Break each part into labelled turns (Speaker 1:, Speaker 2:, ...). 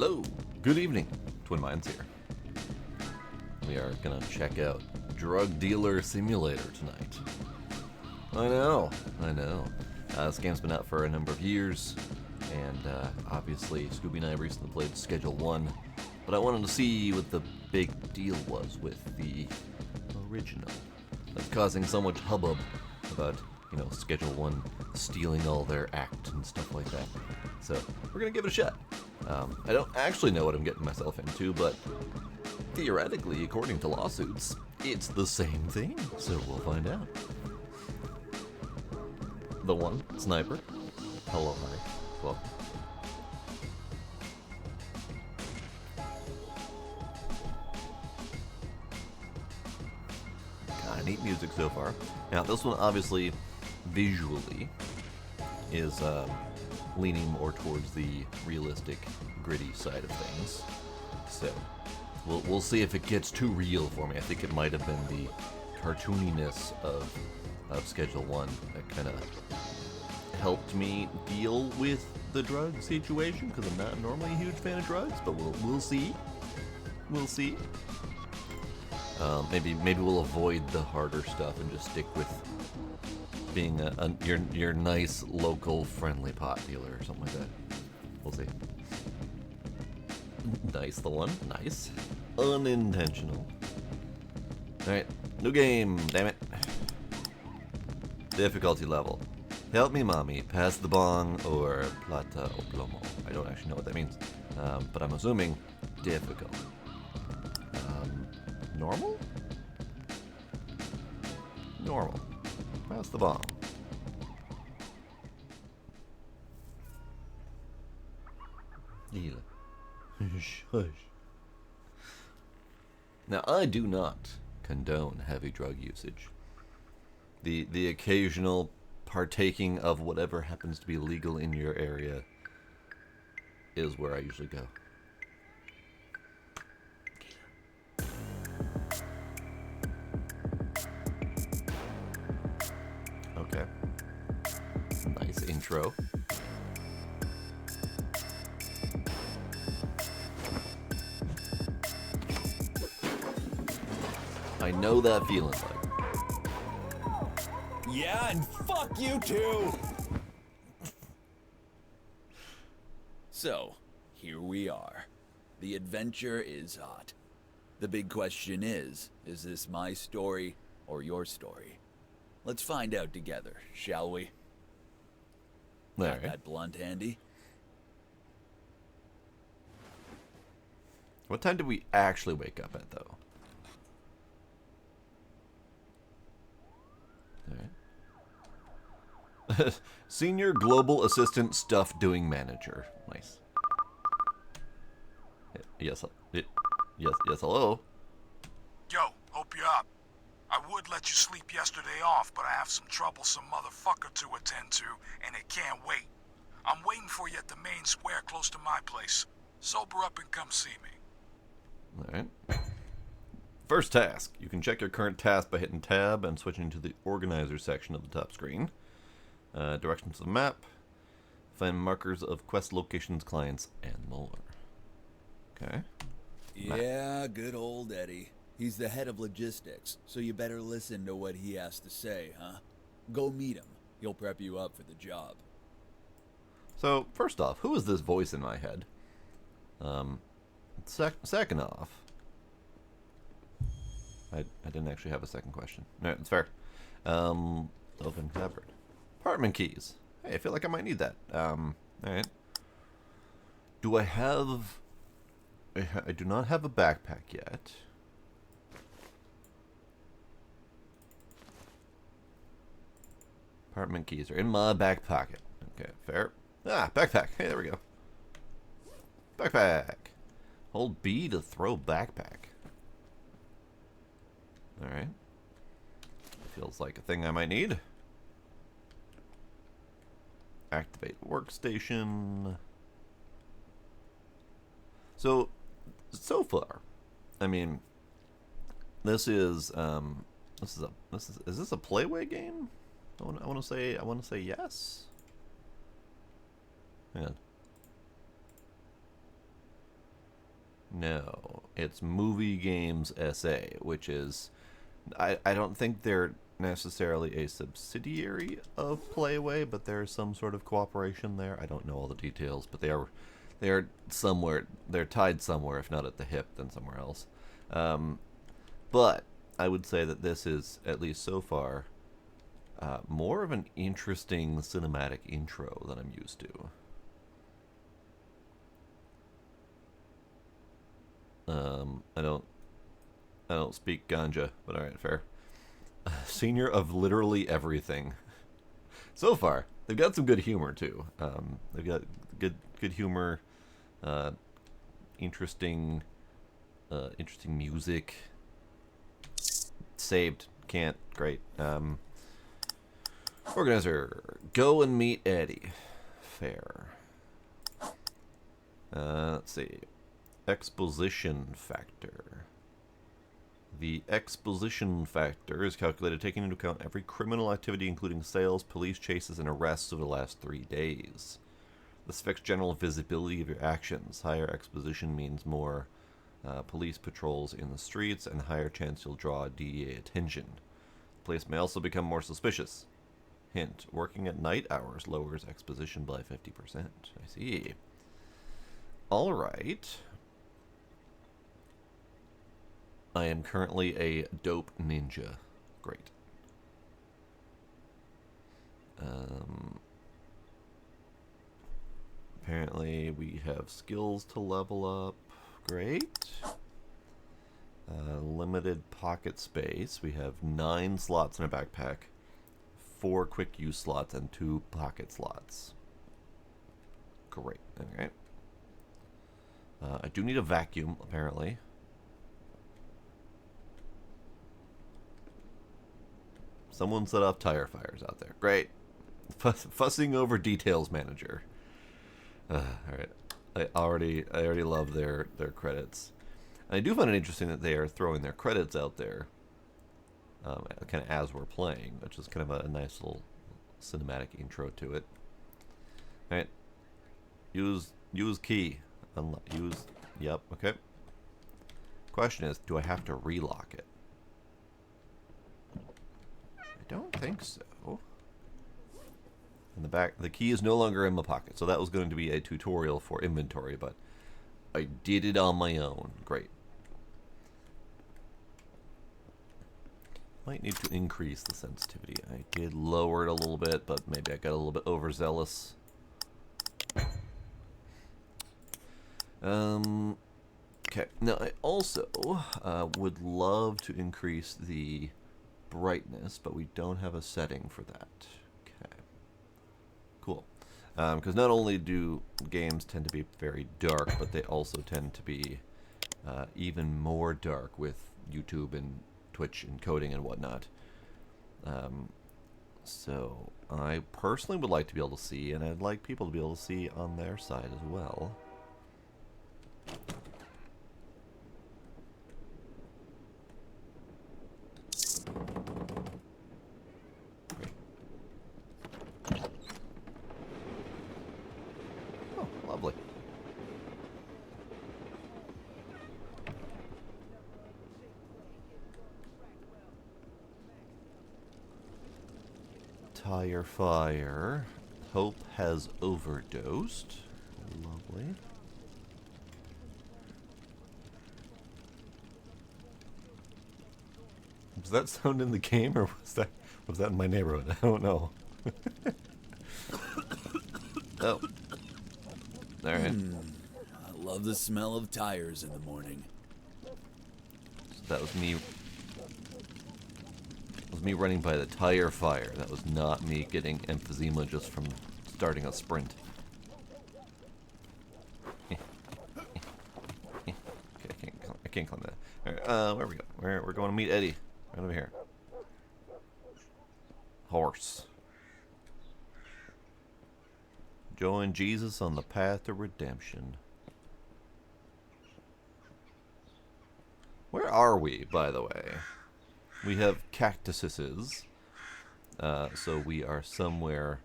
Speaker 1: Hello, good evening, Twin Minds here. We are gonna check out Drug Dealer Simulator tonight. I know. This game's been out for a number of years, and obviously Scooby and I recently played Schedule 1, but I wanted to see what the big deal was with the original. That's causing so much hubbub about, Schedule 1 stealing all their act and stuff like that. So, we're gonna give it a shot. I don't actually know what I'm getting myself into, but theoretically, according to lawsuits, it's the same thing, so we'll find out. The one, Sniper. Hello, hi. Well. Neat music so far. Now, this one obviously, visually, is leaning more towards the realistic, gritty side of things. So, we'll see if it gets too real for me. I think it might have been the cartooniness of Schedule 1 that kind of helped me deal with the drug situation, because I'm not normally a huge fan of drugs, but we'll see. We'll see. Maybe we'll avoid the harder stuff and just stick with being your nice local friendly pot dealer or something like that. We'll see. Nice, the one. Nice. Unintentional. Alright, new game, damn it. Difficulty level. Help me, mommy. Pass the bong or plata o plomo. I don't actually know what that means, but I'm assuming difficult. Normal? Normal. Pass the bomb. Shush. Now, I do not condone heavy drug usage. The occasional partaking of whatever happens to be legal in your area is where I usually go. Okay. Nice intro. I know that feeling, bud.
Speaker 2: Yeah, and fuck you too! So, here we are. The adventure is hot. The big question is this my story or your story? Let's find out together, shall we? Got that blunt handy?
Speaker 1: What time did we actually wake up at, though? Alright. Senior Global Assistant Stuff Doing Manager. Nice. Yes, hello?
Speaker 3: Yo, hope you're up. I would let you sleep yesterday off, but I have some troublesome motherfucker to attend to, and it can't wait. I'm waiting for you at the main square close to my place. Sober up and come see me.
Speaker 1: Alright. First task. You can check your current task by hitting tab and switching to the organizer section of the top screen. Directions to the map. Find markers of quest locations, clients, and more. Okay.
Speaker 2: Yeah, good old Eddie. He's the head of logistics, so you better listen to what he has to say, huh? Go meet him. He'll prep you up for the job.
Speaker 1: So, first off, who is this voice in my head? Second off, I didn't actually have a second question. No, it's fair. Open cupboard. Apartment keys. Hey, I feel like I might need that. Alright. Do I have... I do not have a backpack yet. Apartment keys are in my back pocket. Okay, fair. Ah, backpack. Hey, there we go. Backpack. Hold B to throw backpack. Alright. Feels like a thing I might need. Activate workstation. So far, I mean, this is is this a Playway game? I want to say yes. Hang on. No, it's Movie Games SA, which is I don't think they're necessarily a subsidiary of Playway, but there's some sort of cooperation there. I don't know all the details, but they are somewhere, they're tied somewhere, if not at the hip, then somewhere else. But I would say that this is, at least so far, more of an interesting cinematic intro than I'm used to. I don't speak ganja, but alright, fair. Senior of literally everything. So far, they've got some good humor too. They've got good humor, interesting music. Saved, can't, great. Organizer, go and meet Eddie. Fair. Let's see. Exposition factor. The exposition factor is calculated taking into account every criminal activity, including sales, police chases, and arrests over the last 3 days. This affects general visibility of your actions. Higher exposition means more police patrols in the streets, and higher chance you'll draw DEA attention. The place may also become more suspicious. Hint, working at night hours lowers exposition by 50%. I see. Alright. I am currently a dope ninja. Great. Apparently we have skills to level up. Great. Limited pocket space. We have 9 slots in a backpack, 4 quick use slots, and 2 pocket slots. Great. Okay. I do need a vacuum, apparently. Someone set off tire fires out there. Great. Fussing over details manager. Alright. I already love their credits. And I do find it interesting that they are throwing their credits out there kind of as we're playing, which is kind of a nice little cinematic intro to it. Alright. Use key. Use, yep, okay. Question is, do I have to relock it? I don't think so. In the back, the key is no longer in my pocket, so that was going to be a tutorial for inventory, but I did it on my own. Great. Might need to increase the sensitivity. I did lower it a little bit, but maybe I got a little bit overzealous. Okay. Now, I also would love to increase the brightness, but we don't have a setting for that. Okay. Cool. Because not only do games tend to be very dark, but they also tend to be even more dark with YouTube and Twitch encoding and whatnot. So I personally would like to be able to see, and I'd like people to be able to see on their side as well. Oh, lovely. Tire fire. Hope has overdosed. Lovely. Was that sound in the game, or was that in my neighborhood? I don't know. Oh. Alright.
Speaker 2: I love the smell of tires in the morning.
Speaker 1: So that was me. That was me running by the tire fire. That was not me getting emphysema just from starting a sprint. Okay, I can't climb that. Alright, where are we going? We're going to meet Eddie. Right over here. Horse. Join Jesus on the path to redemption. Where are we, by the way? We have cactuses. So we are somewhere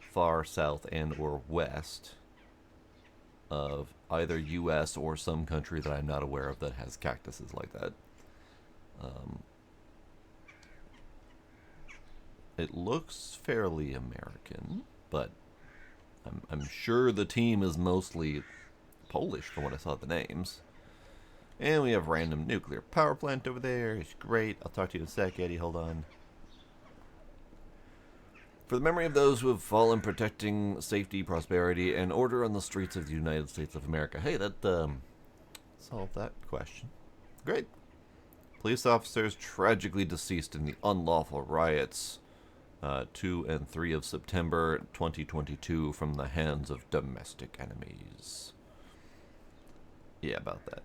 Speaker 1: far south and or west of either U.S. or some country that I'm not aware of that has cactuses like that. It looks fairly American, but I'm sure the team is mostly Polish from what I saw the names. And we have random nuclear power plant over there. It's great. I'll talk to you in a sec, Eddie. Hold on. For the memory of those who have fallen protecting safety, prosperity, and order on the streets of the United States of America. Hey, that solved that question. Great. Police officers tragically deceased in the unlawful riots 2 and 3 of September 2022 from the hands of domestic enemies. Yeah, about that.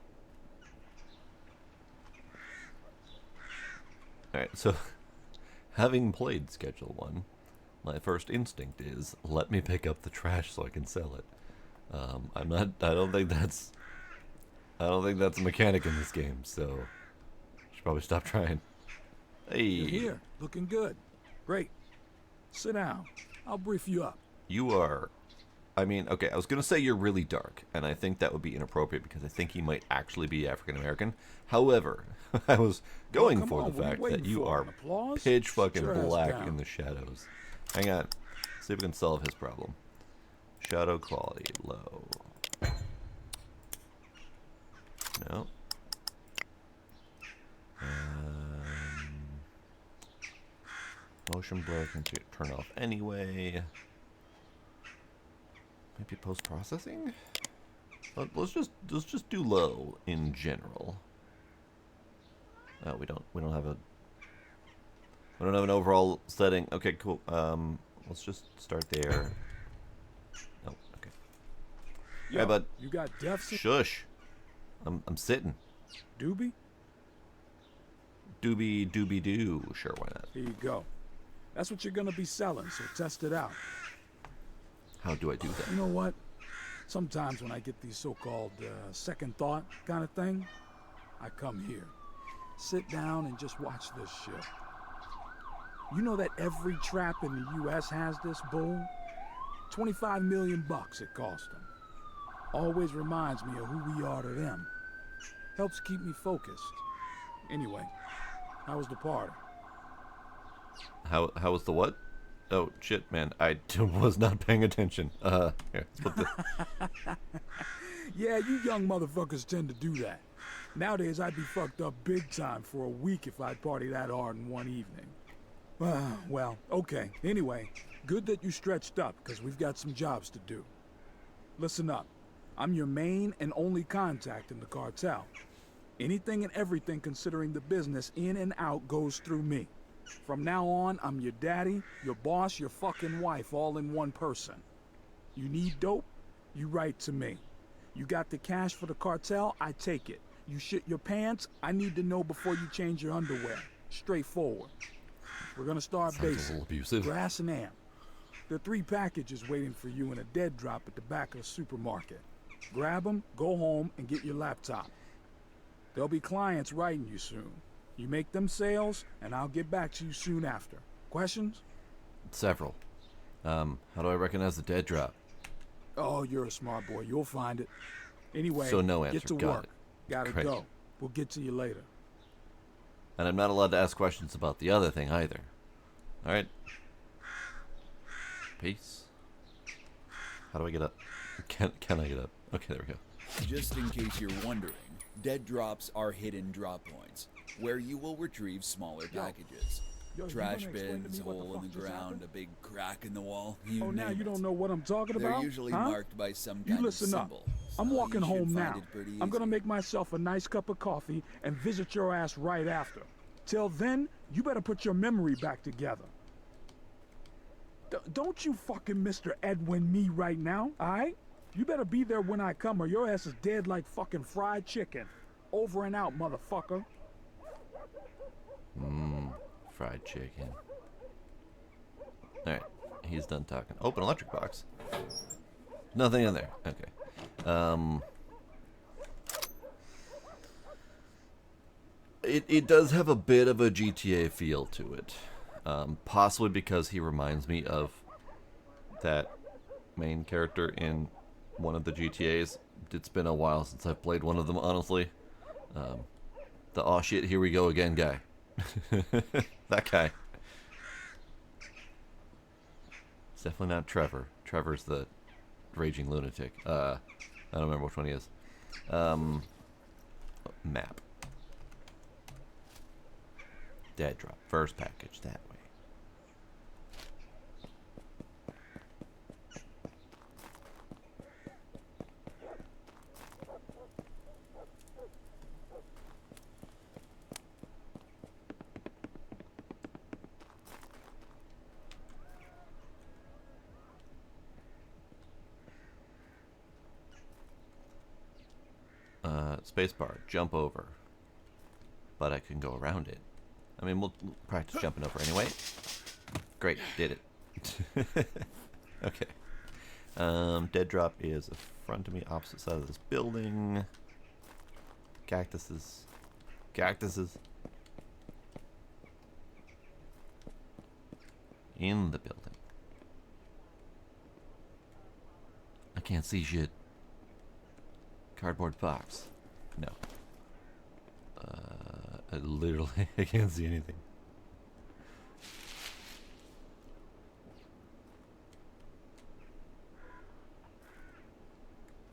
Speaker 1: Alright, so having played Schedule 1, my first instinct is let me pick up the trash so I can sell it. I don't think that's a mechanic in this game, so I should probably stop trying. Hey.
Speaker 4: You're here, looking good. Great. Sit down. I'll brief you up.
Speaker 1: You are, I mean, okay, I was going to say you're really dark, and I think that would be inappropriate because I think he might actually be African American. However, I was going for the fact that you are pitch fucking black in the shadows. Hang on. See if we can solve his problem. Shadow quality low. No. Motion blur can turn off anyway. Maybe post-processing? Let's just do low in general. We don't have an overall setting. Okay, cool. Let's just start there. Oh, okay.
Speaker 4: Yo,
Speaker 1: Hey, bud.
Speaker 4: You got deaths?
Speaker 1: Shush. I'm sitting.
Speaker 4: Doobie?
Speaker 1: Doobie doobie doo. Sure, why not?
Speaker 4: Here you go. That's what you're gonna be selling, so test it out.
Speaker 1: How do I do that?
Speaker 4: You know what? Sometimes when I get these so-called second thought kind of thing, I come here, sit down and just watch this shit. You know that every trap in the U.S. has this bull? $25 million it cost them. Always reminds me of who we are to them. Helps keep me focused. Anyway, how was the party?
Speaker 1: How was the what? Oh shit, man! I was not paying attention. Here, let's put the...
Speaker 4: Yeah, you young motherfuckers tend to do that. Nowadays, I'd be fucked up big time for a week if I'd party that hard in one evening. Well, okay. Anyway, good that you stretched up, because we've got some jobs to do. Listen up. I'm your main and only contact in the cartel. Anything and everything considering the business in and out goes through me. From now on, I'm your daddy, your boss, your fucking wife, all in one person. You need dope? You write to me. You got the cash for the cartel? I take it. You shit your pants? I need to know before you change your underwear. Straightforward. We're gonna start
Speaker 1: Sounds a
Speaker 4: basic.
Speaker 1: little abusive.
Speaker 4: Grass and amp. There are 3 packages waiting for you in a dead drop at the back of the supermarket. Grab them, go home, and get your laptop. There'll be clients writing you soon. You make them sales, and I'll get back to you soon after. Questions?
Speaker 1: Several. How do I recognize the dead drop?
Speaker 4: Oh, you're a smart boy. You'll find it. Anyway,
Speaker 1: So no answer.
Speaker 4: get to
Speaker 1: Got
Speaker 4: work.
Speaker 1: it.
Speaker 4: Gotta
Speaker 1: Great.
Speaker 4: go. We'll get to you later.
Speaker 1: And I'm not allowed to ask questions about the other thing either. Alright. Peace. How do I get up? Can I get up? Okay, there we go.
Speaker 2: Just in case you're wondering, dead drops are hidden drop points, where you will retrieve smaller packages.
Speaker 4: Yo, you
Speaker 2: Trash
Speaker 4: gonna explain to
Speaker 2: bins,
Speaker 4: me what the
Speaker 2: hole in the
Speaker 4: fuck just
Speaker 2: ground,
Speaker 4: happened?
Speaker 2: a big crack in the wall. You
Speaker 4: Oh, now
Speaker 2: name
Speaker 4: you
Speaker 2: it.
Speaker 4: don't know what I'm talking
Speaker 2: They're
Speaker 4: about?
Speaker 2: usually
Speaker 4: huh?
Speaker 2: marked by some
Speaker 4: You
Speaker 2: kind
Speaker 4: listen
Speaker 2: of
Speaker 4: up.
Speaker 2: symbol.
Speaker 4: I'm
Speaker 2: so
Speaker 4: walking
Speaker 2: you should
Speaker 4: home
Speaker 2: find
Speaker 4: now.
Speaker 2: it pretty
Speaker 4: I'm gonna
Speaker 2: easy.
Speaker 4: make myself a nice cup of coffee and visit your ass right after. Till then, you better put your memory back together. Don't you fucking Mr. Edwin me right now, alright? You better be there when I come or your ass is dead like fucking fried chicken. Over and out, motherfucker.
Speaker 1: Fried chicken. Alright, he's done talking. Open electric box. Nothing in there. Okay. It does have a bit of a GTA feel to it. Possibly because he reminds me of that main character in one of the GTAs. It's been a while since I've played one of them, honestly. The aw shit, here we go again guy. That guy. It's definitely not Trevor. Trevor's the raging lunatic. I don't remember which one he is. Map. Dead drop. First package that way. Spacebar, jump over. But I can go around it. I mean, we'll practice jumping over anyway. Great, did it. Okay. Dead drop is in front of me, opposite side of this building. Cactuses. Cactuses. In the building. I can't see shit. Cardboard box. No. I literally I can't see anything.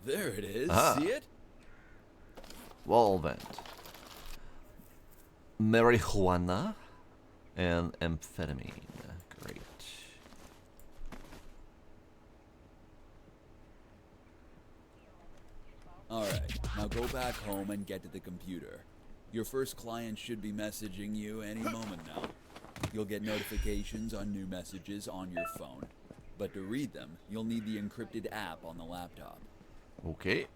Speaker 2: There it is.
Speaker 1: Ah.
Speaker 2: See it?
Speaker 1: Wall vent. Marijuana and amphetamine. Great.
Speaker 2: Alright, now go back home and get to the computer. Your first client should be messaging you any moment now. You'll get notifications on new messages on your phone. But to read them, you'll need the encrypted app on the laptop.
Speaker 1: Okay.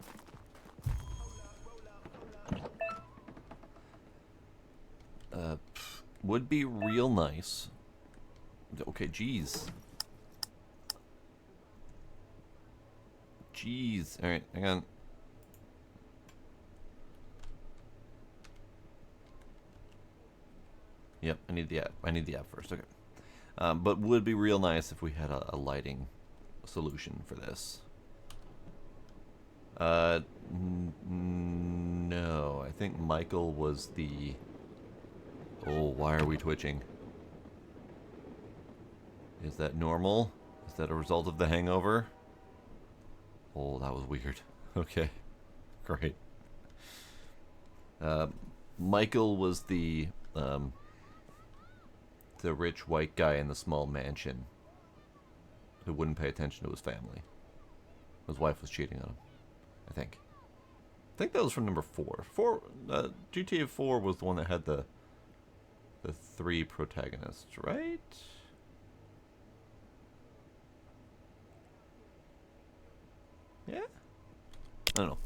Speaker 1: Would be real nice. Okay, jeez. Jeez. Alright, hang on. Yep, I need the app. I need the app first. Okay. But would be real nice if we had a lighting solution for this. No. I think Michael was the... Oh, why are we twitching? Is that normal? Is that a result of the hangover? Oh, that was weird. Okay. Great. Michael was the rich white guy in the small mansion who wouldn't pay attention to his family. His wife was cheating on him, I think. I think that was from number 4. GTA 4 was the one that had the 3 protagonists, right? Yeah? I don't know.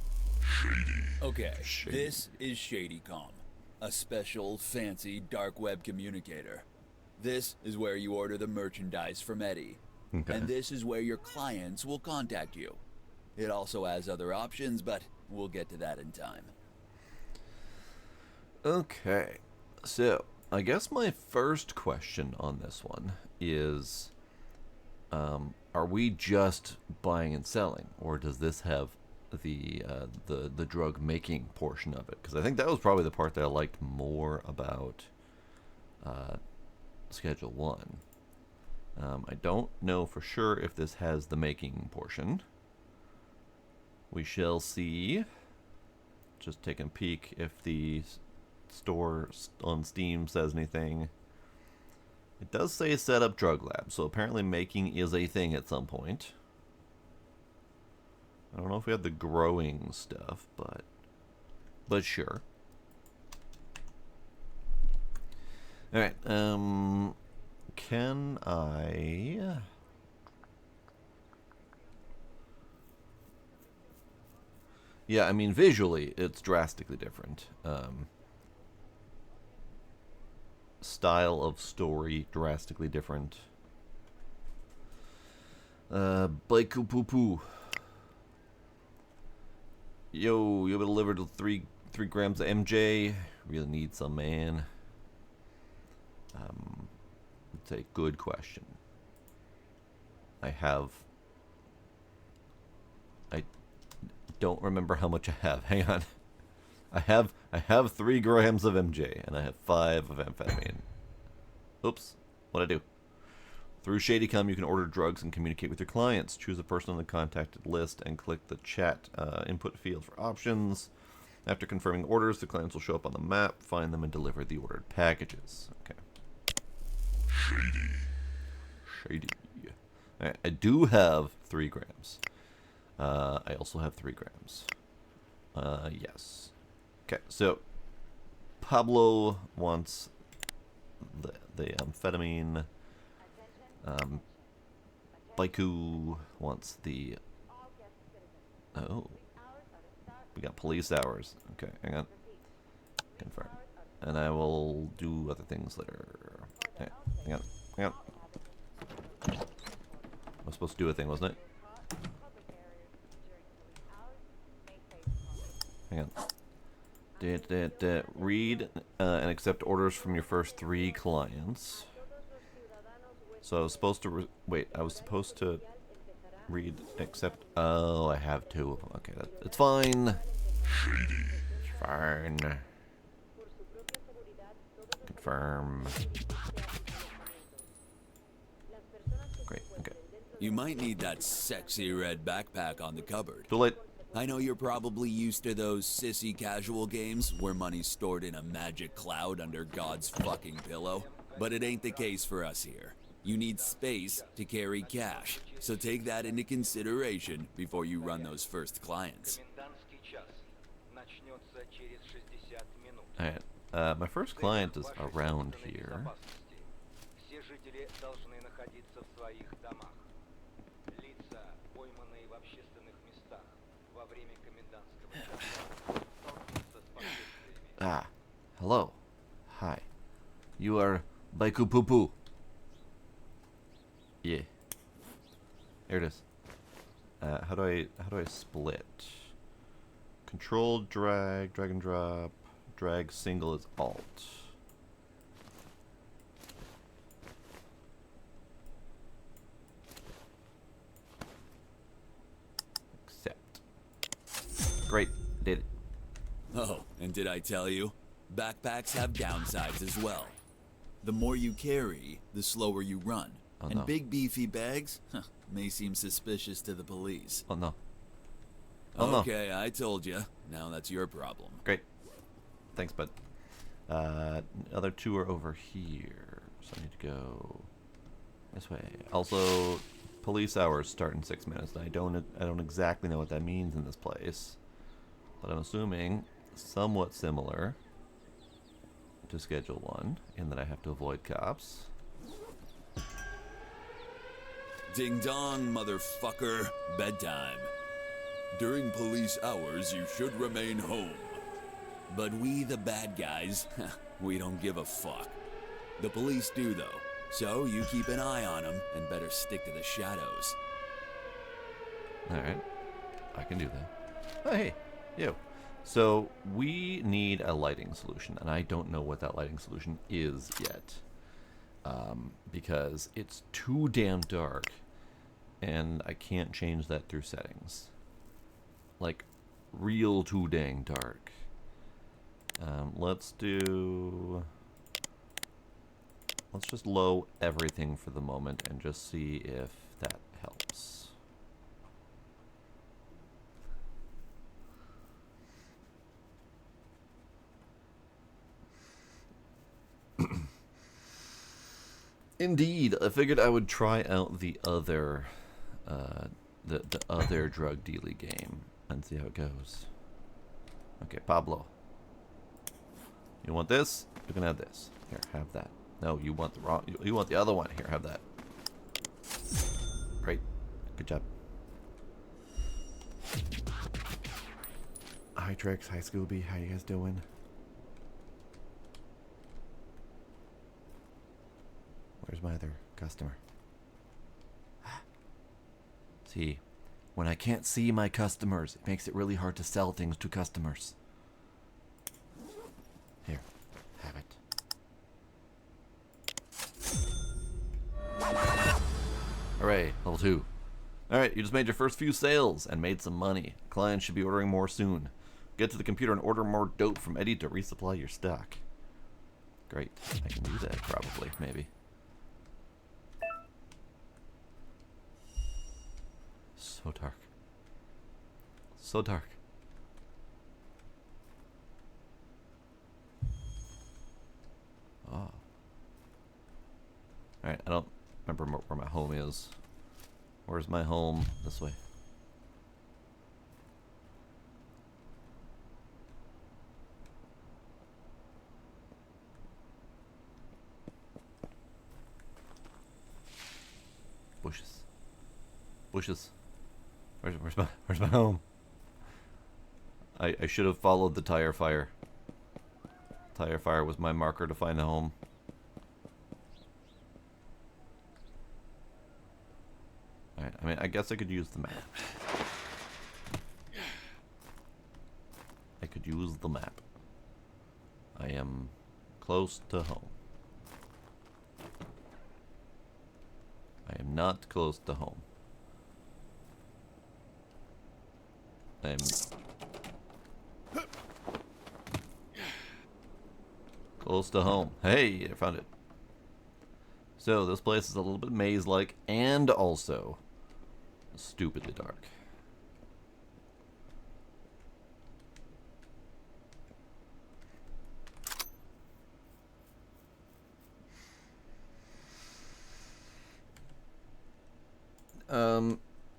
Speaker 2: Okay,
Speaker 1: Shady.
Speaker 2: this is ShadyCom, a special, fancy, dark web communicator. This is where you order the merchandise from Eddie.
Speaker 1: Okay.
Speaker 2: And this is where your clients will contact you. It also has other options, but we'll get to that in time.
Speaker 1: Okay. So, I guess my first question on this one is, are we just buying and selling, or does this have the drug making portion of it? Because I think that was probably the part that I liked more about Schedule 1. I don't know for sure if this has the making portion. We shall see. Just taking a peek if the store on Steam says anything. It does say set up drug lab, so apparently making is a thing at some point. I don't know if we have the growing stuff, but sure. Alright, can I... Yeah, I mean, visually, it's drastically different. Style of story, drastically different. Baiku Poo Poo. Yo, you able to deliver to 3 grams of MJ? Really need some, man. It's a good question. I don't remember how much I have. Hang on. I have 3 grams of MJ, and I have 5 of amphetamine. Oops. What'd I do? Through ShadyCom, you can order drugs and communicate with your clients. Choose a person on the contacted list and click the chat input field for options. After confirming orders, the clients will show up on the map, find them, and deliver the ordered packages. Okay. Shady. Alright, I do have 3 grams. I also have 3 grams. Yes. Okay, so Pablo wants the amphetamine. Baiku wants the... Oh. We got police hours. Okay, hang on. Confirm. And I will do other things later. Okay, hang on. I was supposed to do a thing, wasn't it? Hang on. Read and accept orders from your first 3 clients. So I was supposed to wait. I was supposed to read, accept. Oh, I have 2 of them. Okay, it's fine. It's fine. Confirm. Great. Okay.
Speaker 2: You might need that sexy red backpack on the cupboard.
Speaker 1: Too late.
Speaker 2: I know you're probably used to those sissy casual games where money's stored in a magic cloud under God's fucking pillow, but it ain't the case for us here. You need space to carry cash, so take that into consideration before you run those first clients.
Speaker 1: Alright, my first client is around here. Ah, hello. Hi. You are Baiku Poo Poo. Yeah. Here it is. How do I split? Control, drag and drop. Drag single is Alt. Accept. Great, did it.
Speaker 2: Oh, and did I tell you? Backpacks have downsides as well. The more you carry, the slower you run.
Speaker 1: Oh,
Speaker 2: and
Speaker 1: no.
Speaker 2: big beefy bags may seem suspicious to the police.
Speaker 1: Oh no. Oh no.
Speaker 2: Okay, I told you. Now that's your problem.
Speaker 1: Great. Thanks, bud. Other 2 are over here, so I need to go this way. Also, police hours start in 6 minutes. And I don't exactly know what that means in this place, but I'm assuming somewhat similar to Schedule 1, in that I have to avoid cops.
Speaker 2: Ding dong, motherfucker. Bedtime. During police hours, you should remain home. But we, the bad guys, we don't give a fuck. The police do, though. So you keep an eye on them and better stick to the shadows.
Speaker 1: Alright. I can do that. Oh, hey. You. So, we need a lighting solution, and I don't know what that lighting solution is yet. Because it's too damn dark, and I can't change that through settings. Like, real too dang dark. Let's just low everything for the moment and just see if that helps. Indeed, I figured I would try out the other other drug dealing game and see how it goes. Okay, Pablo. You want this? You can have this. Here, have that. No, you want the wrong. You want the other one. Here, have that. Great. Good job. Hi, Trix. Hi, Scooby. How you guys doing? Where's my other customer? See, when I can't see my customers, it makes it really hard to sell things to customers. Here, have it. Hooray, level 2. Alright, you just made your first few sales and made some money. Clients should be ordering more soon. Get to the computer and order more dope from Eddie to resupply your stock. Great. I can do that, probably, maybe. So dark. So dark. Oh. Alright, I don't remember where my home is. Where's my home? This way. Bushes. Bushes. Where's my home? I should have followed the tire fire. Tire fire was my marker to find a home. Alright, I mean, I guess I could use the map. I could use the map. I am close to home. I am not close to home. I'm close to home. Hey, I found it. So this place is a little bit maze-like and also stupidly dark.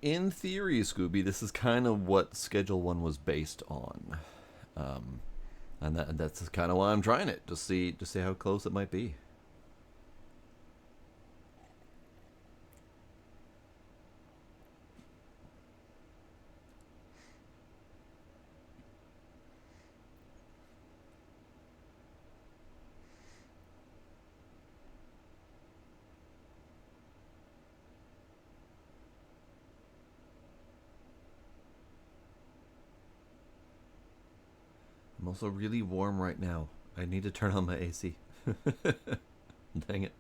Speaker 1: In theory, Scooby, this is kind of what Schedule 1 was based on. And that's kind of why I'm trying it, to see how close it might be. I'm also really warm right now. I need to turn on my AC. Dang it.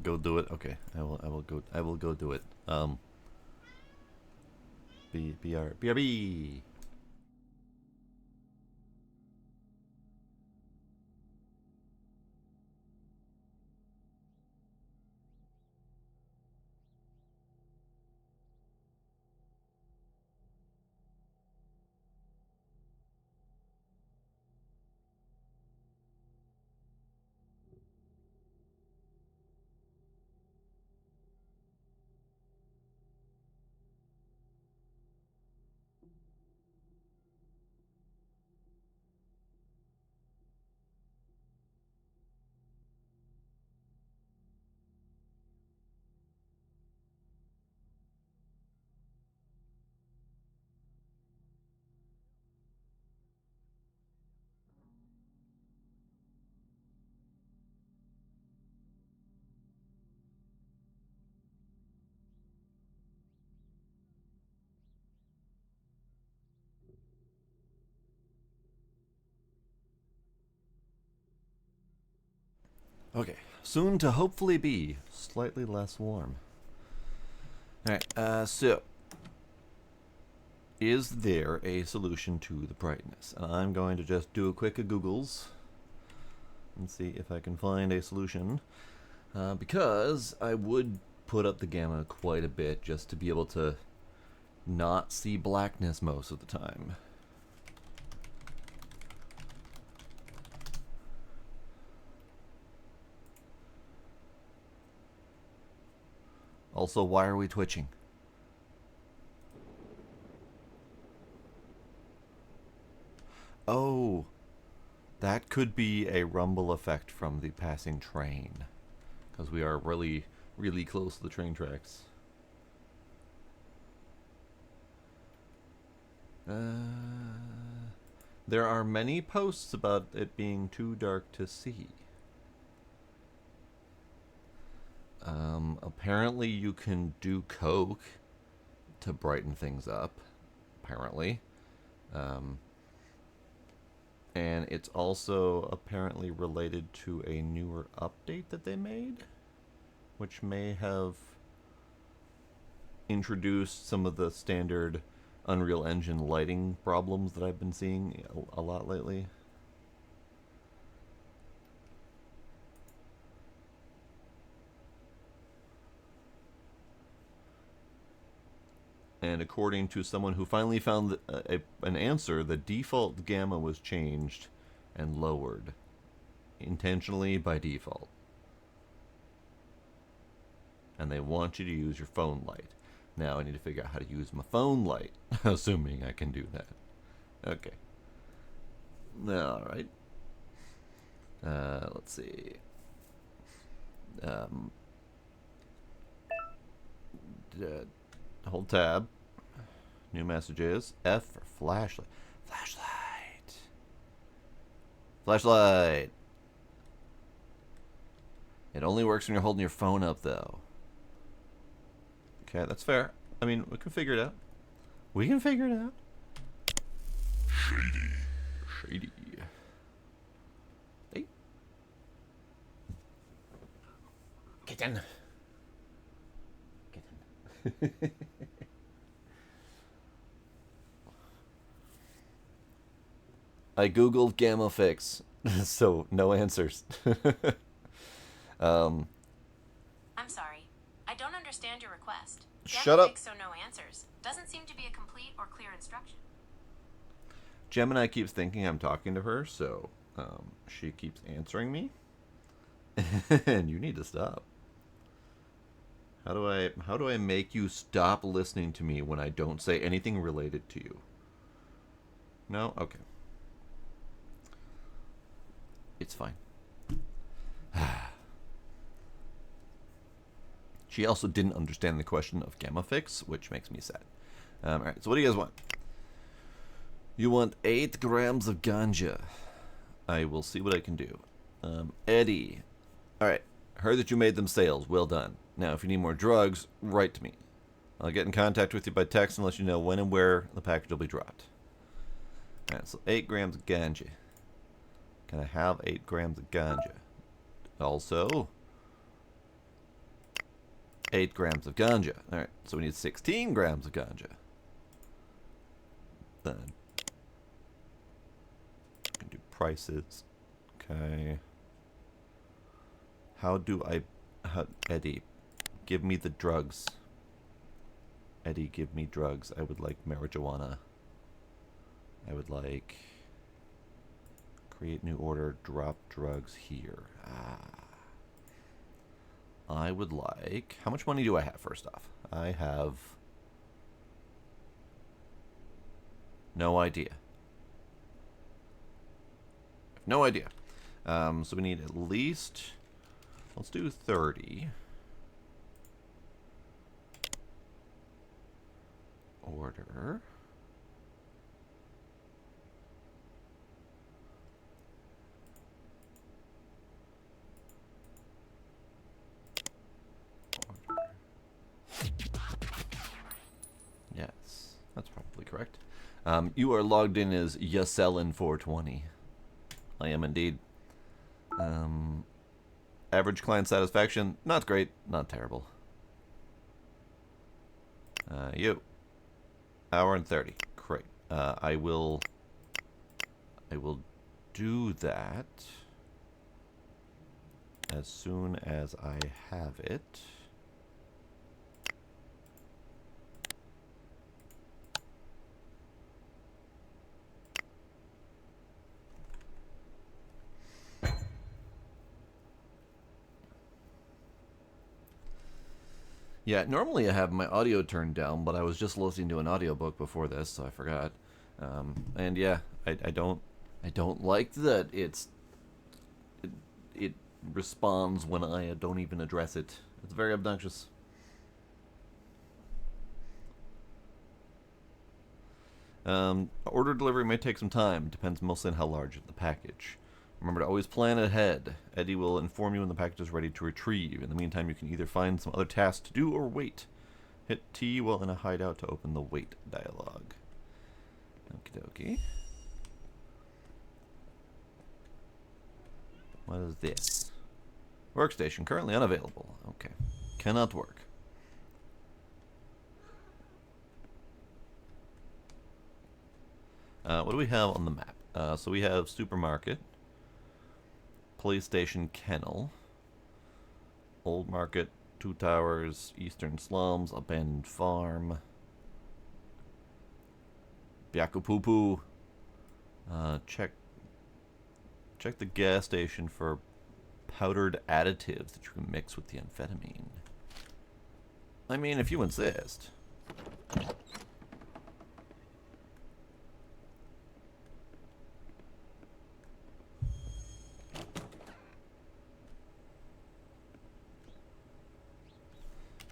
Speaker 1: Go do it. Okay, I will go do it. BRB. Okay, soon to hopefully be slightly less warm. Alright, so is there a solution to the brightness? And I'm going to just do a quick Googles and see if I can find a solution. Because I would put up the gamma quite a bit just to be able to not see blackness most of the time. Also, why are we twitching? Oh, that could be a rumble effect from the passing train. Because we are really, really close to the train tracks. There are many posts about it being too dark to see. Apparently you can do coke to brighten things up. Apparently. And it's also apparently related to a newer update that they made, which may have introduced some of the standard Unreal Engine lighting problems that I've been seeing a lot lately. And according to someone who finally found an answer, the default gamma was changed and lowered intentionally by default. And they want you to use your phone light. Now I need to figure out how to use my phone light, assuming I can do that. Okay. All right. Let's see. Hold tab. New messages. F for flashlight. Flashlight. Flashlight. It only works when you're holding your phone up, though. Okay, that's fair. I mean, we can figure it out. We can figure it out.
Speaker 3: Shady.
Speaker 1: Shady. Hey. Get in. Get in. I googled gamma fix, so no answers.
Speaker 5: I'm sorry. I don't understand your request.
Speaker 1: Shut up.
Speaker 5: Fix, so no answers. Doesn't seem to be a complete or clear instruction.
Speaker 1: Gemini keeps thinking I'm talking to her, so she keeps answering me. And you need to stop. How do I make you stop listening to me when I don't say anything related to you? No? Okay. It's fine. She also didn't understand the question of gamma fix, which makes me sad. Alright, so what do you guys want? You want 8 grams of ganja. I will see what I can do. Eddie. Alright, heard that you made them sales. Well done. Now, if you need more drugs, write to me. I'll get in contact with you by text and let you know when and where the package will be dropped. Alright, so 8 grams of ganja. Can I have 8 grams of ganja? Also, 8 grams of ganja. Alright, so we need 16 grams of ganja. Then, I can do prices. Okay. Eddie, give me the drugs. Eddie, give me drugs. I would like marijuana. I would like... Create new order, drop drugs here. I would like... How much money do I have, first off? I have... No idea. No idea. So we need at least... Let's do 30. Order. Yes, that's probably correct. You are logged in as Yasellin420. I am indeed. Average client satisfaction, not great, not terrible. You. Hour and 30. Great. I will do that as soon as I have it. Yeah, normally I have my audio turned down, but I was just listening to an audiobook before this, so I forgot. And yeah, I don't like that it responds when I don't even address it. It's very obnoxious. Order delivery may take some time. Depends mostly on how large the package. Remember to always plan ahead. Eddie will inform you when the package is ready to retrieve. In the meantime, you can either find some other task to do or wait. Hit T while in a hideout to open the wait dialogue. Okie dokie. What is this? Workstation currently unavailable. Okay. Cannot work. What do we have on the map? So we have supermarket, police station, kennel, old market, two towers, eastern slums, abandoned farm, Byakupupu. Check the gas station for powdered additives that you can mix with the amphetamine. I mean, if you insist.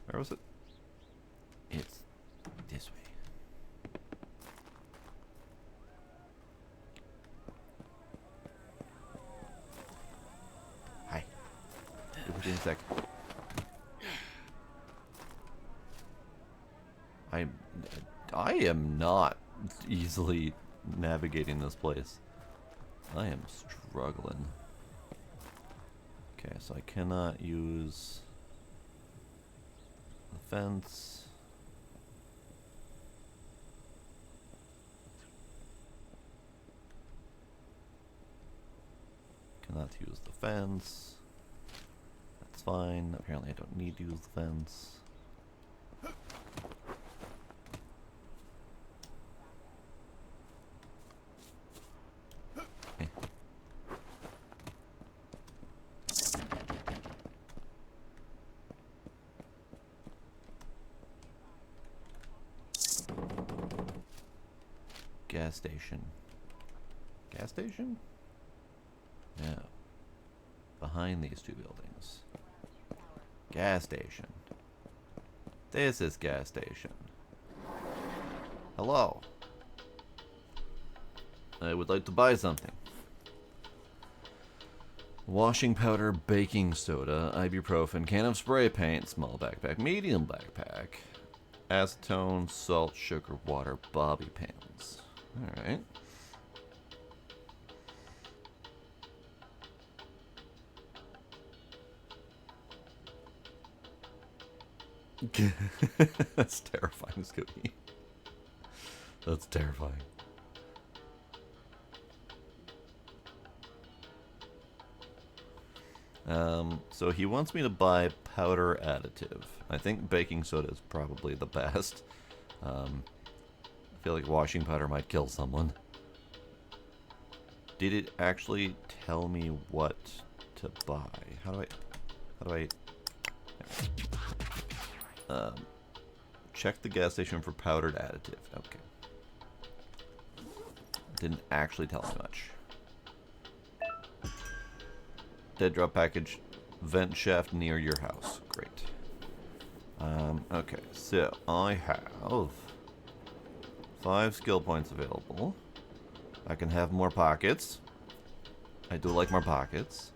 Speaker 1: Where was it? It's this way. Hi. Give me a sec. I am not easily navigating this place. I am struggling. Okay, so I cannot use the fence. Cannot use the fence. That's fine. Apparently I don't need to use the fence. Okay. Gas station. Gas station? No. Behind these two buildings. Gas station. This is gas station. Hello. I would like to buy something. Washing powder, baking soda, ibuprofen, can of spray paint, small backpack, medium backpack, acetone, salt, sugar, water, bobby pins. Alright. That's terrifying, Scooby. That's terrifying. So he wants me to buy powder additive. I think baking soda is probably the best. I feel like washing powder might kill someone. Did it actually tell me what to buy? How do I... check the gas station for powdered additive. Okay. Didn't actually tell me much. Dead drop package, vent shaft near your house. Great. Okay, so I have 5 skill points available. I can have more pockets. I do like more pockets.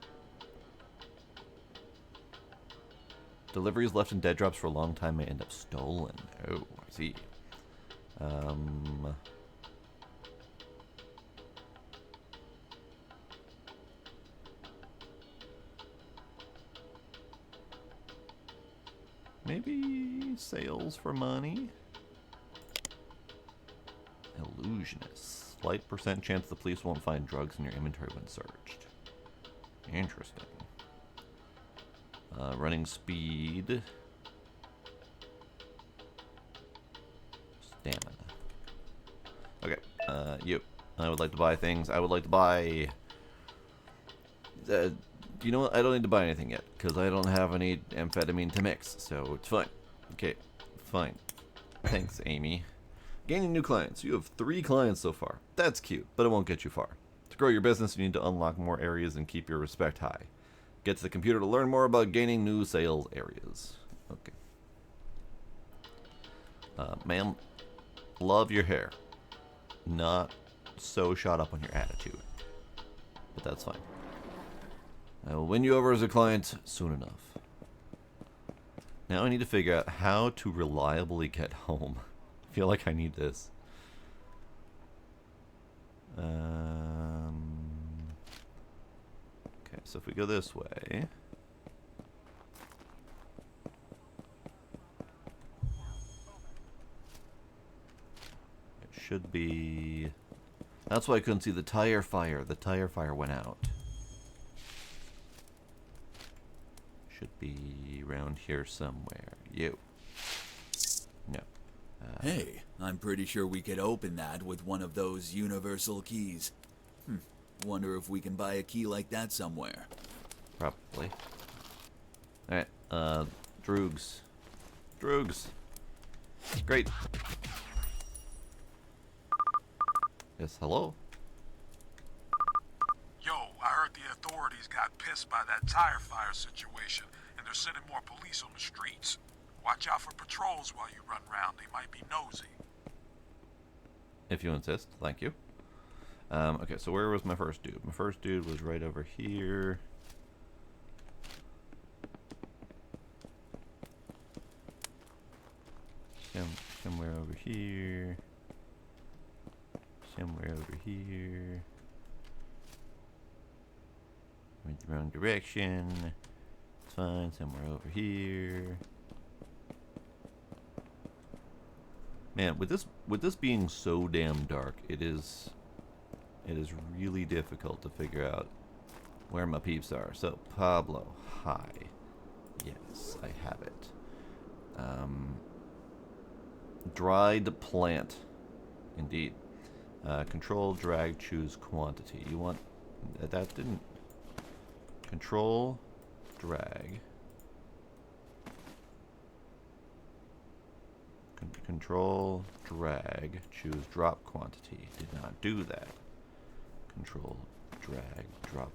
Speaker 1: Deliveries left in dead drops for a long time may end up stolen. Oh, I see. Maybe sales for money? Illusionist. Slight % chance the police won't find drugs in your inventory when searched. Interesting. Running speed. Stamina. Okay, you. I would like to buy things. I would like to buy... you know what? I don't need to buy anything yet, because I don't have any amphetamine to mix, so it's fine. Okay, fine. Thanks, Amy. Gaining new clients. You have 3 clients so far. That's cute, but it won't get you far. To grow your business, you need to unlock more areas and keep your respect high. Get to the computer to learn more about gaining new sales areas. Okay. Ma'am, love your hair. Not so shot up on your attitude. But that's fine. I will win you over as a client soon enough. Now I need to figure out how to reliably get home. I feel like I need this. Okay, so if we go this way... It should be... That's why I couldn't see the tire fire. The tire fire went out. Should be around here somewhere. You. No.
Speaker 2: Hey, I'm pretty sure we could open that with one of those universal keys. Wonder if we can buy a key like that somewhere.
Speaker 1: Probably. Alright, Droogs. Droogs! Great. Yes, hello?
Speaker 3: Yo, I heard the authorities got pissed by that tire fire situation, and they're sending more police on the streets. Watch out for patrols while you run around. They might be nosy.
Speaker 1: If you insist, thank you. Okay, so where was my first dude? My first dude was right over here. Somewhere over here. Somewhere over here. Went the wrong direction. It's fine, somewhere over here. Man, with this being so damn dark, it is really difficult to figure out where my peeps are. So, Pablo, hi. Yes, I have it. Dried plant. Indeed. Control, drag, choose quantity. You want... That didn't... Control, drag. Control, drag, choose drop quantity. Did not do that. Control, drag, drop,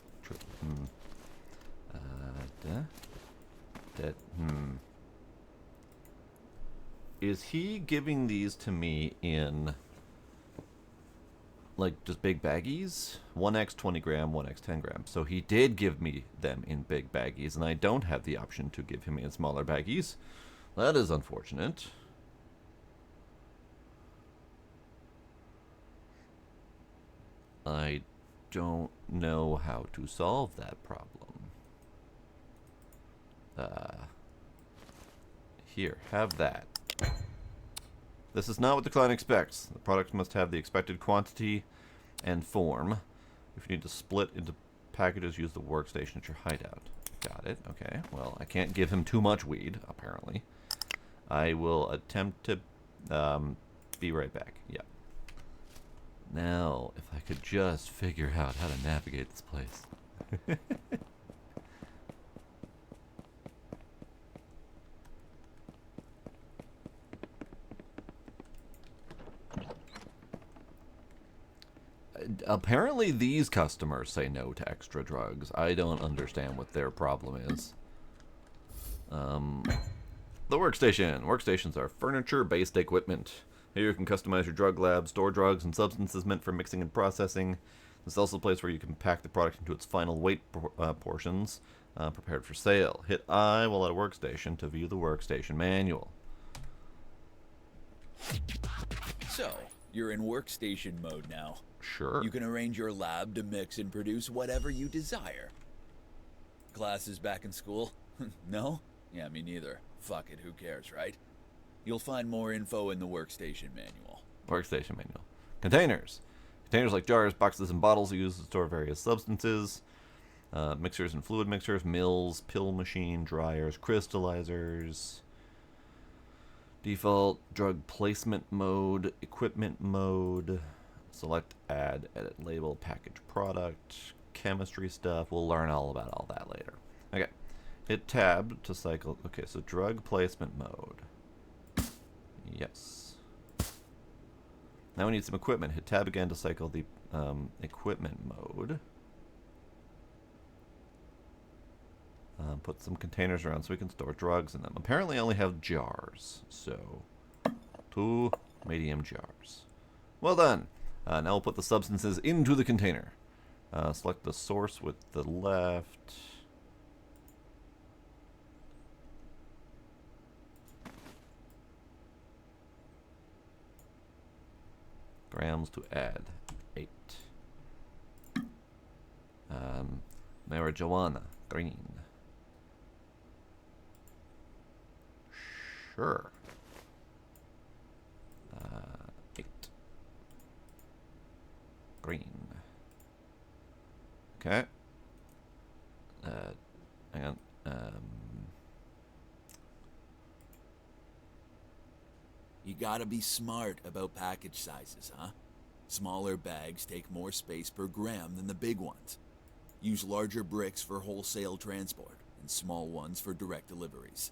Speaker 1: Is he giving these to me in, like, just big baggies? 1x 20 gram, 1x 10 grams. So he did give me them in big baggies, and I don't have the option to give him in smaller baggies. That is unfortunate. I don't know how to solve that problem. Here, have that. This is not what the client expects. The product must have the expected quantity and form. If you need to split into packages, use the workstation at your hideout. Got it. Okay. Well, I can't give him too much weed, apparently. I will attempt to be right back. Yeah. Now, if I could just figure out how to navigate this place. Apparently these customers say no to extra drugs. I don't understand what their problem is. The workstation. Workstations are furniture-based equipment. Here you can customize your drug lab, store drugs and substances meant for mixing and processing. This is also a place where you can pack the product into its final weight portions, prepared for sale. Hit I while at a workstation to view the workstation manual.
Speaker 2: So, you're in workstation mode now.
Speaker 1: Sure.
Speaker 2: You can arrange your lab to mix and produce whatever you desire. Classes back in school? No? Yeah, me neither. Fuck it, who cares, right? You'll find more info in the workstation manual.
Speaker 1: Workstation manual. Containers. Containers like jars, boxes, and bottles are used to store various substances. Mixers and fluid mixers, mills, pill machine, dryers, crystallizers. Default drug placement mode, equipment mode. Select, add, edit, label, package product, chemistry stuff. We'll learn all about all that later. Okay. Hit tab to cycle. Okay, so drug placement mode. Yes. Now we need some equipment. Hit tab again to cycle the equipment mode. Put some containers around so we can store drugs in them. Apparently I only have jars, so 2 medium jars. Well done. Now we'll put the substances into the container. Select the source with the left. Grams to add. 8. Marijuana. Green. Sure. 8. Green. Okay. Hang on.
Speaker 2: You gotta be smart about package sizes, huh? Smaller bags take more space per gram than the big ones. Use larger bricks for wholesale transport and small ones for direct deliveries.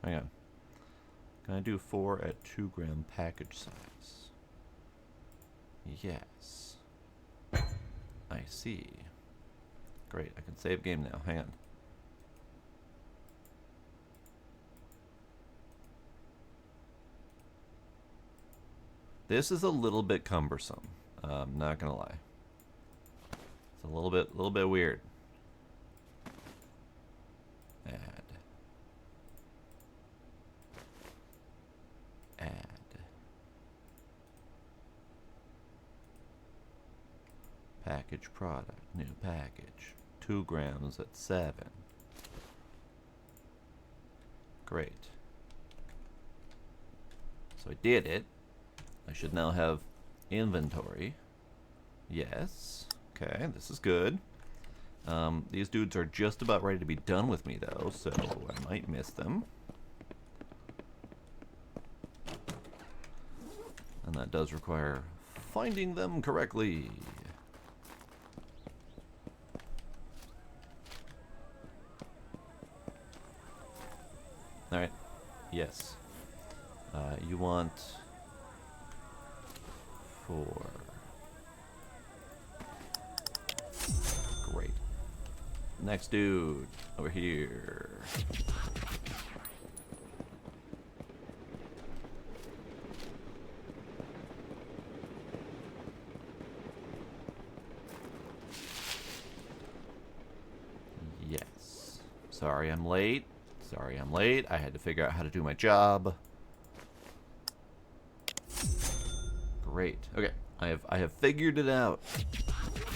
Speaker 1: Hang on. Can I do 4 at 2 gram package size? Yes. I see. Great, I can save game now. Hang on. This is a little bit cumbersome. I'm not gonna lie. It's a little bit weird. Add. Package product, new package. 2 grams at 7. Great. So I did it. I should now have inventory. Yes. Okay, this is good. These dudes are just about ready to be done with me, though, so I might miss them. And that does require finding them correctly. Alright. Yes. You want 4. Great. Next dude. Over here. Yes. Sorry I'm late. Sorry I'm late. I had to figure out how to do my job. Great. Okay. I have figured it out.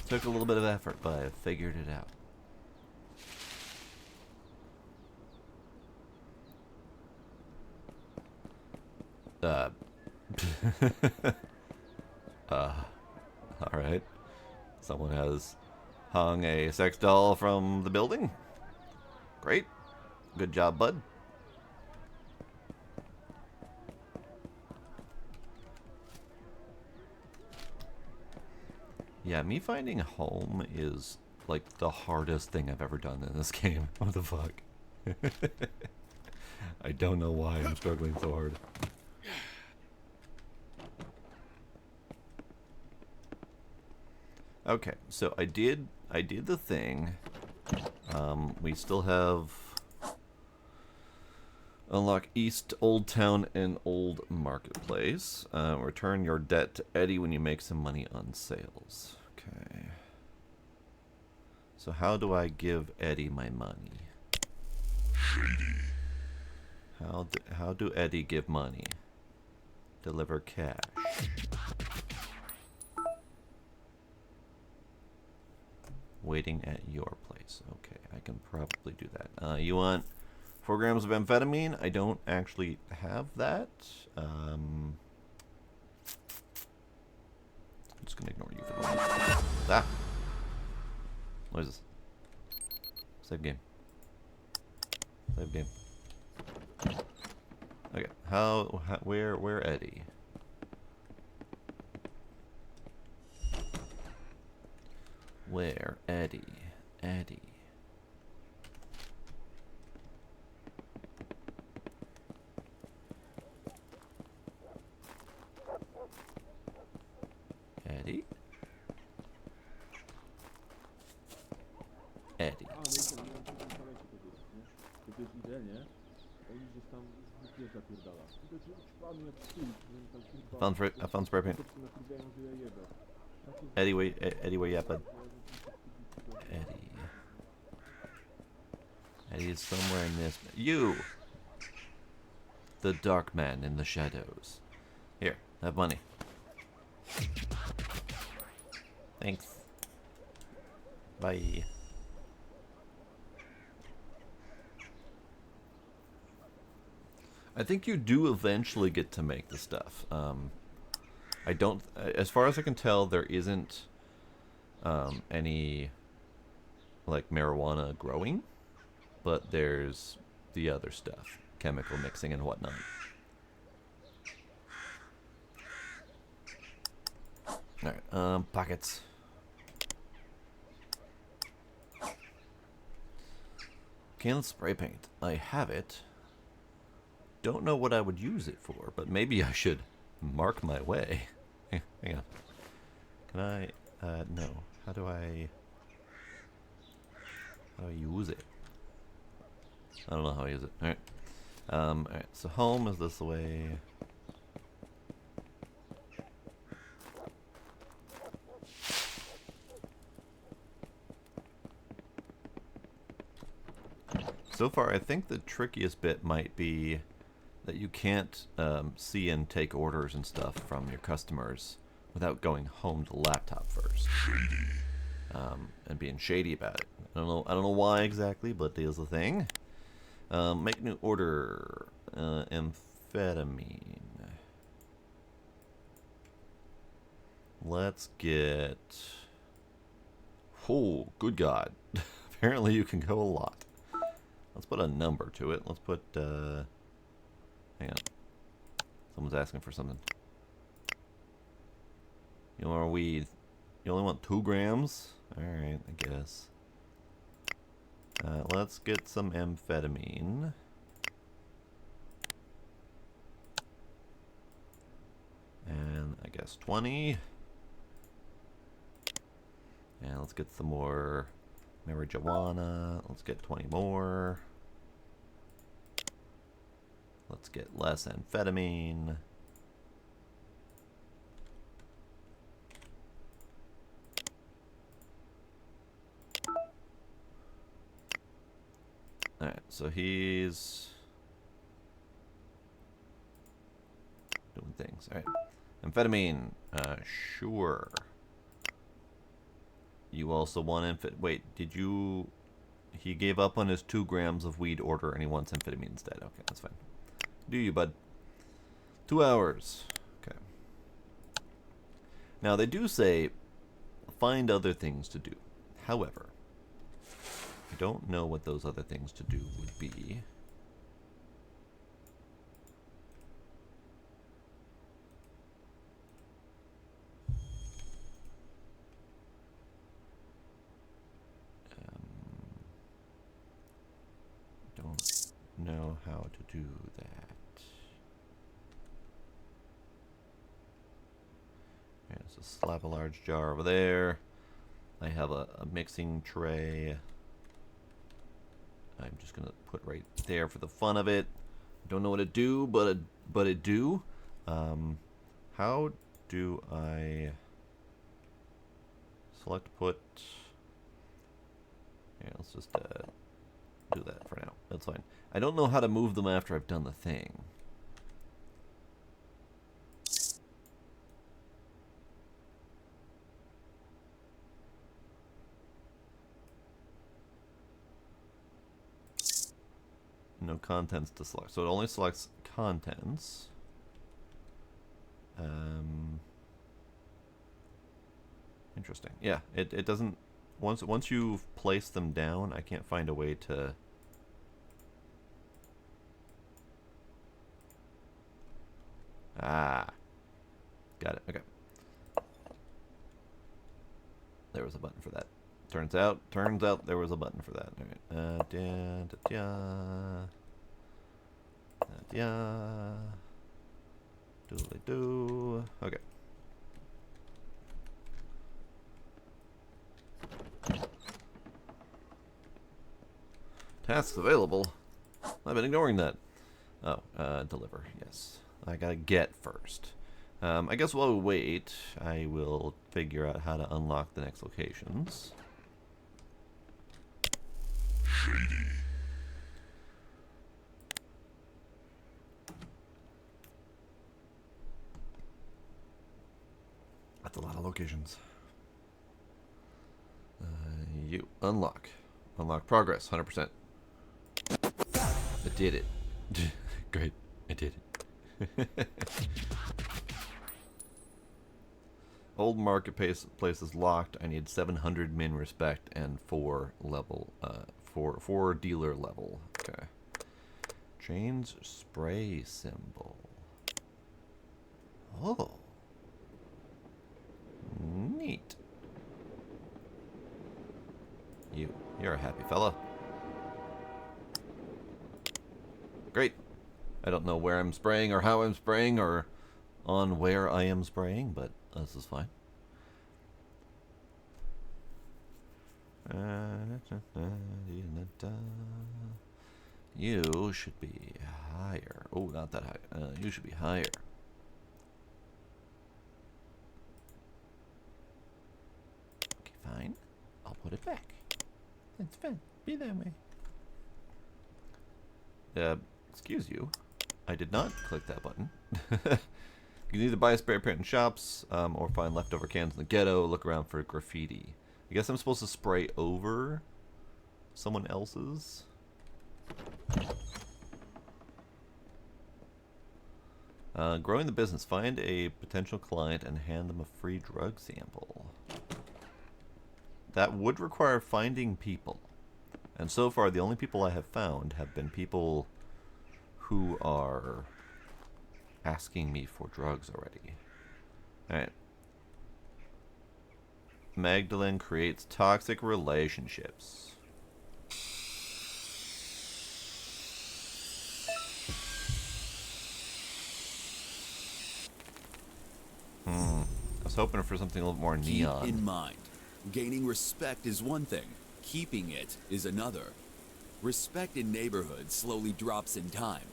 Speaker 1: Took a little bit of effort, but I have figured it out. Alright. Someone has hung a sex doll from the building. Great. Good job, bud. Yeah, me finding a home is like the hardest thing I've ever done in this game. What the fuck? I don't know why I'm struggling so hard. Okay, so I did the thing. We still have unlock East Old Town and Old Marketplace. Return your debt to Eddie when you make some money on sales. Okay. So how do I give Eddie my money?
Speaker 3: Shady.
Speaker 1: How do Eddie give money? Deliver cash. Waiting at your place. Okay, I can probably do that. You want 4 grams of amphetamine? I don't actually have that. I'm just gonna ignore you for the moment. Ah! What is this? Save game. Save game. Okay, where Eddie? Where Eddie? Eddie. Eddie? Eddie. I found spray paint. Eddie, where you at, bud? Eddie. Eddie is somewhere in this. You! The dark man in the shadows. Here, have money. Thanks. Bye. I think you do eventually get to make the stuff. I don't, as far as I can tell, there isn't any like marijuana growing, but there's the other stuff, chemical mixing and whatnot. Alright, pockets. Can spray paint. I have it. Don't know what I would use it for, but maybe I should mark my way. Hang on. Can I, no. How do I use it? I don't know how I use it. Alright. Alright, so home is this way. So far, I think the trickiest bit might be that you can't see and take orders and stuff from your customers without going home to the laptop first. And being shady about it. I don't know why exactly, but it is a thing. Make new order. Amphetamine. Let's get... Oh, good God. Apparently you can go a lot. Let's put a number to it. Let's put, hang on. Someone's asking for something. You want weed? You only want 2 grams? Alright, I guess. Let's get some amphetamine. And I guess 20. And let's get some more marijuana. Let's get 20 more. Let's get less amphetamine. Alright, so he's doing things. Alright. Amphetamine. Sure. You also want wait, did you... He gave up on his 2 grams of weed order and he wants amphetamine instead. Okay, that's fine. Do you, bud? 2 hours. Okay. Now, they do say, find other things to do. However, I don't know what those other things to do would be. Don't know how to do that. Yeah, so slap a large jar over there. I have a mixing tray. I'm just gonna put right there for the fun of it. Don't know what it do, but it do. How do I select put? Yeah, let's just do that for now. That's fine. I don't know how to move them after I've done the thing. No contents to select. So it only selects contents. Interesting. Yeah, it doesn't... Once you've placed them down, I can't find a way to... Ah. Got it. Okay. There was a button for that. Turns out there was a button for that. Alright. Doodly-doo. Okay. Tasks available. I've been ignoring that. Oh, deliver. Yes. I gotta get first. I guess while we wait, I will figure out how to unlock the next locations.
Speaker 3: Shady.
Speaker 1: That's a lot of locations. You. Unlock. Unlock progress. 100%. I did it. Great. I did it. Old marketplace is locked. I need 700 min respect and 4 level, 4 dealer level. Okay. Chains spray symbol. Oh. Neat. You're a happy fella. Great. I don't know where I'm spraying or how I'm spraying or on where I am spraying, but this is fine. You should be higher. Oh, not that high. You should be higher. Okay, fine. I'll put it back. It's fine. Be that way. Excuse you. I did not click that button. You can either buy a spray paint in shops, or find leftover cans in the ghetto, look around for graffiti. I guess I'm supposed to spray over someone else's. Growing the business. Find a potential client and hand them a free drug sample. That would require finding people. And so far, the only people I have found have been people who are asking me for drugs already. Alright. Magdalene creates toxic relationships. I was hoping for something a little more neon.
Speaker 2: Keep in mind, gaining respect is one thing, keeping it is another. Respect in neighborhoods slowly drops in time,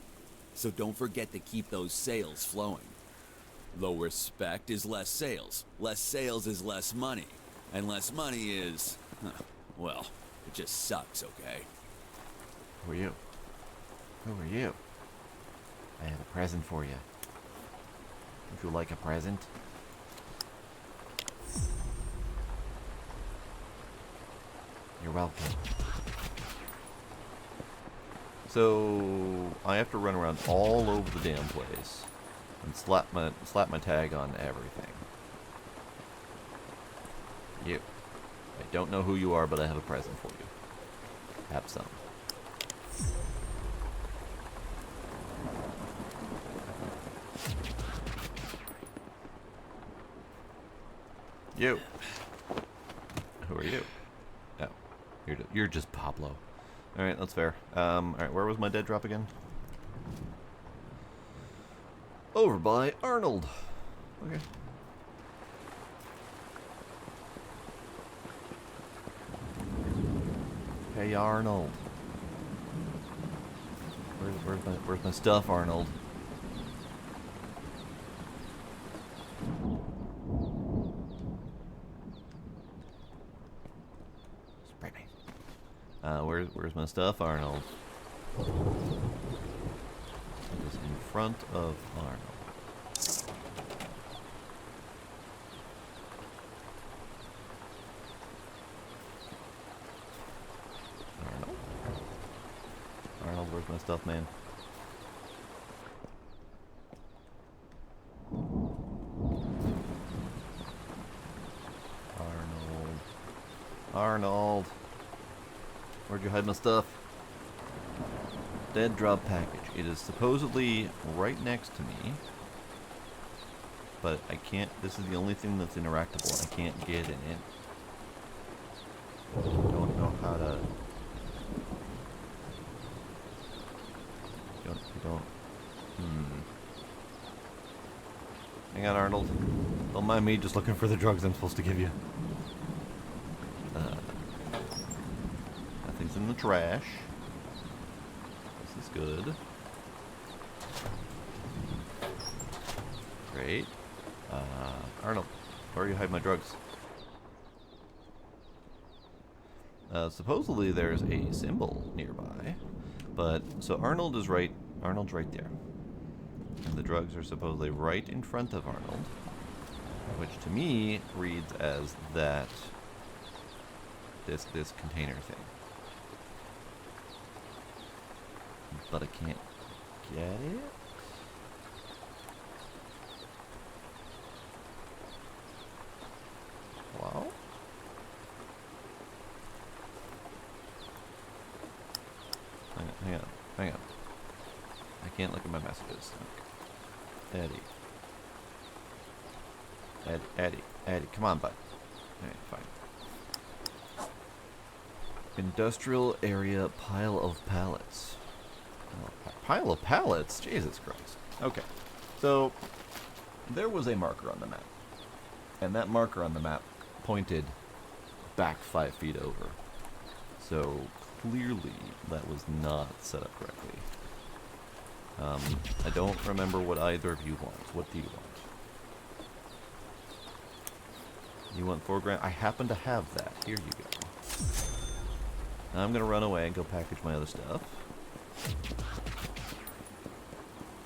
Speaker 2: so don't forget to keep those sales flowing. Low respect is less sales is less money, and less money is, well, it just sucks, okay?
Speaker 1: Who are you? Who are you? I have a present for you. Would you like a present? You're welcome. So I have to run around all over the damn place and slap my tag on everything. You. I don't know who you are, but I have a present for you. Have some. You. Who are you? Oh, you're just Pablo. All right, that's fair. All right, where was my dead drop again? Over by Arnold. Okay. Hey Arnold. Where's my stuff, Arnold? Spray me. Where's my stuff, Arnold? It is in front of Arnold. Arnold, where's my stuff, man? Arnold. Where'd you hide my stuff? Dead drop package. It is supposedly right next to me. But I can't, this is the only thing that's interactable. I can't get in it. I don't know how to... Hang on, Arnold. Don't mind me just looking for the drugs I'm supposed to give you. Nothing's in the trash. This is good. Great. Arnold, where are you hiding my drugs? Supposedly there's a symbol nearby, but so Arnold's right there. And the drugs are supposedly right in front of Arnold, which to me reads as that this container thing. But I can't get it. Wow. Hang on. I can't look at my messages. Okay. Eddie, come on, bud. Alright, fine. Industrial area pile of pallets. Oh, pile of pallets? Jesus Christ. Okay. So, there was a marker on the map. And that marker on the map pointed back 5 feet over. So, clearly, that was not set up correctly. I don't remember what either of you want. What do you want? You want 4 grand? I happen to have that. Here you go. Now I'm gonna run away and go package my other stuff.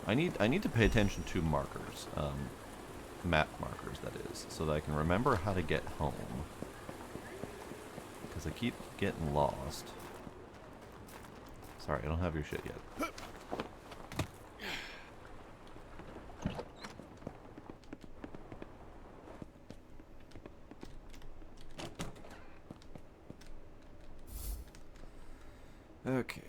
Speaker 1: I need to pay attention to markers. Map markers, that is. So that I can remember how to get home. Because I keep getting lost. Sorry, I don't have your shit yet. Okay.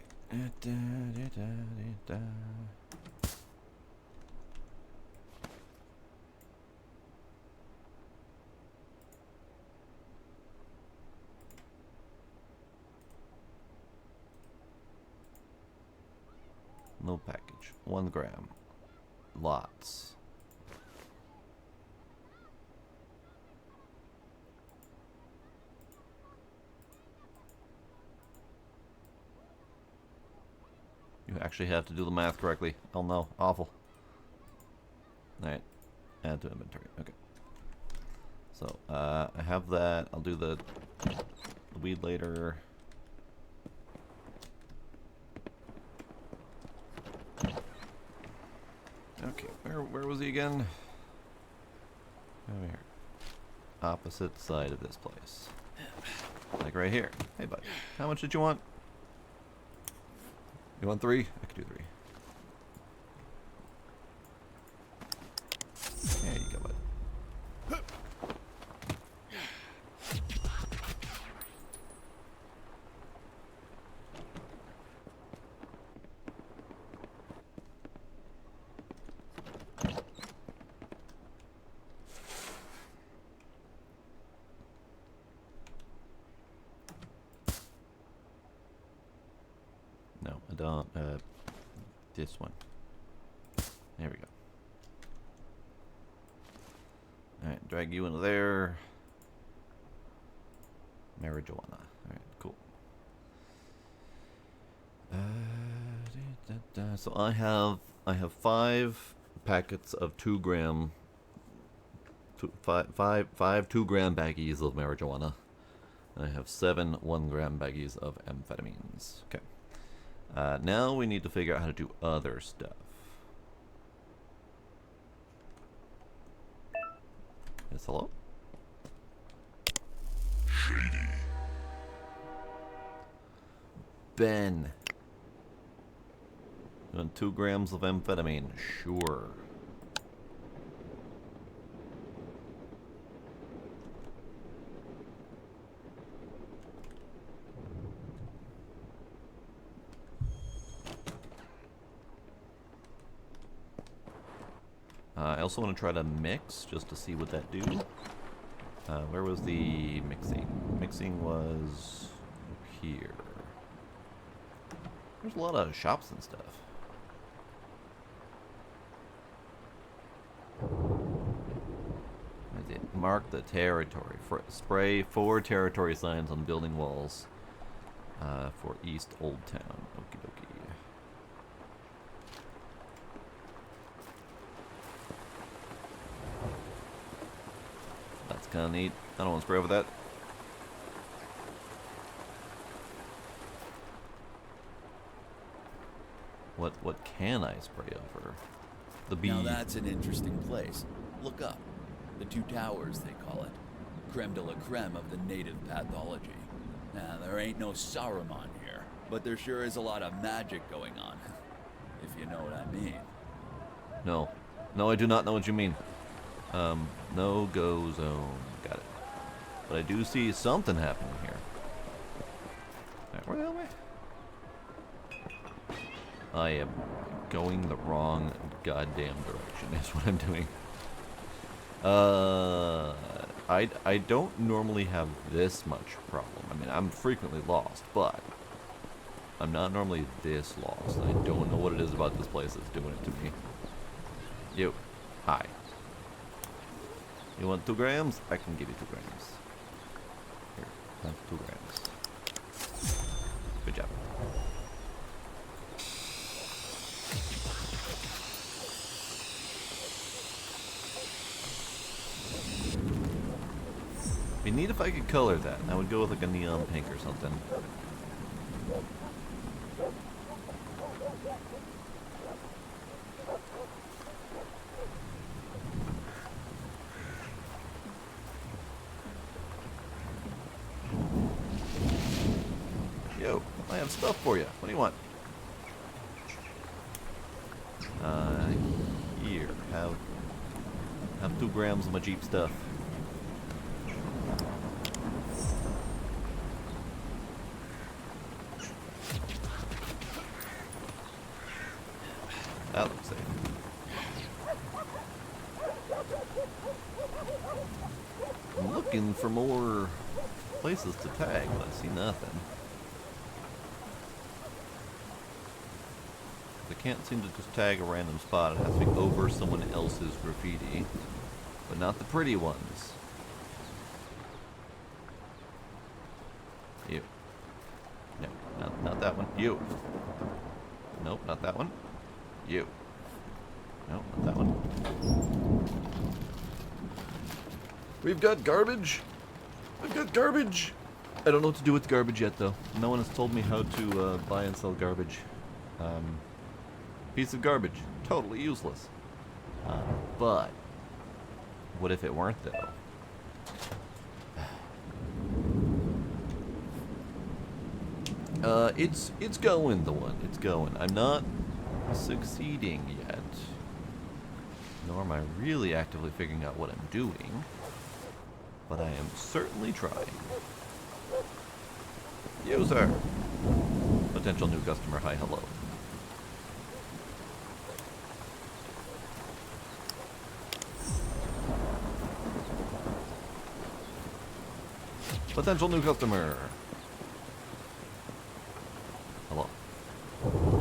Speaker 1: No package. 1 gram. Lots. You actually have to do the math correctly. Oh no, awful. Alright, add to inventory. Okay. So, I have that. I'll do the weed later. Okay, where was he again? Over here. Opposite side of this place. Like right here. Hey, bud. How much did you want? You want 3? I could do 3. There you go, bud. No, I don't. This one. There we go. Alright, drag you into there. Marijuana. Alright, cool. So I have 5 packets of 2 gram, 5 2 gram baggies of marijuana. And I have 7 1 gram baggies of amphetamines. Okay. Now we need to figure out how to do other stuff. Yes, hello?
Speaker 3: Shady.
Speaker 1: Ben. You want 2 grams of amphetamine? Sure. I also want to try to mix, just to see what that do. Where was the mixing? Mixing was here. There's a lot of shops and stuff. What is it? Mark the territory. Spray 4 territory signs on building walls for East Old Town. Okie dokie. That's kind of neat. I don't want to spray over that. What can I spray over? The bee.
Speaker 2: Now that's an interesting place. Look up. The 2 towers, they call it. Creme de la creme of the native pathology. Now, there ain't no Saruman here, but there sure is a lot of magic going on, if you know what I mean.
Speaker 1: No. No, I do not know what you mean. No-go zone. Got it. But I do see something happening here. Alright, where the hell am I? I am going the wrong goddamn direction is what I'm doing. I don't normally have this much problem. I mean, I'm frequently lost, but I'm not normally this lost. I don't know what it is about this place that's doing it to me. You. Hi. You want 2 grams? I can give you 2 grams. Here, have 2 grams. Good job. It'd be neat if I could color that. I would go with like a neon pink or something. Yo, I have stuff for you. What do you want? Here, have 2 grams of my cheap stuff. That looks safe. I'm looking for more places to tag, but I see nothing. I can't seem to just tag a random spot. It has to be over someone else's graffiti, but not the pretty ones. You. No, not that one. You. Nope, not that one. You. Nope, not that one. We've got garbage. We've got garbage. I don't know what to do with garbage yet, though. No one has told me how to buy and sell garbage. Piece of garbage. Totally useless. But what if it weren't, though? It's going, the one. It's going. I'm not succeeding yet. Nor am I really actively figuring out what I'm doing. But I am certainly trying. User! Potential new customer, hi, hello. Potential new customer. Hello.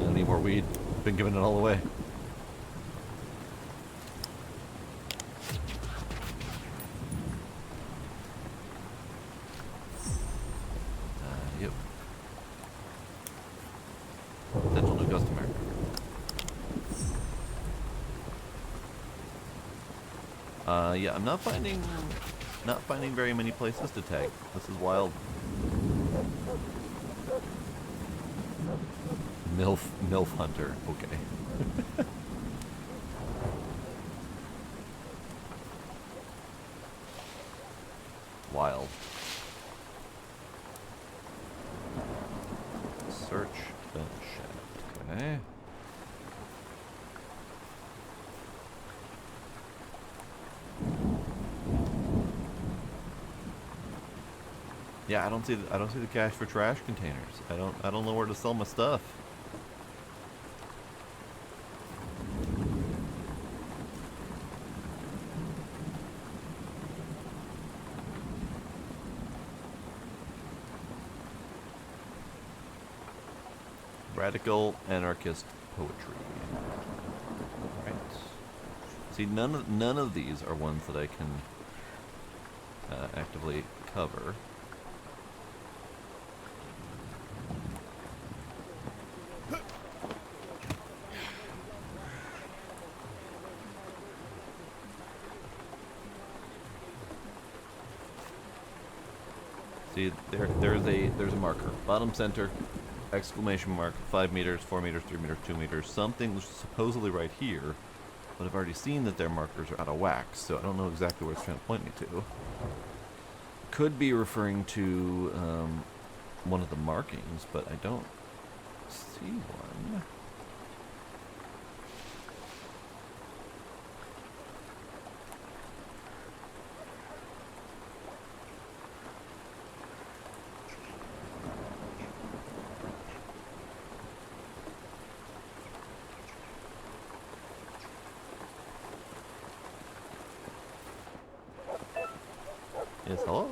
Speaker 1: I need more weed. Been giving it all away. Yep. Potential new customer. Yeah, I'm not finding very many places to tag. This is wild. MILF Hunter. Okay. Wild. Search the shaft. Okay. Yeah, I don't see the cash for trash containers. I don't know where to sell my stuff. Radical anarchist poetry. Right. See, none of these are ones that I can actively cover. See, there's a marker, bottom center, exclamation mark, 5 meters, 4 meters, 3 meters, 2 meters, something supposedly right here, but I've already seen that their markers are out of whack, so I don't know exactly where it's trying to point me to. Could be referring to one of the markings, but I don't see one. Yes, hello?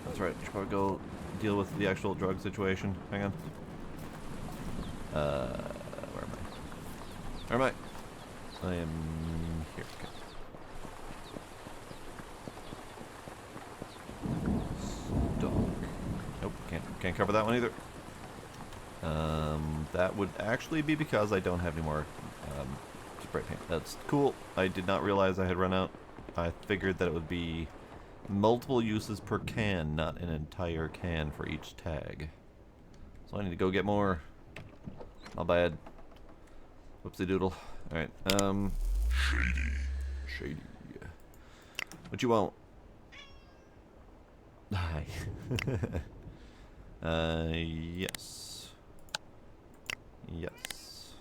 Speaker 1: That's right, we should probably go deal with the actual drug situation. Hang on. Where am I? Where am I? I am here. Okay. Stock. Nope, can't cover that one either. That would actually be because I don't have any more spray paint. That's cool. I did not realize I had run out. I figured that it would be multiple uses per can, not an entire can for each tag. So I need to go get more. My bad. Whoopsie doodle. Alright, Shady. What you want? Hi. Yes. Yes.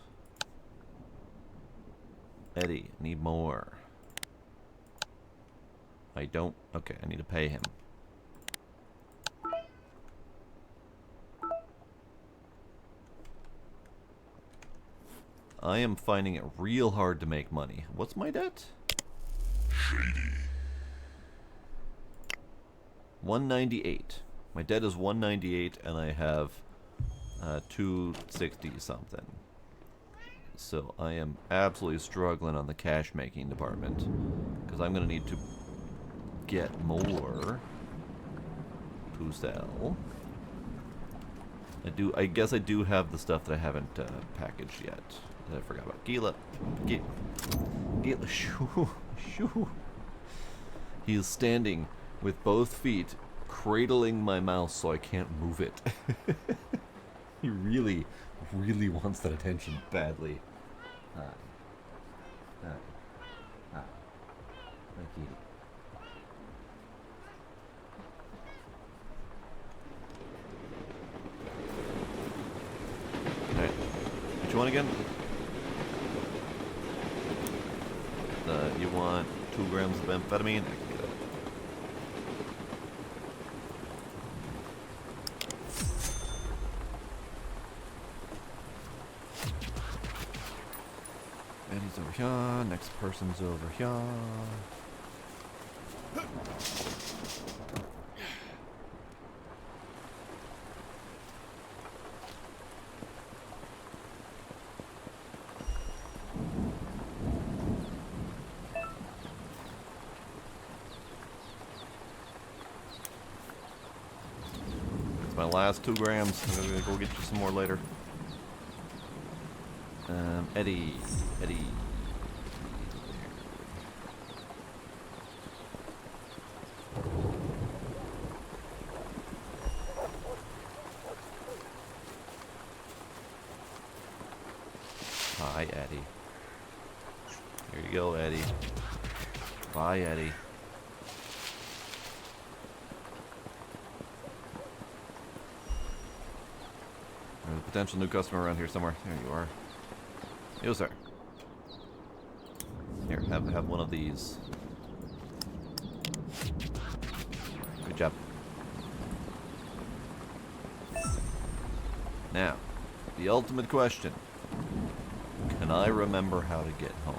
Speaker 1: Eddie, need more. I don't. Okay, I need to pay him. I am finding it real hard to make money. What's my debt?
Speaker 3: Shady.
Speaker 1: 198. My debt is 198, and I have 260 something. So I am absolutely struggling on the cash making department because I'm gonna need to get more to sell. I guess I do have the stuff that I haven't packaged yet. That I forgot about. Gila. Shoo. He is standing with both feet cradling my mouse so I can't move it. He really wants that attention badly. Hi. My kitty. Alright. What you want again? You want 2 grams of amphetamine? I can get it. Eddie's over here. Next person's over here. My last 2 grams. I'm gonna go get you some more later. Eddie. Hi, Eddie. Here you go, Eddie. Bye, Eddie. There's a potential new customer around here somewhere. There you are. Yo, sir. Here, have one of these. Good job. Now, the ultimate question. Can I remember how to get home?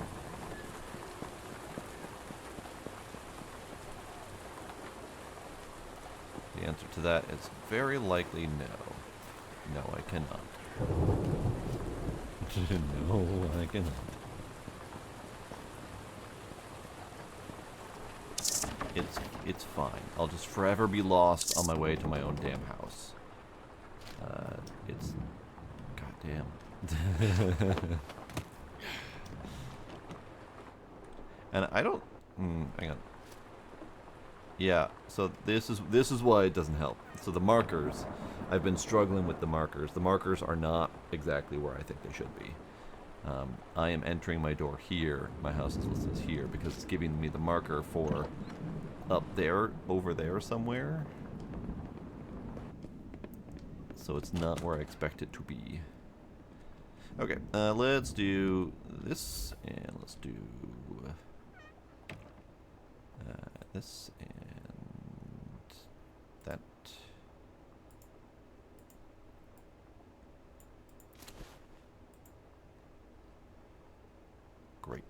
Speaker 1: The answer to that is very likely no. No, I cannot. No, I cannot. It's fine. I'll just forever be lost on my way to my own damn house. It's goddamn. And I don't. Hang on. Yeah. So this is why it doesn't help. So the markers. I've been struggling with the markers. The markers are not exactly where I think they should be. I am entering my door here. My house is listed as here because it's giving me the marker for up there, over there somewhere. so it's not where I expect it to be. Okay, let's do this, and let's do this and that. Great.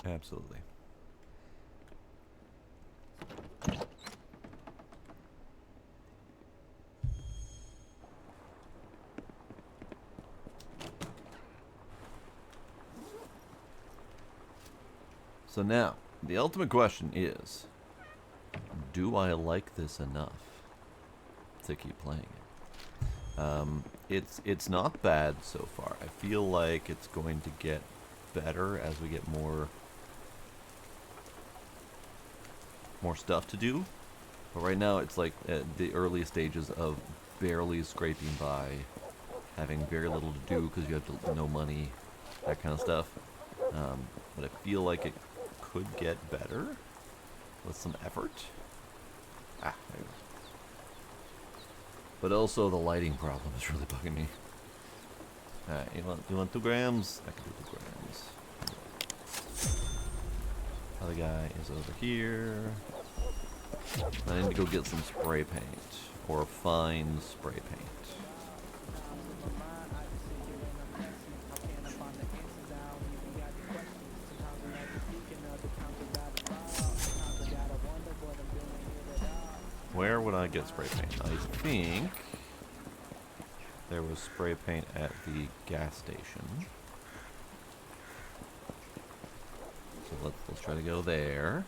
Speaker 1: Absolutely. So now, the ultimate question is, do I like this enough to keep playing it? It's not bad so far. I feel like it's going to get better as we get more stuff to do. But right now it's like at the early stages of barely scraping by, having very little to do because you have no money, that kind of stuff. But I feel like it could get better with some effort. There we go. But also the lighting problem is really bugging me. Alright, you want 2 grams? I can do 2 grams. Other guy is over here. I need to go get some spray paint, or fine spray paint. Where would I get spray paint? I think there was spray paint at the gas station. So let's try to go there.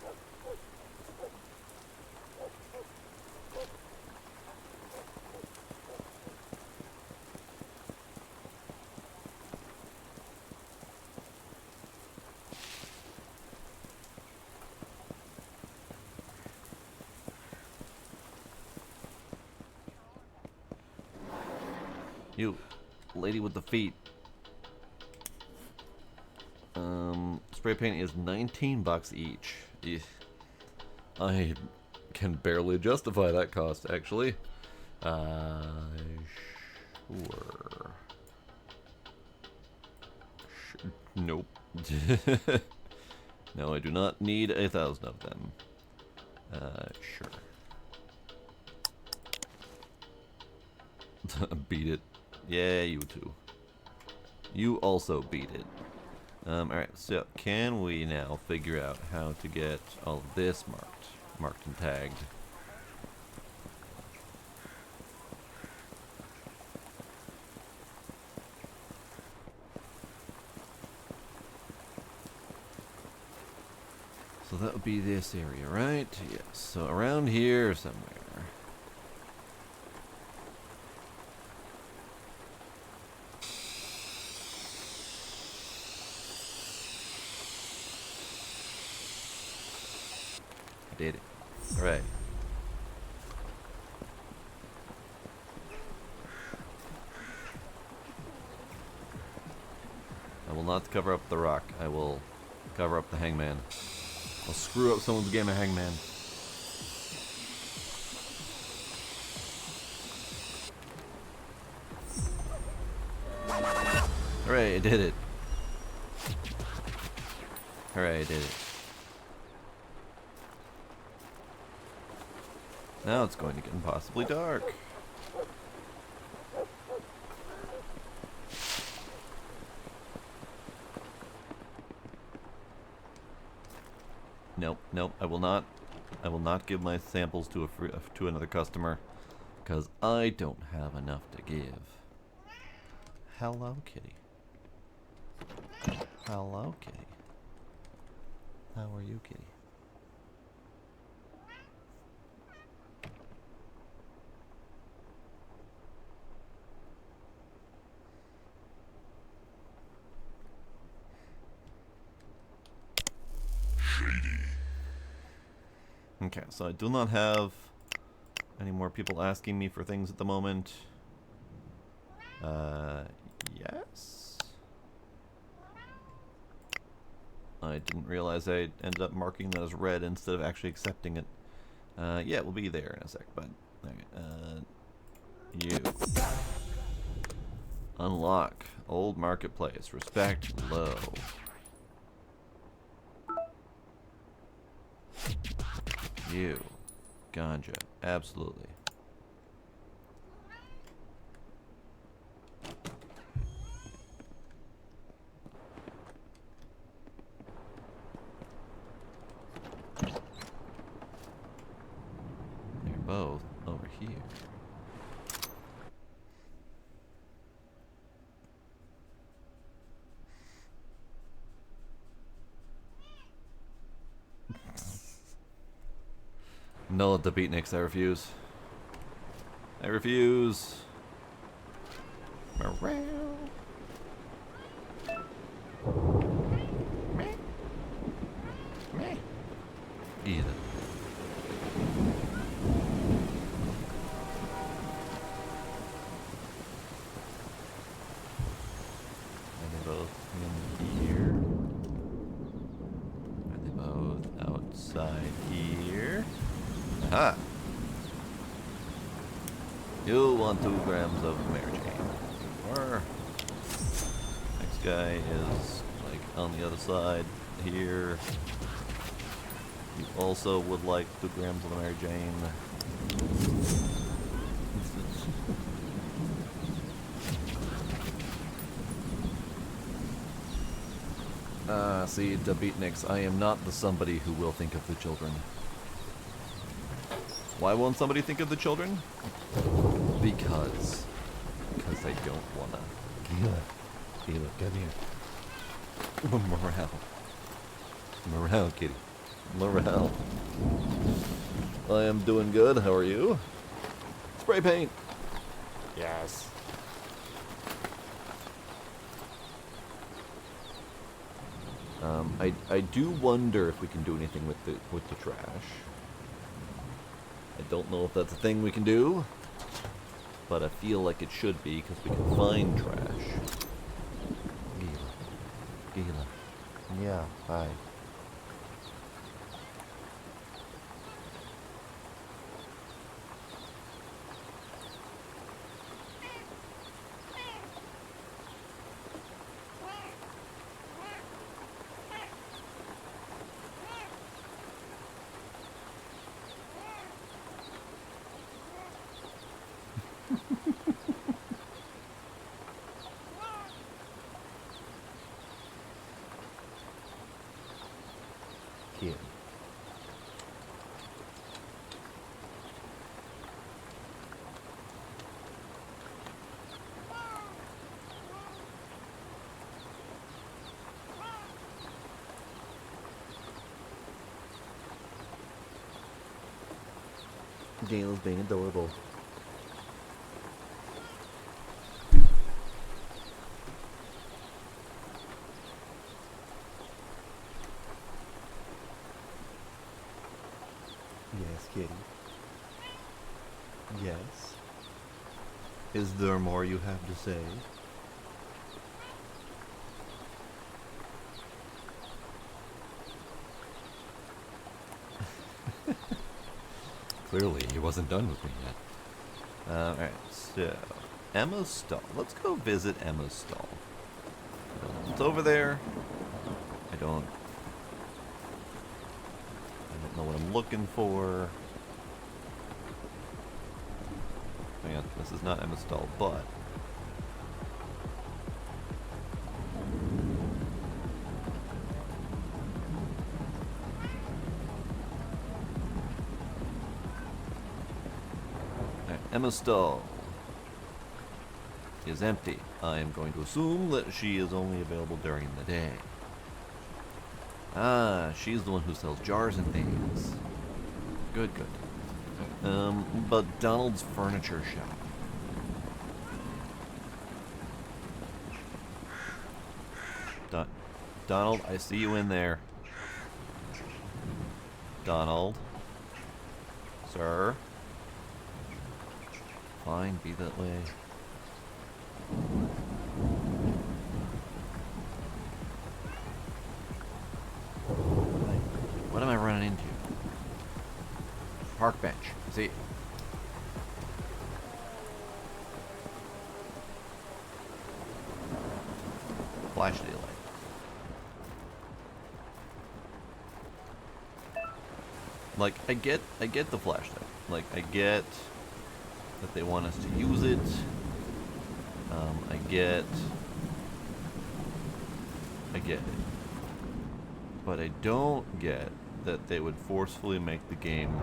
Speaker 1: You, lady with the feet. Spray paint is 19 bucks each. I can barely justify that cost, actually. Sure. Nope. No, I do not need 1,000 of them. Sure. Beat it. Yeah, you too. You also beat it. Alright, so can we now figure out how to get all of this marked and tagged? So that would be this area, right? Yes, so around here somewhere. Did it. Alright. I will not cover up the rock. I will cover up the hangman. I'll screw up someone's game of hangman. Hooray, I did it. Hooray, I did it. Now it's going to get impossibly dark. Nope, nope. I will not give my samples to another customer, because I don't have enough to give. Hello, kitty. Hello, kitty. How are you, kitty? Okay, so I do not have any more people asking me for things at the moment. Yes. I didn't realize I ended up marking that as red instead of actually accepting it. Yeah, we'll be there in a sec, but okay, you. Unlock. Old marketplace. Respect low. You. Ganja. Absolutely. They're both over here. No, the beatniks, I refuse. I refuse. Morale. Meh. Meh. Either. Are they both in here? Are they both outside here? Aha! You want 2 grams of Mary Jane. Or next guy is like on the other side here. You also would like 2 grams of the Mary Jane. See, the beatniks, I am not the somebody who will think of the children. Why won't somebody think of the children? Because I don't wanna. Gila, get here. Morale, kitty. Morale. I am doing good. How are you? Spray paint. Yes. I do wonder if we can do anything with the trash. I don't know if that's a thing we can do, but I feel like it should be because we can find trash. Gila. Yeah, hi. Here. Gale's being adorable. Yes, kitty. Yes. Is there more you have to say? Clearly, he wasn't done with me yet. Alright, so Emma's stall. Let's go visit Emma's stall. It's over there. I don't know what I'm looking for. Hang on, this is not Emma's stall, but Emma's stall is empty. I am going to assume that she is only available during the day. Ah, she's the one who sells jars and things. Good, good. But Donald's furniture shop. Donald, I see you in there. Donald. Sir. Fine, be that way. running into? Park bench. See? Flash delay. Like, I get the flashlight. Like, I get that they want us to use it. I get it. But I don't get that they would forcefully make the game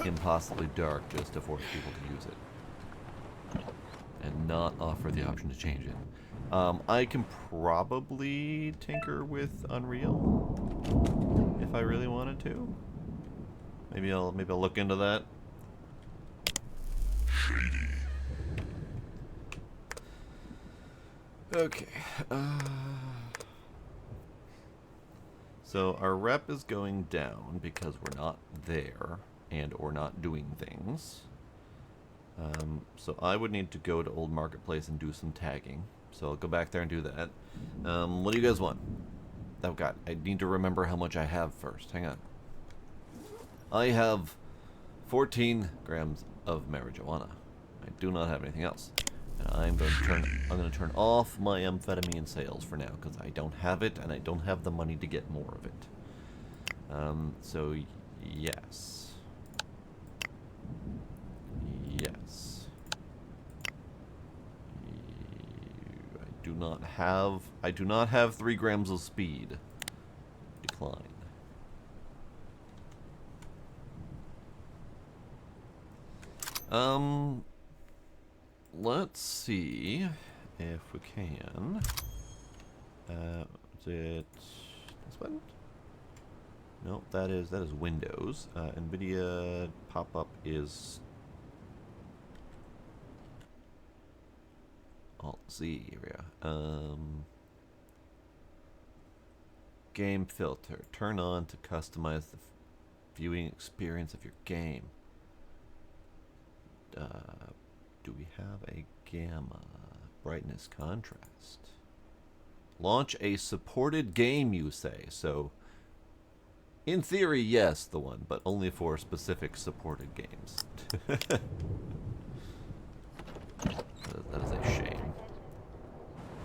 Speaker 1: impossibly dark just to force people to use it. And not offer the option to change it. I can probably tinker with Unreal if I really wanted to. Maybe I'll look into that. Okay. So our rep is going down because we're not there and or not doing things. So I would need to go to Old Marketplace and do some tagging. So I'll go back there and do that. What do you guys want? Oh god, I need to remember how much I have first. Hang on. I have 14 grams of marijuana. I do not have anything else. And I'm going to turn off my amphetamine sales for now because I don't have it and I don't have the money to get more of it. So yes. Yes. I do not have 3 grams of speed. Decline. Let's see if we can. Is it this button? Nope, that is Windows. NVIDIA pop-up is Alt-Z. Here we go. Game filter. Turn on to customize the viewing experience of your game. Do we have a gamma? Brightness contrast. Launch a supported game, you say. So, in theory, yes, the one, but only for specific supported games. That is a shame.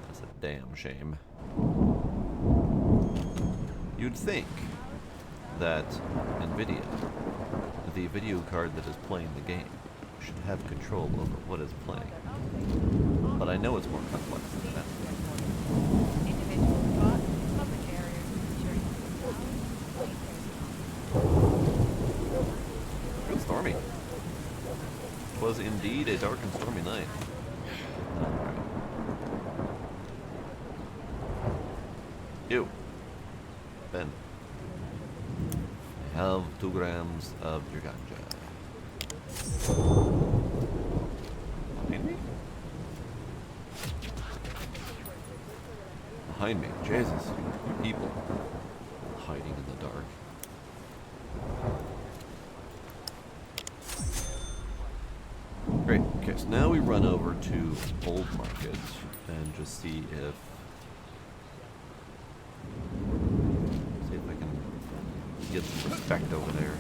Speaker 1: That's a damn shame. You'd think that NVIDIA, the video card that is playing the game, should have control over what is playing. But I know it's more complex than that. Good stormy. It was indeed a dark and stormy night. Alright. Ew. Ben. I have 2 grams of your ganja. Behind me? Behind me. Jesus. People. Hiding in the dark. Great. Okay, so now we run over to Old Market and just see if I can get some respect over there.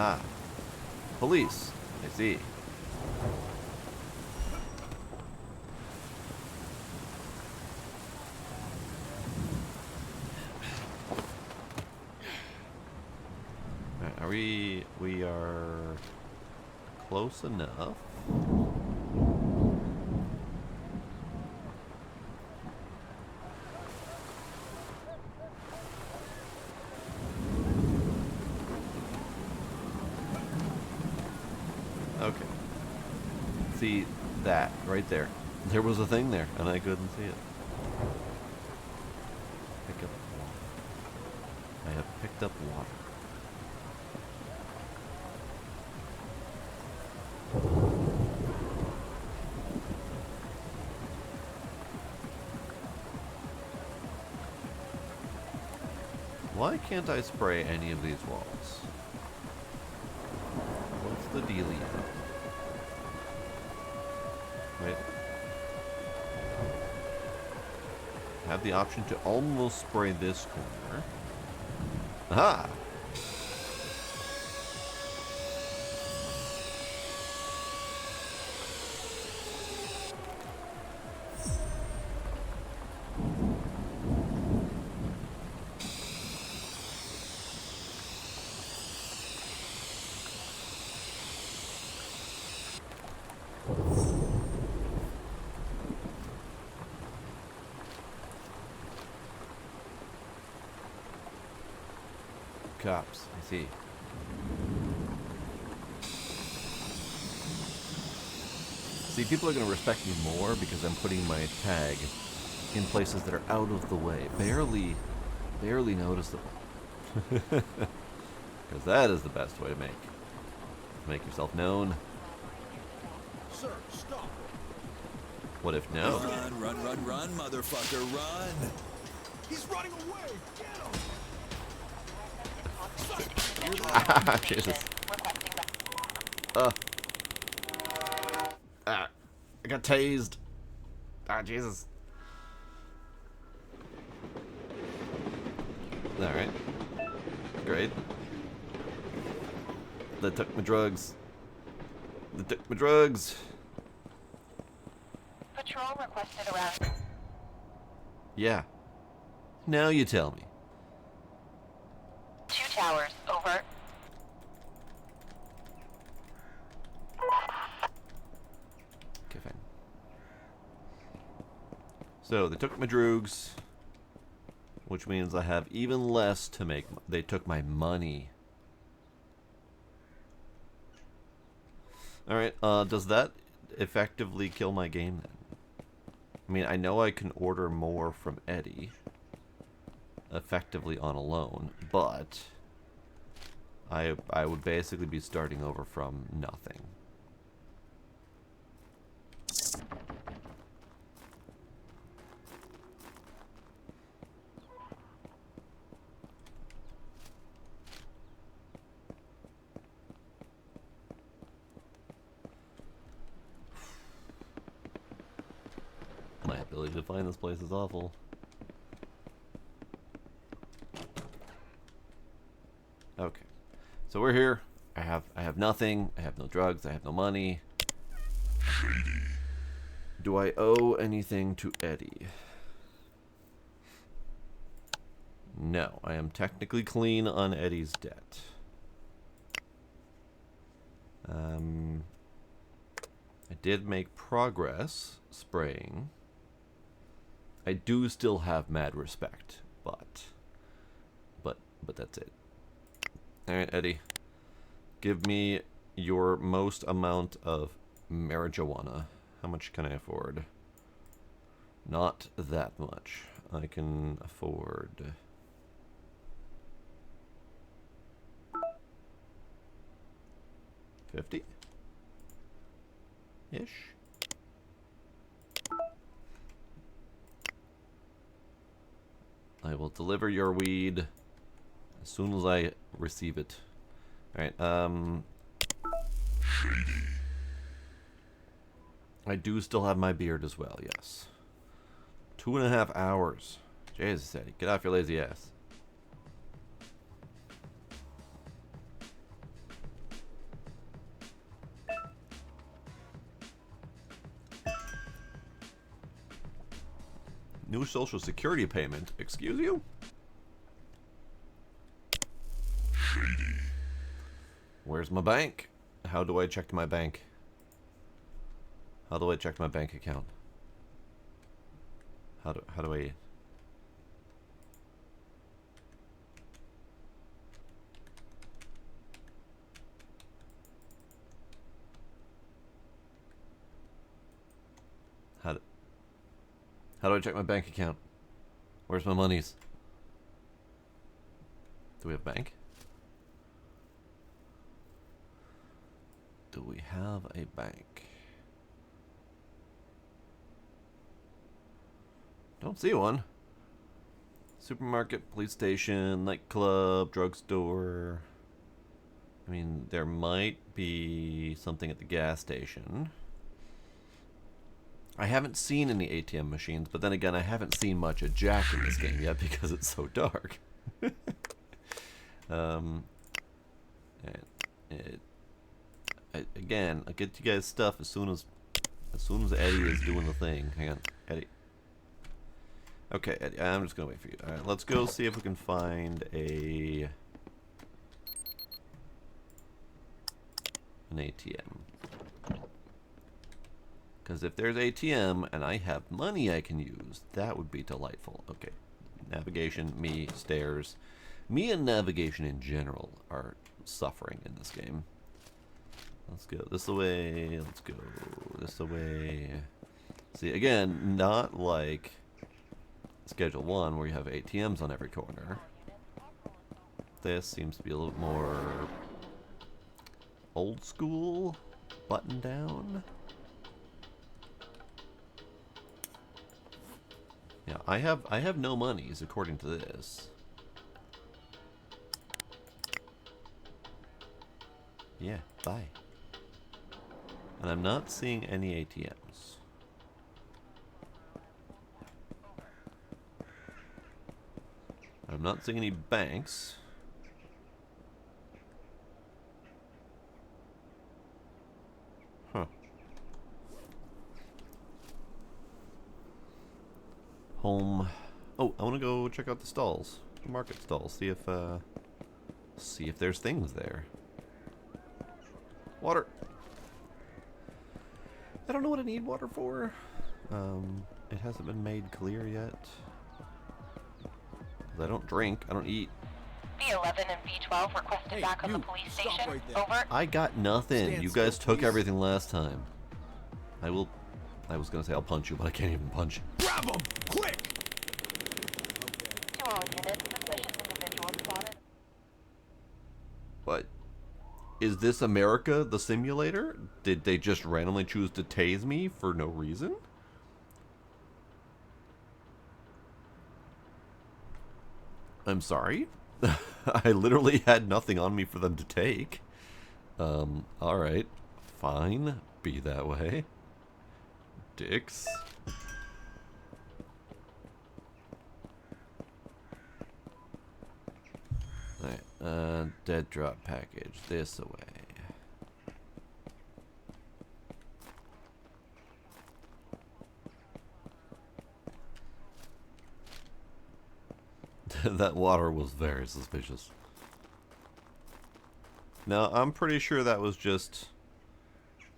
Speaker 1: Ah, police. I see. Alright, we are close enough. Okay. See that right there. There was a thing there, and I couldn't see it. Pick up water. I have picked up water. Why can't I spray any of these walls? What's the dealio? Wait. I have the option to almost spray this corner. Aha! Cops, I see. See, people are going to respect me more because I'm putting my tag in places that are out of the way. Barely noticeable. Because that is the best way to make yourself known.
Speaker 3: Sir, stop.
Speaker 1: What if no?
Speaker 2: Run, motherfucker, run!
Speaker 3: He's running away. Get him.
Speaker 1: Jesus. I got tased. Jesus. Alright. Great. They took my drugs. They took my drugs.
Speaker 6: Patrol requested around.
Speaker 1: Yeah. Now you tell me.
Speaker 6: 2 towers, over.
Speaker 1: Okay, fine. So, they took my drugs, which means I have even less to make. They took my money. Alright, does that effectively kill my game then? I mean, I know I can order more from Eddie, effectively on a loan, but I would basically be starting over from nothing. My ability to find this place is awful. Okay. So we're here. I have nothing. I have no drugs. I have no money. Do I owe anything to Eddie? No, I am technically clean on Eddie's debt. I did make progress spraying. I do still have mad respect, but that's it. Alright, Eddie. Give me your most amount of marijuana. How much can I afford? Not that much. I can afford... $50? Ish. I will deliver your weed as soon as I receive it. Alright, I do still have my beard as well, yes. 2.5 hours. Jesus, Eddie, get off your lazy ass. New Social Security payment. Excuse you? Where's my bank? How do I check my bank? How do I check my bank account? How do I... How do I check my bank account? Where's my monies? Do we have bank? Do we have a bank? Don't see one. Supermarket, police station, nightclub, drugstore. I mean, there might be something at the gas station. I haven't seen any ATM machines, but then again, I haven't seen much of Jack in this game yet because it's so dark. Again, I'll get you guys stuff as soon as Eddie is doing the thing. Hang on, Eddie. Okay, Eddie, I'm just gonna wait for you. All right, let's go see if we can find an ATM. Because if there's ATM and I have money I can use, that would be delightful. Okay, navigation, me, stairs. Me and navigation in general are suffering in this game. Let's go this way, let's go this way. See, again, not like Schedule 1 where you have ATMs on every corner. This seems to be a little more old school, button down. Yeah, I have no monies according to this. Yeah, bye. And I'm not seeing any ATMs. I'm not seeing any banks. Huh. Home. Oh, I want to go check out the stalls. The market stalls. See if there's things there. Water. I don't know what I need water for. It hasn't been made clear yet. I don't drink. I don't eat.
Speaker 6: B11 and B12 requested back on the police station.
Speaker 2: right there.
Speaker 6: Over.
Speaker 1: I got nothing.
Speaker 2: Stand
Speaker 1: You guys
Speaker 2: still,
Speaker 1: took
Speaker 2: please.
Speaker 1: everything last time. I was gonna say I'll punch you, but I can't even punch.
Speaker 4: Grab him! Quick!
Speaker 6: To all units, suspicious individual spotted.
Speaker 1: What? Is this America, the simulator? Did they just randomly choose to tase me for no reason? I'm sorry? I literally had nothing on me for them to take. Alright. Fine. Be that way. Dicks. Alright, dead drop package. This away. That water was very suspicious. Now, I'm pretty sure that was just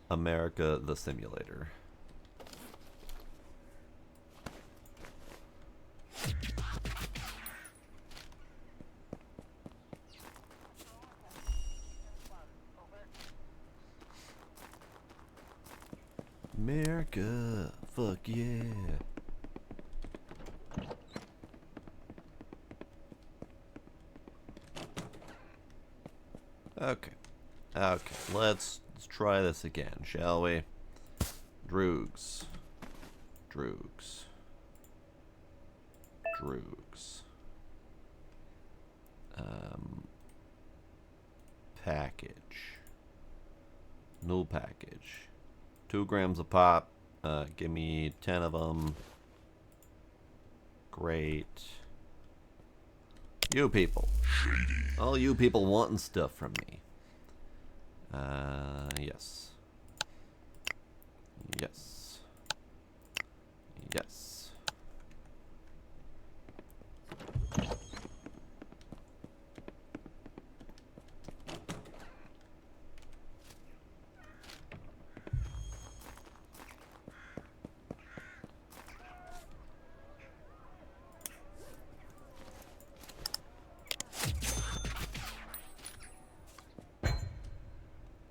Speaker 1: America the Simulator. America, fuck yeah. Okay. Okay, let's try this again, shall we? Droogs. Droogs. Droogs. Package. New package. 2 grams a pop. Give me 10 of them. Great. You people. All you people wanting stuff from me. Yes. Yes. Yes.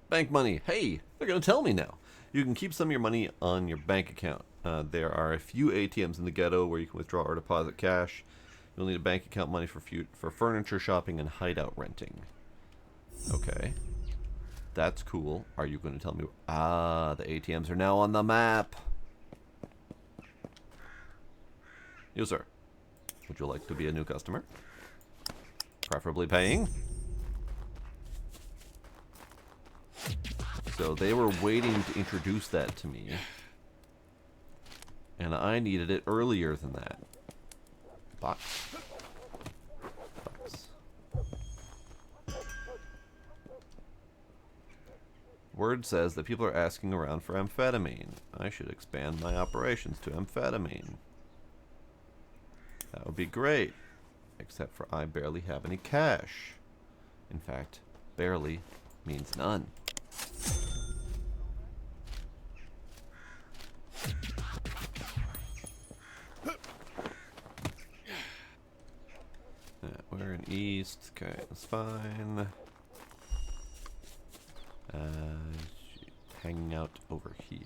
Speaker 1: Bank money. Hey, they're going to tell me now. You can keep some of your money on your bank account. There are a few ATMs in the ghetto where you can withdraw or deposit cash. You'll need a bank account money for furniture shopping and hideout renting. Okay. That's cool. Are you going to tell me? Ah, the ATMs are now on the map. You, sir. Would you like to be a new customer? Preferably paying? So they were waiting to introduce that to me. And I needed it earlier than that. Box. Box. Word says that people are asking around for amphetamine. I should expand my operations to amphetamine. That would be great. Except for I barely have any cash. In fact, barely means none. We're in east. Okay, that's fine. Hanging out over here.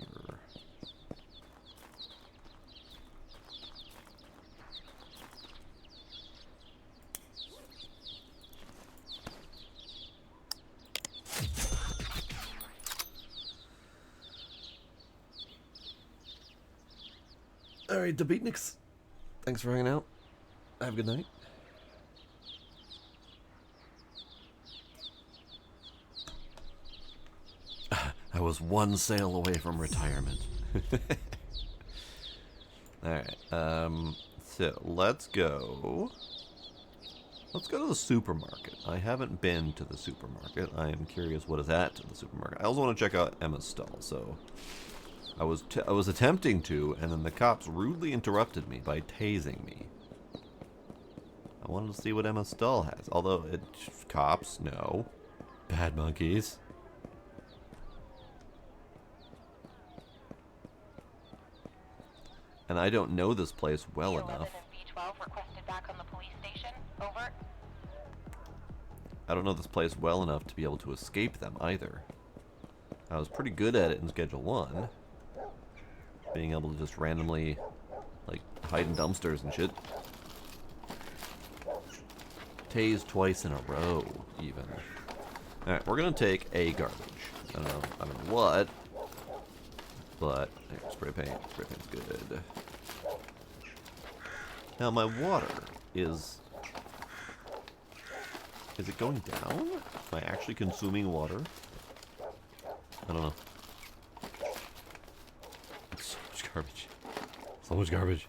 Speaker 1: Alright, the Beatniks. Thanks for hanging out. Have a good night. I was one sale away from retirement. Alright, so let's go. Let's go to the supermarket. I haven't been to the supermarket. I am curious what is at the supermarket. I also want to check out Emma's stall, so I was attempting to, and then the cops rudely interrupted me by tasing me. I wanted to see what Emma's stall has, although cops, no. Bad monkeys. And I don't know this place well enough.
Speaker 6: B12 requested back on the police station. Over.
Speaker 1: I don't know this place well enough to be able to escape them either. I was pretty good at it in Schedule 1. Being able to just randomly, like, hide in dumpsters and shit. Tased twice in a row, even. Alright, we're gonna take a garbage. I don't know what. But, spray paint's good. Now my water is it going down? Am I actually consuming water? I don't know. It's so much garbage. So much garbage.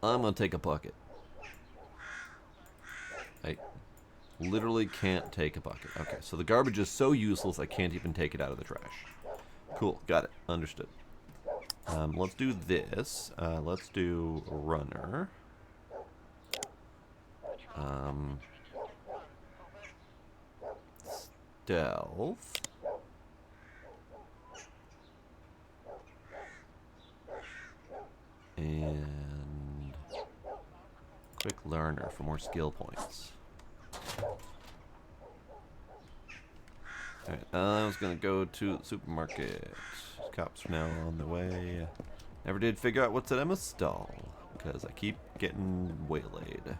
Speaker 1: I'm gonna take a bucket. I literally can't take a bucket. Okay, so the garbage is so useless I can't even take it out of the trash. Cool, got it. Understood. Let's do this. Let's do runner. Stealth. And quick learner for more skill points. Alright, I was gonna go to the supermarket. Cops are now on the way. Never did figure out what's at Emma's stall, because I keep getting waylaid.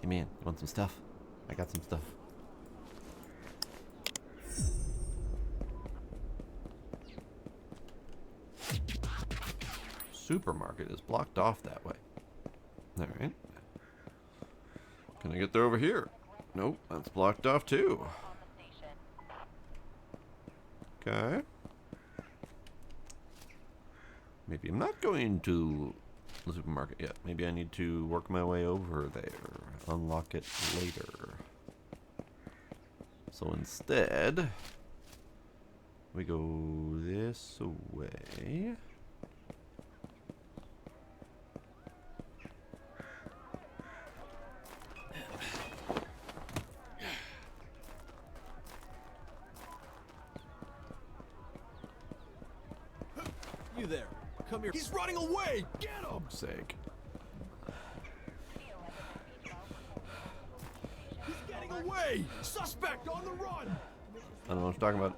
Speaker 1: Hey man, you want some stuff? I got some stuff. Supermarket is blocked off that way. Alright. Can I get there over here? Nope, that's blocked off too. Okay. Maybe I'm not going to the supermarket yet. Maybe I need to work my way over there. Unlock it later. So instead, we go this way.
Speaker 7: You there. Come here. He's running away! Get him!
Speaker 1: For fuck's sake.
Speaker 7: He's getting away! Suspect on the run!
Speaker 1: I don't know what you're talking about.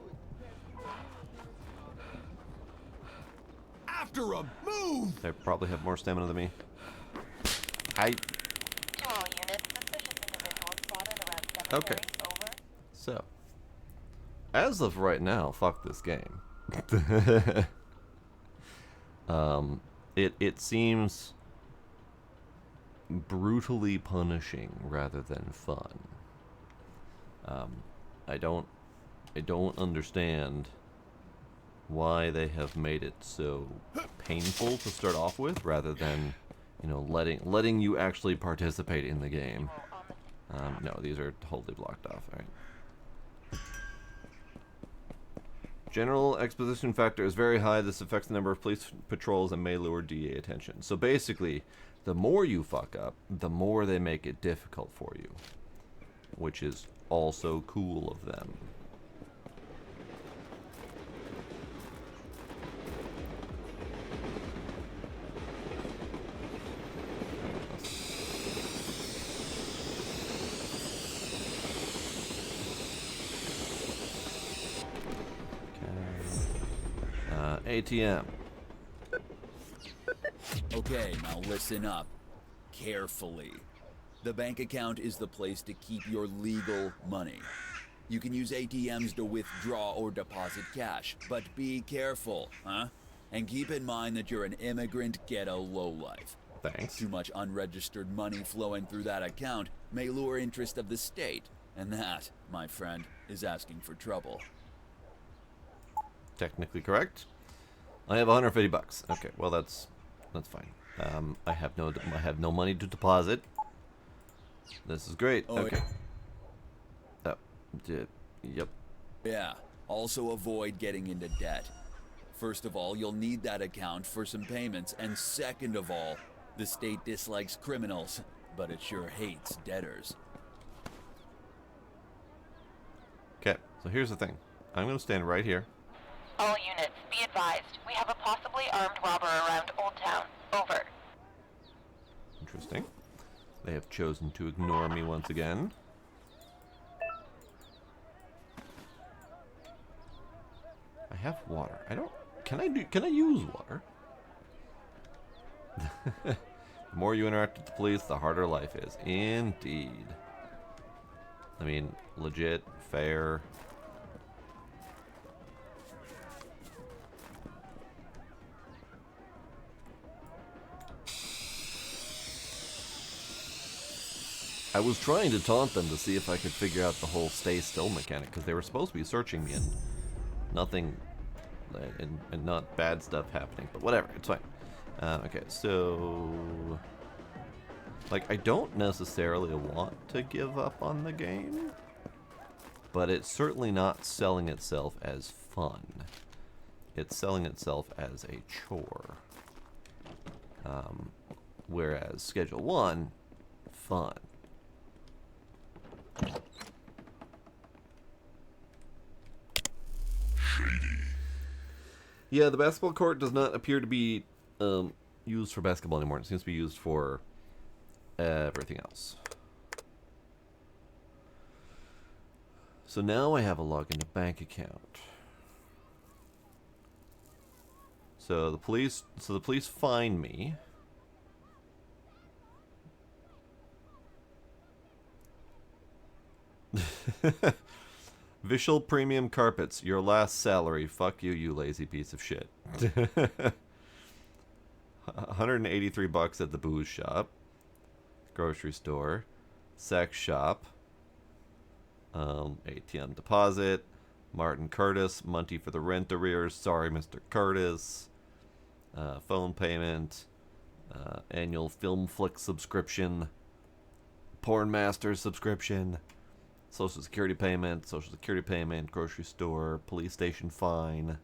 Speaker 7: After him! Move!
Speaker 1: They probably have more stamina than me. I...
Speaker 6: To all units, suspicious individuals spotted around cemetery.
Speaker 1: Okay.
Speaker 6: Over.
Speaker 1: So, as of right now, fuck this game. It seems brutally punishing rather than fun. I don't understand why they have made it so painful to start off with, rather than, you know, letting you actually participate in the game. No, these are totally blocked off. All right. General exposition factor is very high. This affects the number of police patrols and may lure DA attention. So basically, the more you fuck up, the more they make it difficult for you, which is also cool of them. ATM.
Speaker 2: Okay, now listen up. Carefully. The bank account is the place to keep your legal money. You can use ATMs to withdraw or deposit cash, but be careful, huh? And keep in mind that you're an immigrant ghetto lowlife.
Speaker 1: Thanks.
Speaker 2: Too much unregistered money flowing through that account may lure interest of the state, and that, my friend, is asking for trouble.
Speaker 1: Technically correct. I have 150 bucks. Okay, well that's fine. I have no money to deposit. This is great.
Speaker 2: Oh,
Speaker 1: okay. Oh, yep.
Speaker 2: Yeah, also avoid getting into debt. First of all, you'll need that account for some payments, and second of all, the state dislikes criminals, but it sure hates debtors.
Speaker 1: Okay, so here's the thing. I'm gonna stand right here.
Speaker 6: All units, be advised. We have a possibly armed robber around Old Town. Over.
Speaker 1: Interesting. They have chosen to ignore me once again. I have water. Can I use water? The more you interact with the police, the harder life is. Indeed. I mean, legit, fair. I was trying to taunt them to see if I could figure out the whole stay still mechanic, because they were supposed to be searching me and nothing, and not bad stuff happening, but whatever, it's fine. Okay, so, like, I don't necessarily want to give up on the game, but it's certainly not selling itself as fun. It's selling itself as a chore. Whereas Schedule 1, fun. Yeah, the basketball court does not appear to be used for basketball anymore. It seems to be used for everything else. So now I have a login to bank account. So the police find me. Vishal Premium Carpets, your last salary. Fuck you, you lazy piece of shit. 183 bucks at the booze shop, grocery store, sex shop, ATM deposit, Martin Curtis, Monty for the rent arrears. Sorry, Mr. Curtis. Phone payment, annual Film Flick subscription, Porn Master subscription. Social Security payment, grocery store, police station fine.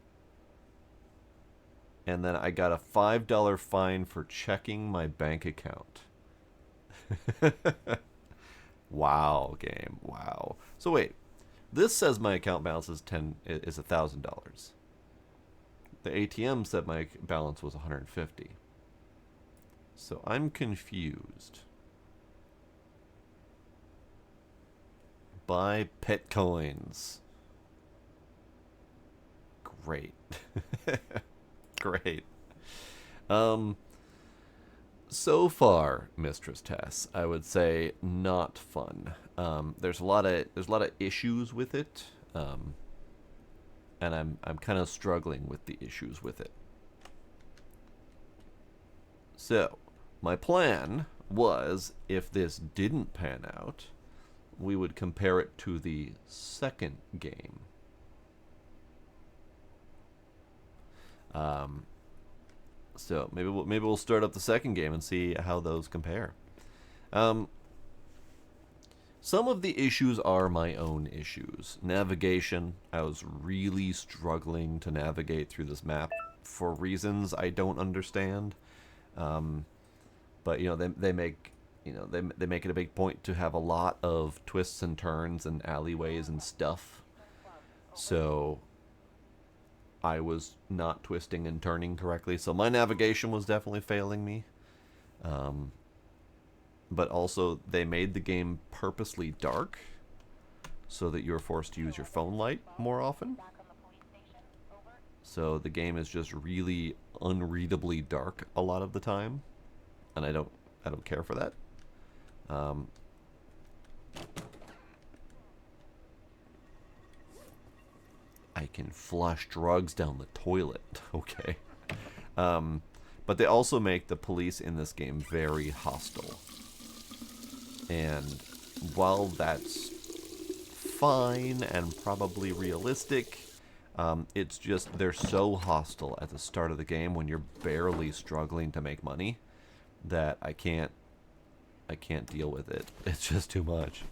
Speaker 1: And then I got a $5 fine for checking my bank account. Wow, game. Wow. So wait, this says my account balance is $1,000. The ATM said my balance was $150. So I'm confused. Buy Pitcoins. Great. Great. So far, Mistress Tess, I would say not fun. There's a lot of issues with it, and I'm kind of struggling with the issues with it. So, my plan was, if this didn't pan out, we would compare it to the second game. So maybe we'll start up the second game and see how those compare. Some of the issues are my own issues. Navigation, I was really struggling to navigate through this map for reasons I don't understand. But you know, they make they make it a big point to have a lot of twists and turns and alleyways and stuff. So I was not twisting and turning correctly, so my navigation was definitely failing me. But also, they made the game purposely dark so that you're forced to use your phone light more often. So the game is just really unreadably dark a lot of the time, and I don't care for that. I can flush drugs down the toilet. Okay. But they also make the police in this game very hostile. And while that's fine and probably realistic, it's just they're so hostile at the start of the game when you're barely struggling to make money that I can't deal with it. It's just too much.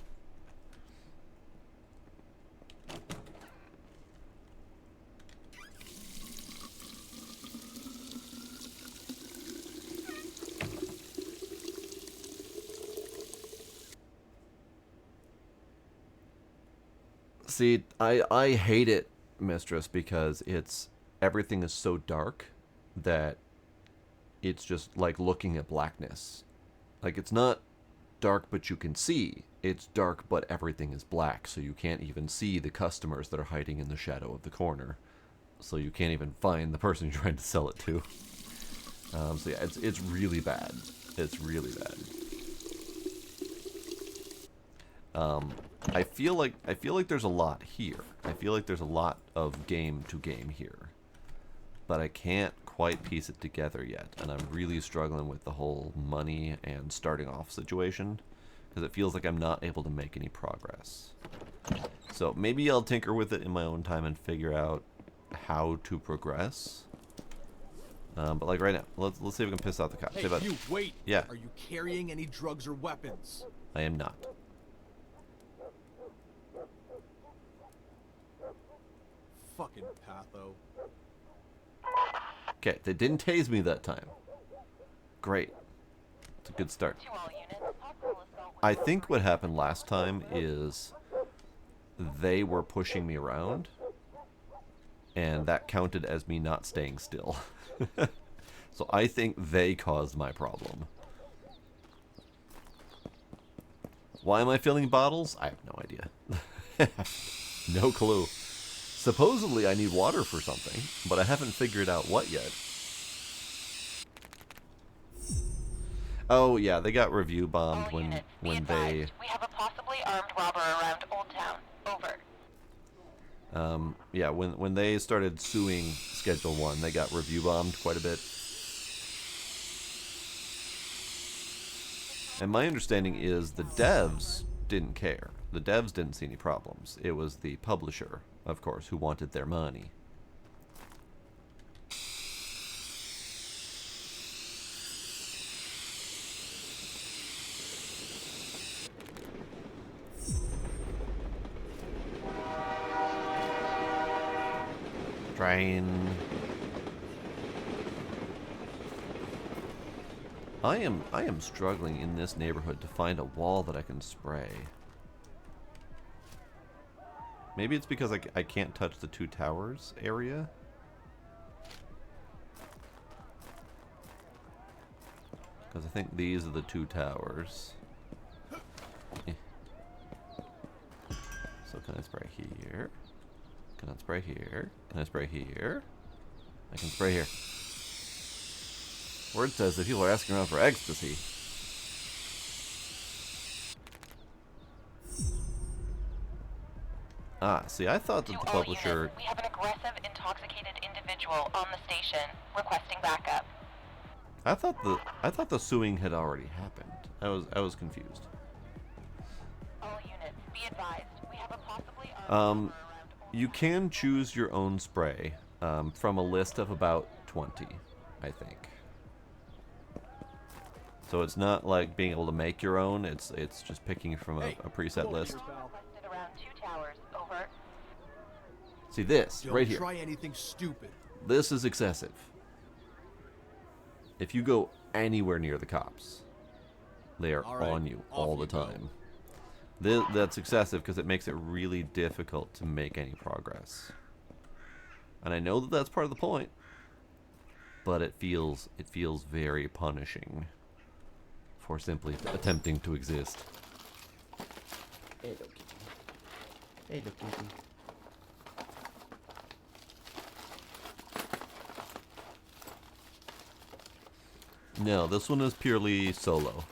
Speaker 1: See, I hate it, Mistress, because everything is so dark that it's just like looking at blackness. Like, it's not dark but you can see. It's dark but everything is black, so you can't even see the customers that are hiding in the shadow of the corner. So you can't even find the person you're trying to sell it to. So yeah, it's really bad. It's really bad. I feel like there's a lot here. I feel like there's a lot of game to game here, but I can't quite piece it together yet, and I'm really struggling with the whole money and starting off situation because it feels like I'm not able to make any progress. So maybe I'll tinker with it in my own time and figure out how to progress. But like right now, let's see if we can piss off the cops.
Speaker 7: Hey, you, wait!
Speaker 1: Yeah.
Speaker 7: Are you carrying any drugs or weapons?
Speaker 1: I am not.
Speaker 7: Fucking patho.
Speaker 1: Okay, they didn't tase me that time. Great. It's a good start. I think what happened last time is they were pushing me around, and that counted as me not staying still. So I think they caused my problem. Why am I filling bottles? I have no idea. No clue. Supposedly I need water for something, but I haven't figured out what yet. Oh yeah, they got review bombed when they...
Speaker 6: We have a possibly armed robber around Old Town. Over.
Speaker 1: Yeah, when they started suing Schedule 1, they got review bombed quite a bit. And my understanding is the devs didn't care. The devs didn't see any problems. It was the publisher, of course, who wanted their money. Train. I am struggling in this neighborhood to find a wall that I can spray. Maybe it's because I can't touch the two towers area. Because I think these are the two towers. So can I spray here? Can I spray here? Can I spray here? I can spray here. Word says that people are asking around for ecstasy. Ah, see, I thought that
Speaker 6: To
Speaker 1: the
Speaker 6: all
Speaker 1: publisher...
Speaker 6: units, we have an aggressive, intoxicated individual on the station requesting backup.
Speaker 1: I thought the suing had already happened. I was confused.
Speaker 6: All units, be advised. We have a possibly armed
Speaker 1: You can choose your own spray from a list of about 20, I think. So it's not like being able to make your own. It's just picking from a preset
Speaker 7: come over
Speaker 1: list.
Speaker 7: here, pal.
Speaker 6: requested around 2 towers. Over.
Speaker 1: See this
Speaker 7: Don't
Speaker 1: right here.
Speaker 7: try anything stupid.
Speaker 1: This is excessive. If you go anywhere near the cops, they are
Speaker 7: All right,
Speaker 1: on you
Speaker 7: off
Speaker 1: all the
Speaker 7: you go.
Speaker 1: time. That's excessive because it makes it really difficult to make any progress. And I know that that's part of the point, but it feels very punishing for simply attempting to exist.
Speaker 8: Hello, kitty. Hello, kitty.
Speaker 1: No, this one is purely solo.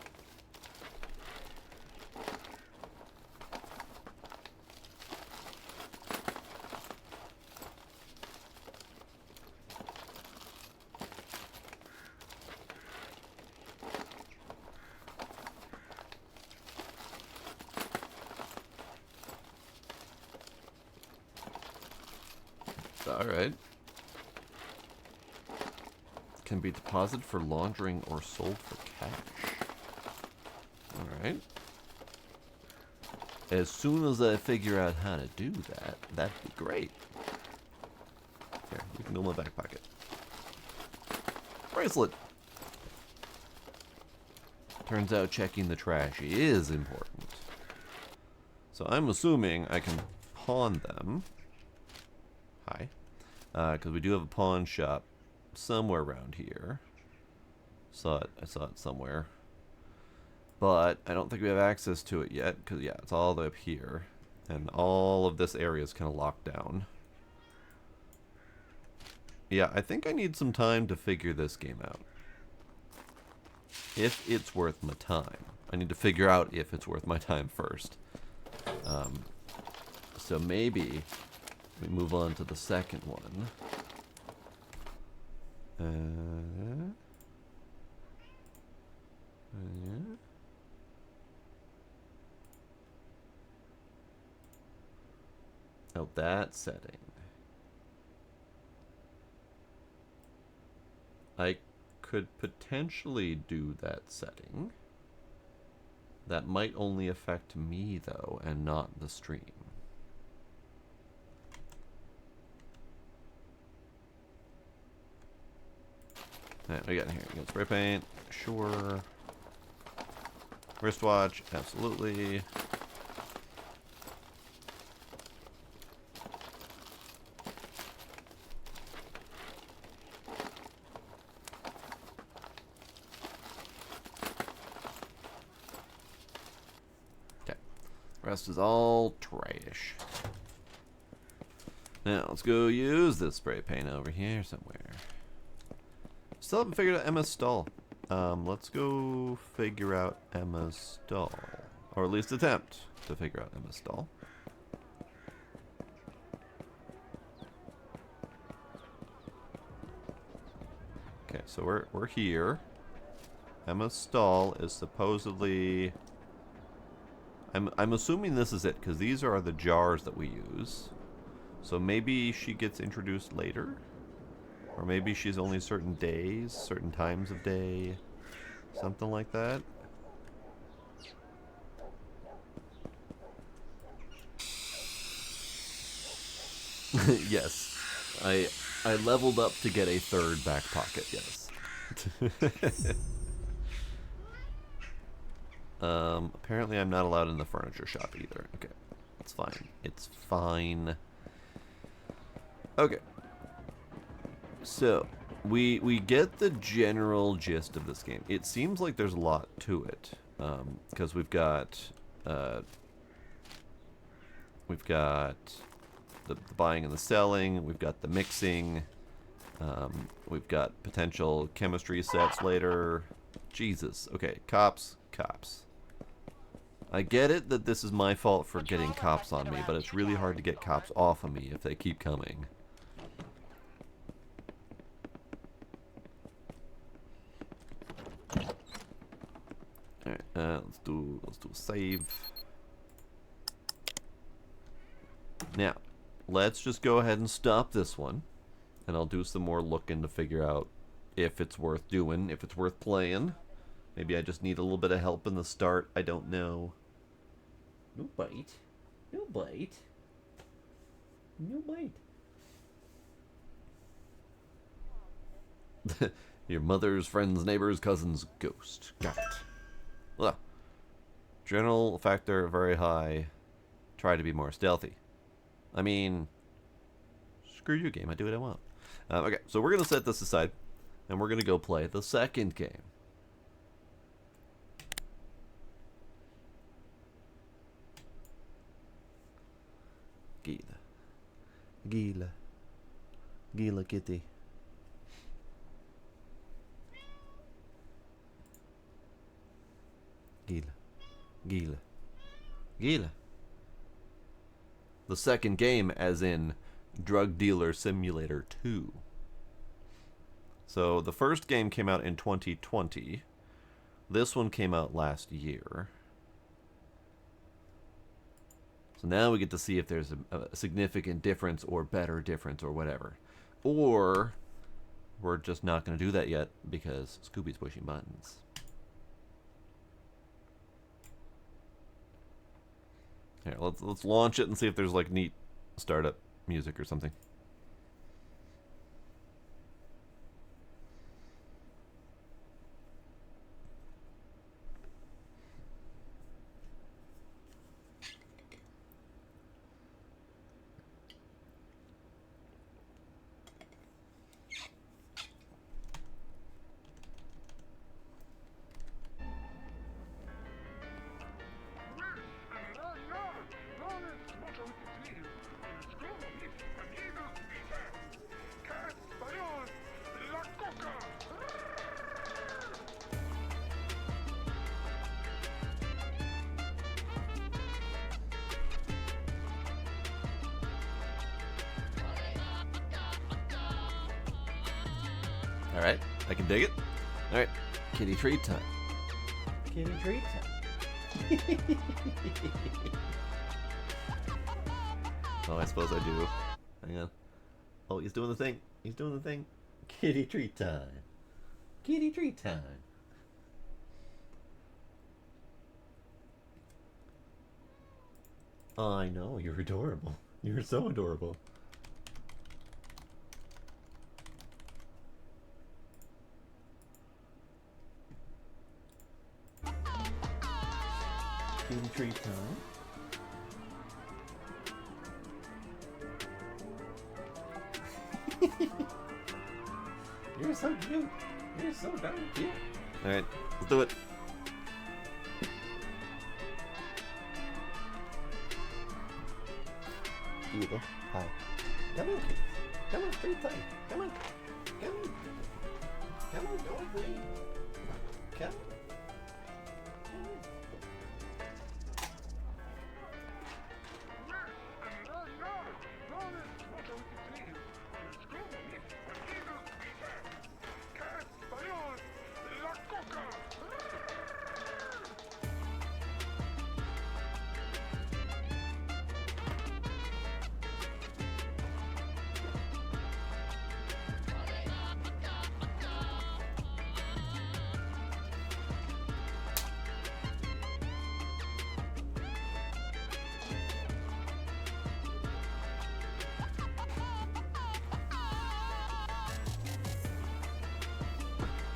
Speaker 1: Alright. Can be deposited for laundering or sold for cash. Alright. As soon as I figure out how to do that, that'd be great. Here, you can go in my back pocket. Bracelet! Turns out checking the trash is important. So I'm assuming I can pawn them. Hi. Because we do have a pawn shop somewhere around here. I saw it somewhere. But I don't think we have access to it yet, because yeah, it's all the way up here. And all of this area is kind of locked down. Yeah, I think I need some time to figure this game out. If it's worth my time. I need to figure out if it's worth my time first. So maybe we move on to the second one. Yeah. Oh, that setting. I could potentially do that setting. That might only affect me, though, and not the stream. Alright, what we got in here? You got spray paint, sure. Wristwatch, absolutely. Okay, rest is all trash. Now let's go use this spray paint over here somewhere. Still haven't figured out Emma's stall. Let's go figure out Emma's stall. Or at least attempt to figure out Emma's stall. Okay, so we're here. Emma's stall is supposedly... I'm assuming this is it, because these are the jars that we use. So maybe she gets introduced later? Or maybe she's only certain days, certain times of day, something like that. Yes, I leveled up to get a third back pocket. Yes. Apparently I'm not allowed in the furniture shop either. Okay, it's fine. It's fine. Okay. So, we get the general gist of this game. It seems like there's a lot to it, because we've got the buying and the selling. We've got the mixing. We've got potential chemistry sets later. Jesus. Okay, cops. I get it that this is my fault for getting cops on me, but it's really hard to get cops off of me if they keep coming. Alright, let's do a save. Now, let's just go ahead and stop this one. And I'll do some more looking to figure out if it's worth doing, if it's worth playing. Maybe I just need a little bit of help in the start. I don't know.
Speaker 8: No bite. No bite. No bite.
Speaker 1: Your mother's friend's neighbor's cousin's ghost. Got it. Ugh. General factor very high. Try to be more stealthy. I mean, screw you, game. I do what I want. Okay, so we're going to set this aside, and we're going to go play the second game. Gila kitty. Gila. The second game, as in Drug Dealer Simulator 2. So the first game came out in 2020. This one came out last year. So now we get to see if there's a significant difference or better difference or whatever. Or we're just not going to do that yet because Scooby's pushing buttons. Here, let's launch it and see if there's like neat startup music or something. Alright, I can dig it. Alright, kitty treat time.
Speaker 8: Kitty treat time.
Speaker 1: Oh, I suppose I do. Hang on. Oh, he's doing the thing. He's doing the thing.
Speaker 8: Kitty treat time. Kitty treat time. I know, you're adorable. You're so adorable. Kitty treat time. You're so cute. You're so darn cute.
Speaker 1: Alright, let's do it.
Speaker 8: Here you go. Hi. Come on. Come on, treat time. Come on. Come on. Come on, go on, please. Come on.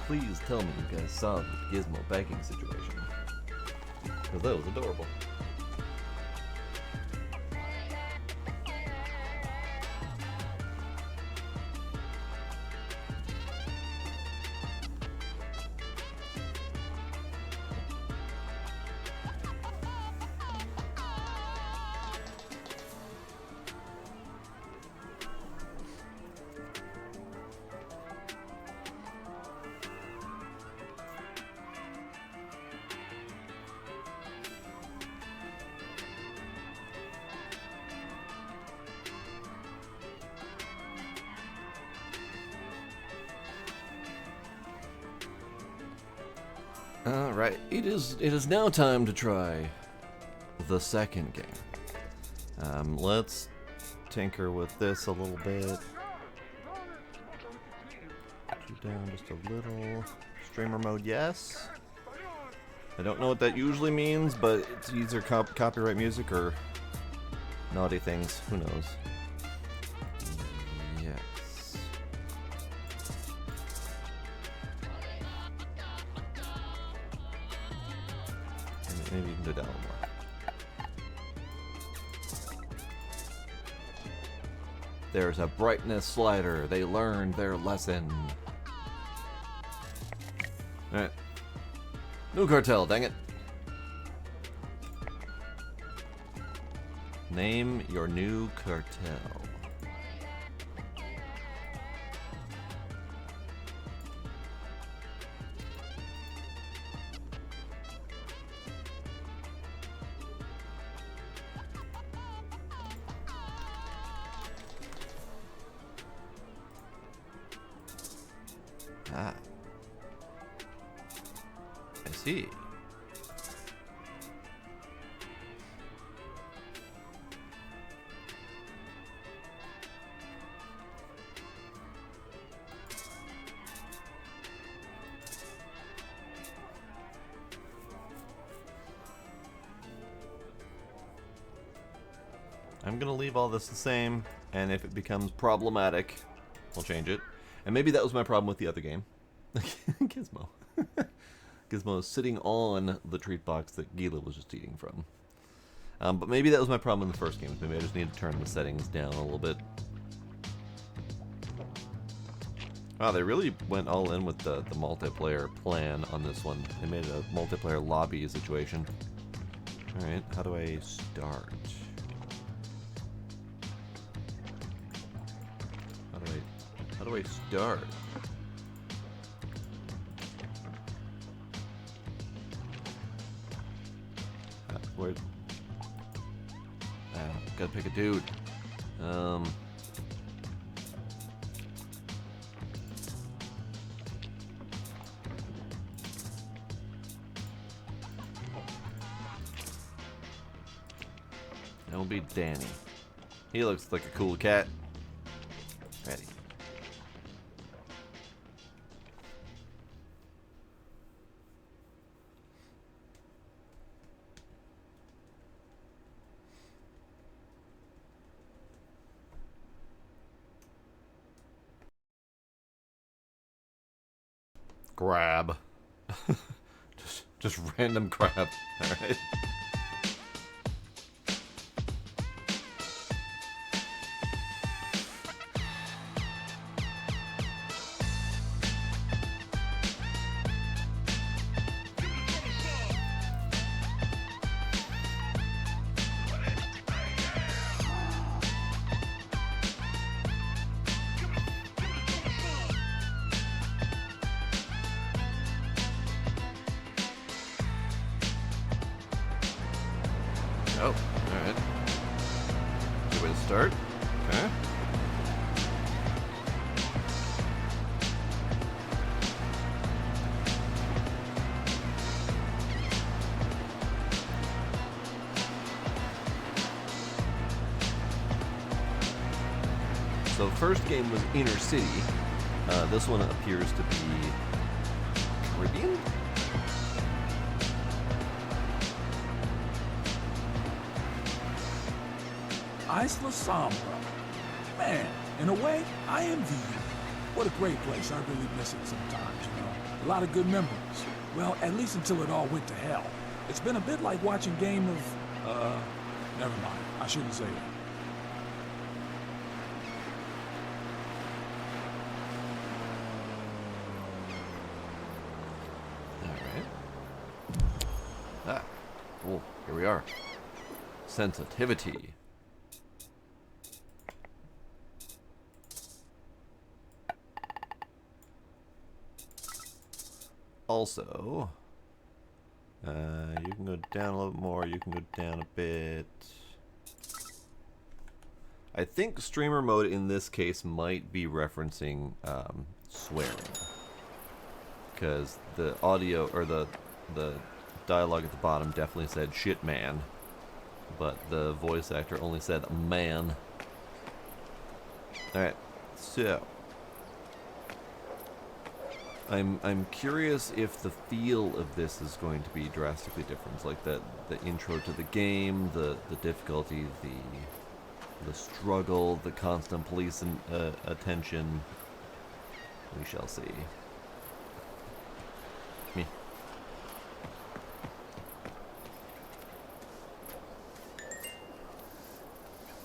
Speaker 1: Please tell me you guys saw the Gizmo begging situation. Because that was adorable. Alright, it is now time to try the second game. Let's tinker with this a little bit. Put you down just a little. Streamer mode, yes. I don't know what that usually means, but it's either copyright music or naughty things. Who knows? Yes. Maybe you can go down a little more. There's a brightness slider. They learned their lesson. Alright. New cartel, dang it. Name your new cartel. Ah. I see. I'm gonna leave all this the same, and if it becomes problematic, we'll change it. And maybe that was my problem with the other game. Gizmo. Gizmo is sitting on the treat box that Gila was just eating from. But maybe that was my problem in the first game. Maybe I just need to turn the settings down a little bit. Wow, they really went all in with the multiplayer plan on this one. They made it a multiplayer lobby situation. Alright, how do I start? How do I start? Where? Gotta pick a dude. That will be Danny. He looks like a cool cat. Ready. Grab. just random grab. Alright. Oh, alright. Good way to start. Okay. So first game was Inner City. This one appears to be Caribbean?
Speaker 4: Isla Sombra. Man, in a way, I envy you. What a great place. I really miss it sometimes, you know. A lot of good memories. Well, at least until it all went to hell. It's been a bit like watching Game of... never mind. I shouldn't say that.
Speaker 1: Alright. Ah, cool. Here we are. Sensitivity. Also, you can go down a little bit more, you can go down a bit. I think streamer mode in this case might be referencing swearing. Because the audio, or the the dialogue at the bottom definitely said shit man, but the voice actor only said man. Alright, so I'm curious if the feel of this is going to be drastically different. Like the intro to the game, the difficulty, the struggle, the constant police attention. We shall see. Me.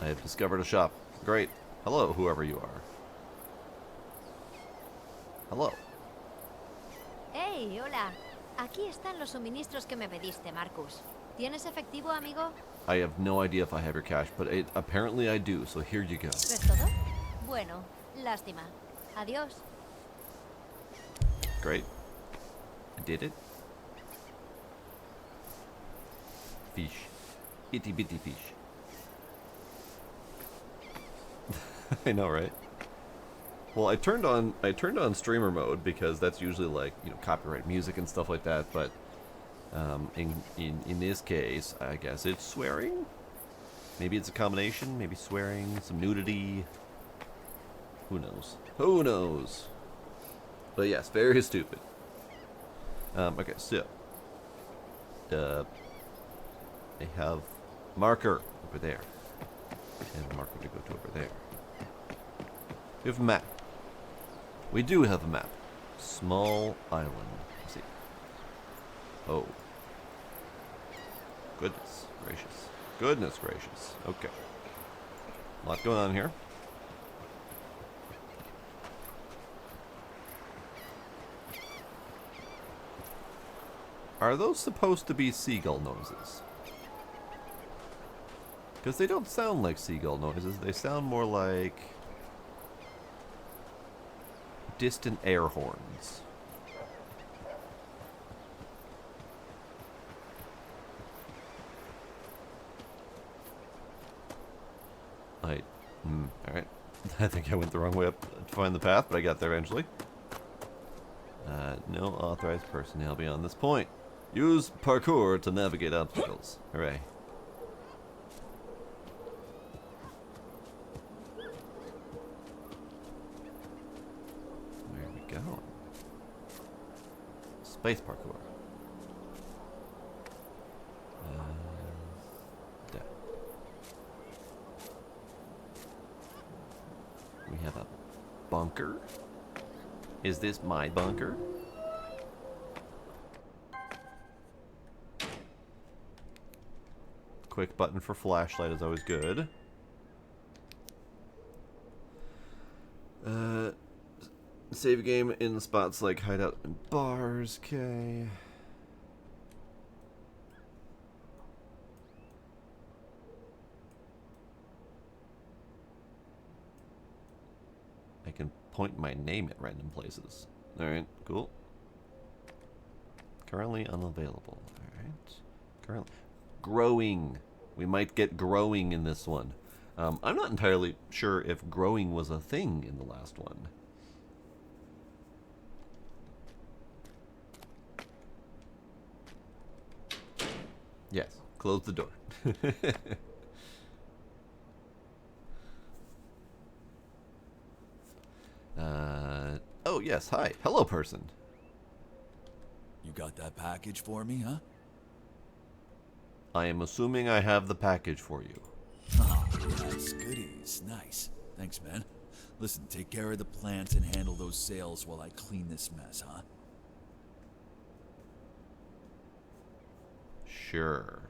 Speaker 1: I have discovered a shop. Great. Hello, whoever you are. Hello.
Speaker 9: Hey, hola. Aquí están los suministros que me pediste, Marcus. ¿Tienes efectivo, amigo?
Speaker 1: I have no idea if I have your cash, but apparently I do, so here you go.
Speaker 9: ¿Es todo? Bueno, lástima. Adiós.
Speaker 1: Great. I did it. Fish. Itty bitty fish. I know, right? Well, I turned on streamer mode because that's usually like, you know, copyright music and stuff like that, but in this case, I guess it's swearing? Maybe it's a combination, maybe swearing, some nudity. Who knows? Who knows? But yes, very stupid. Okay, so I have marker over there. I have a marker to go to over there. We have a map. We do have a map. Small island. Let's see. Oh. Goodness gracious. Goodness gracious. Okay. A lot going on here. Are those supposed to be seagull noises? Because they don't sound like seagull noises. They sound more like distant air horns. Alright. I think I went the wrong way up to find the path, but I got there eventually. No authorized personnel beyond this point. Use parkour to navigate obstacles. Hooray. Where are we going? Space parkour. There. We have a bunker. Is this my bunker? Quick button for flashlight is always good. Save game in spots like hideout and bars. Okay. I can point my name at random places. Alright, cool. Currently unavailable. Alright. Currently growing. We might get growing in this one. I'm not entirely sure if growing was a thing in the last one. Yes, close the door. Oh yes, hi. Hello, person.
Speaker 2: You got that package for me, huh?
Speaker 1: I am assuming I have the package for you.
Speaker 2: Ah, nice goodies. Nice. Thanks, man. Listen, take care of the plants and handle those sales while I clean this mess, huh?
Speaker 1: Sure.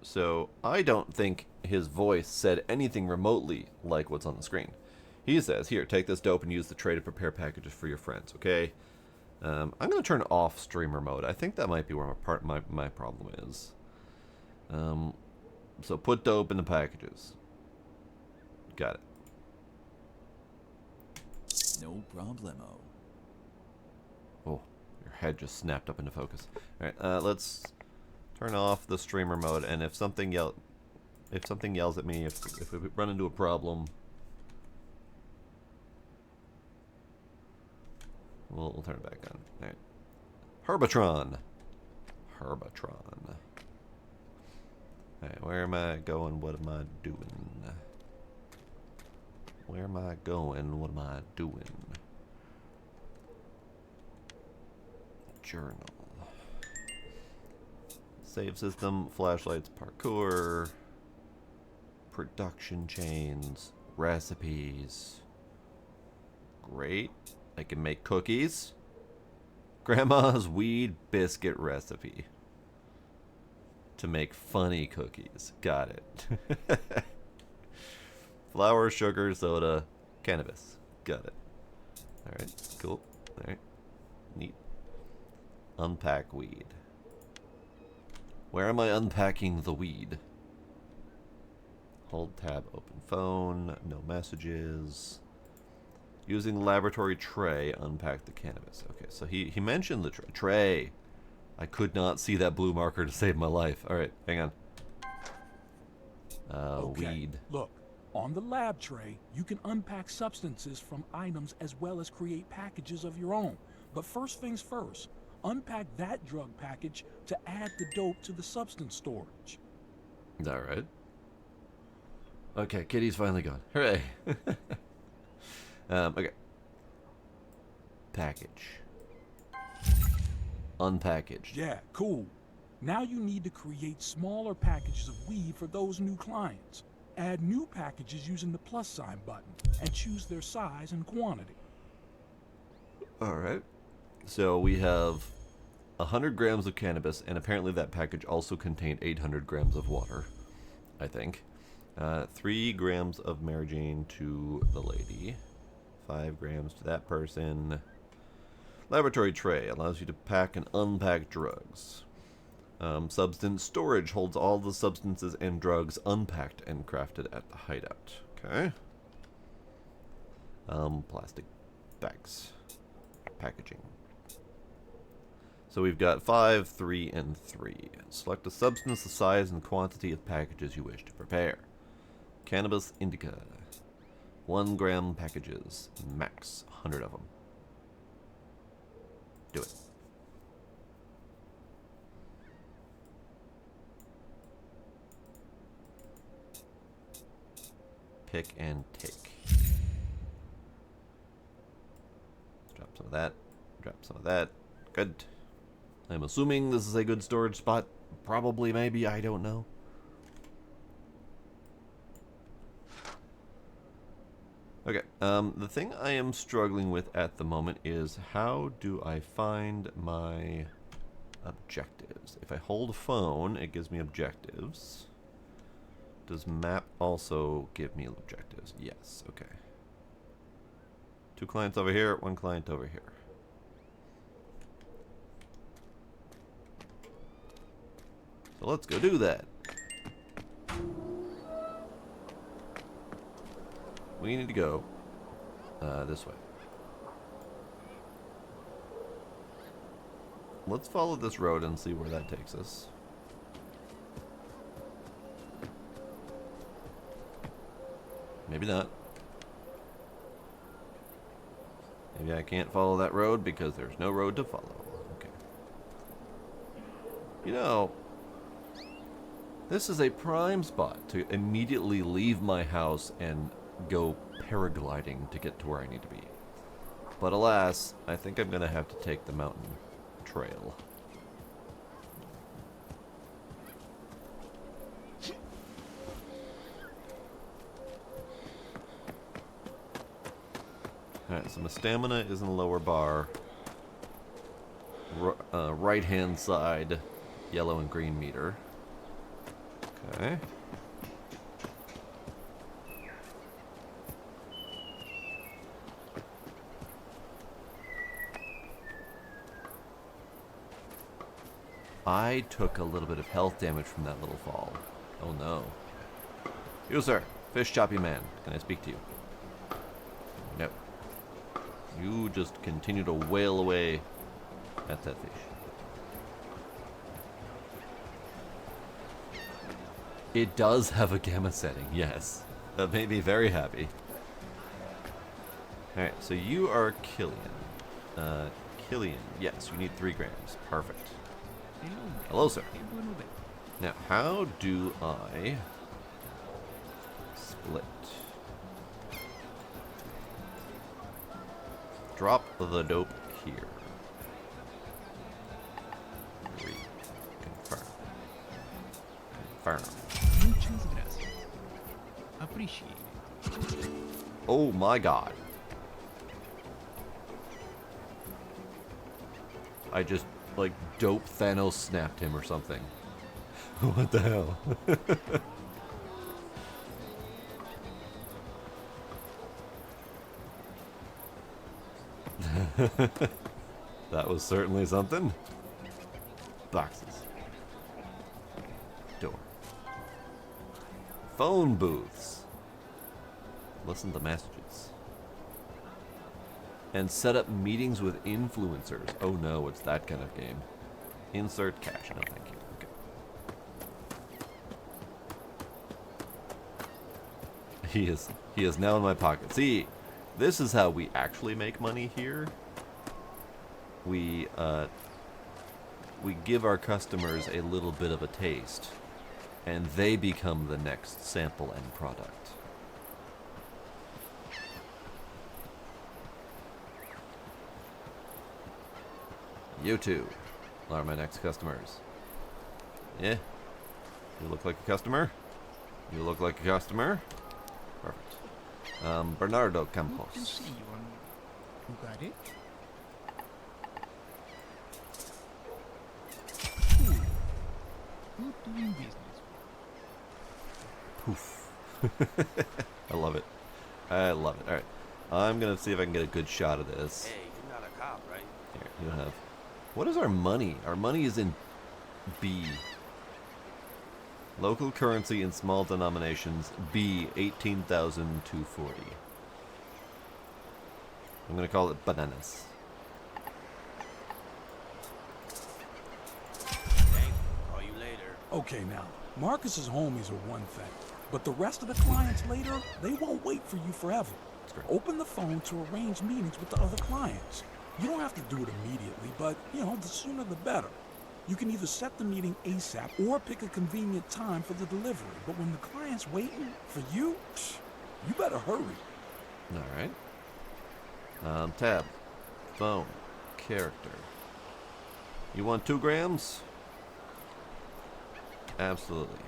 Speaker 1: So, I don't think his voice said anything remotely like what's on the screen. He says, here, take this dope and use the tray to prepare packages for your friends, okay? I'm going to turn off streamer mode. I think that might be where my problem is. So put dope in the packages. Got it.
Speaker 2: No problemo.
Speaker 1: Oh, your head just snapped up into focus. Alright, let's turn off the streamer mode, and if something yells at me, if we run into a problem, We'll turn it back on. All right. Herbatron. Herbatron. Alright, where am I going? What am I doing? Where am I going? What am I doing? Journal. Save system, flashlights, parkour, production chains, recipes. Great. I can make cookies. Grandma's weed biscuit recipe. To make funny cookies. Got it. Flour, sugar, soda, cannabis. Got it. Alright, cool. Alright. Neat. Unpack weed. Where am I unpacking the weed? Hold tab, open phone, no messages. Using laboratory tray, unpack the cannabis. Okay, so he mentioned the tray. I could not see that blue marker to save my life. Alright, hang on.
Speaker 4: Okay,
Speaker 1: Weed.
Speaker 4: look. On the lab tray, you can unpack substances from items as well as create packages of your own. But first things first, unpack that drug package to add the dope to the substance storage.
Speaker 1: Alright. Okay, Kitty's finally gone. Hooray! Okay. Package. Unpackaged.
Speaker 4: Yeah, cool. Now you need to create smaller packages of weed for those new clients. Add new packages using the plus sign button and choose their size and quantity.
Speaker 1: Alright. So we have 100 grams of cannabis, and apparently that package also contained 800 grams of water, I think. 3 grams of Mary Jane to the lady. 5 grams to that person. Laboratory tray allows you to pack and unpack drugs. Substance storage holds all the substances and drugs unpacked and crafted at the hideout. Okay. Plastic bags. Packaging. So we've got 5, 3, and 3. Select a substance, the size, and quantity of packages you wish to prepare. Cannabis indica. 1 gram packages. Max 100 of them. Do it. Pick and take. Drop some of that. Drop some of that. Good. I'm assuming this is a good storage spot. Probably, maybe, I don't know. Okay, the thing I am struggling with at the moment is how do I find my objectives? If I hold phone, it gives me objectives. Does map also give me objectives? Yes, okay. 2 clients over here, 1 client over here. So let's go do that. We need to go this way. Let's follow this road and see where that takes us. Maybe not. Maybe I can't follow that road because there's no road to follow. Okay. You know, this is a prime spot to immediately leave my house and go paragliding to get to where I need to be. But alas, I think I'm going to have to take the mountain trail. Alright, so my stamina is in the lower bar. Right hand side, yellow and green meter. Okay. I took a little bit of health damage from that little fall. Oh no. You, sir. Fish choppy man. Can I speak to you? No. You just continue to wail away at that fish. It does have a gamma setting, yes. That made me very happy. Alright, so you are Killian. Killian. Yes, you need 3 grams. Perfect. Hello, sir. Now, how do I split? Drop the dope here. Confirm. Oh my god. I just, like, dope Thanos snapped him or something. What the hell? That was certainly something. Boxes. Door. Phone booths. Listen to messages. And set up meetings with influencers. Oh no, it's that kind of game. Insert cash. No, thank you. Okay. He is now in my pocket. See, this is how we actually make money here. We give our customers a little bit of a taste, and they become the next sample end product. You two are my next customers. Yeah? You look like a customer? You look like a customer? Perfect. Bernardo Campos.
Speaker 10: You got it? Good doing business.
Speaker 1: Poof. I love it. I love it. Alright. I'm gonna see if I can get a good shot of this.
Speaker 11: Hey, you're not a cop, right?
Speaker 1: Here, you don't have... What is our money? Our money is in B. Local currency in small denominations. B, 18,240. I'm gonna call it bananas.
Speaker 11: Thanks. Call you later.
Speaker 4: Okay, now, Marcus's homies are one thing, but the rest of the clients later, they won't wait for you forever. Open the phone to arrange meetings with the other clients. You don't have to do it immediately, but, you know, the sooner the better. You can either set the meeting ASAP or pick a convenient time for the delivery. But when the client's waiting for you, you better hurry.
Speaker 1: Alright. Tab. Phone. Character. You want 2 grams? Absolutely.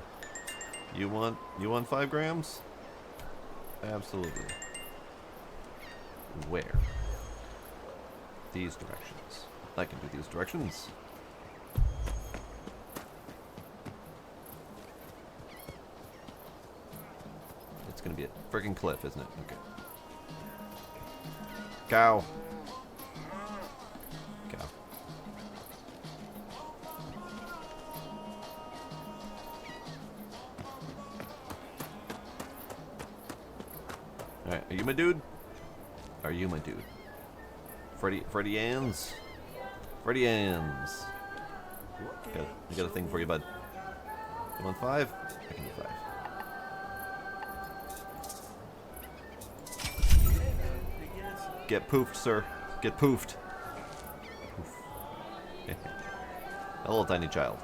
Speaker 1: You want 5 grams? Absolutely. Where? These directions. I can do these directions. It's gonna be a friggin' cliff, isn't it? Okay. Cow. Cow. Alright, are you my dude? Are you my dude? Freddy Ann's? Freddy Ann's. I got a thing for you, bud. You want 5? I can do 5. Get poofed, sir. Get poofed. Poof. Hello, tiny child.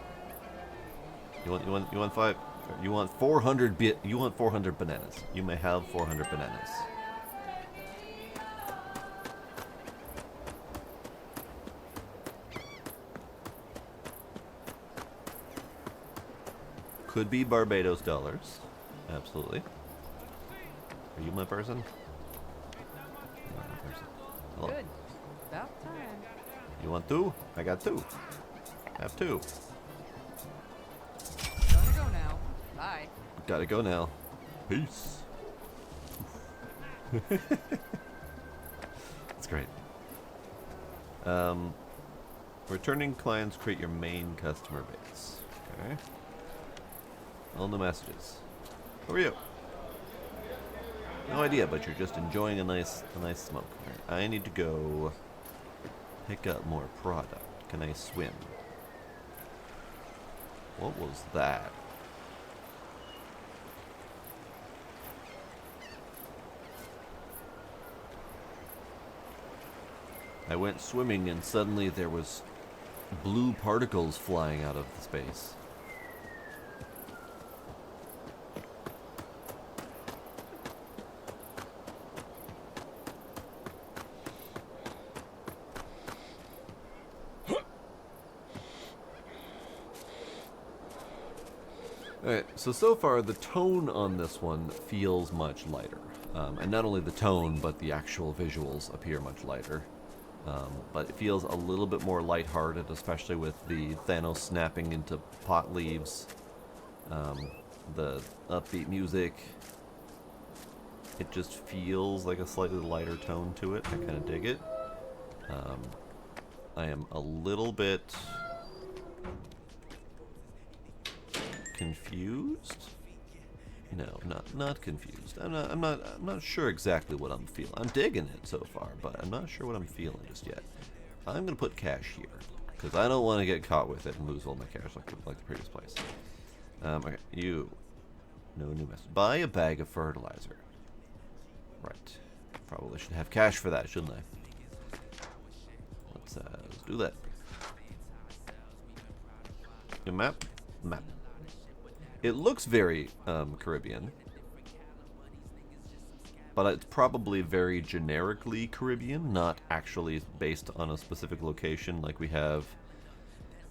Speaker 1: You want 5? You want 400 you want 400 bananas. You may have 400 bananas. Could be Barbados dollars. Absolutely. Are you my person? You're not my person. Hello.
Speaker 12: Good. About time.
Speaker 1: You want 2? I got 2. Have 2.
Speaker 12: Gotta go now. Bye.
Speaker 1: Gotta go now. Peace. That's great. Returning clients create your main customer base. Okay. All the messages. Who are you? No idea, but you're just enjoying a nice smoke. Right. I need to go pick up more product. Can I swim? What was that? I went swimming and suddenly there was blue particles flying out of the space. Alright, so far the tone on this one feels much lighter. And not only the tone, but the actual visuals appear much lighter. But it feels a little bit more lighthearted, especially with the Thanos snapping into pot leaves. The upbeat music. It just feels like a slightly lighter tone to it. I kind of dig it. I am a little bit confused? No, not confused. I'm not sure exactly what I'm feeling. I'm digging it so far, but I'm not sure what I'm feeling just yet. I'm gonna put cash here because I don't want to get caught with it and lose all my cash like the previous place. Okay, you. No new message. Buy a bag of fertilizer. Right. Probably should have cash for that, shouldn't I? Let's do that. Your map. It looks very Caribbean, but it's probably very generically Caribbean, not actually based on a specific location. Like we have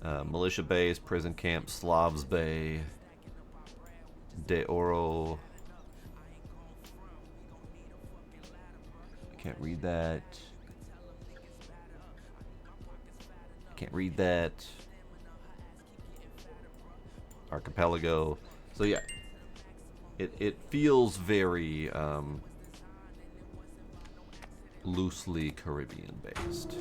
Speaker 1: Militia Base, Prison Camp, Slavs Bay, De Oro. I can't read that. Can't read that. Archipelago. So yeah, it feels very loosely Caribbean based.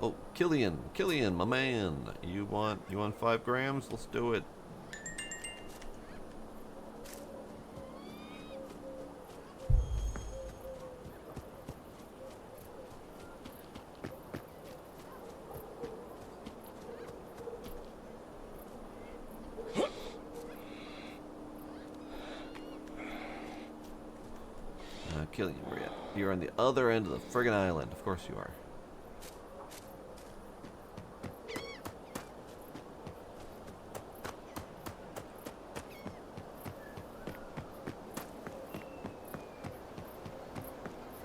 Speaker 1: Oh, Killian, my man, you want 5 grams? Let's do it. Killian, where you at? You're on the other end of the friggin' island. Of course you are.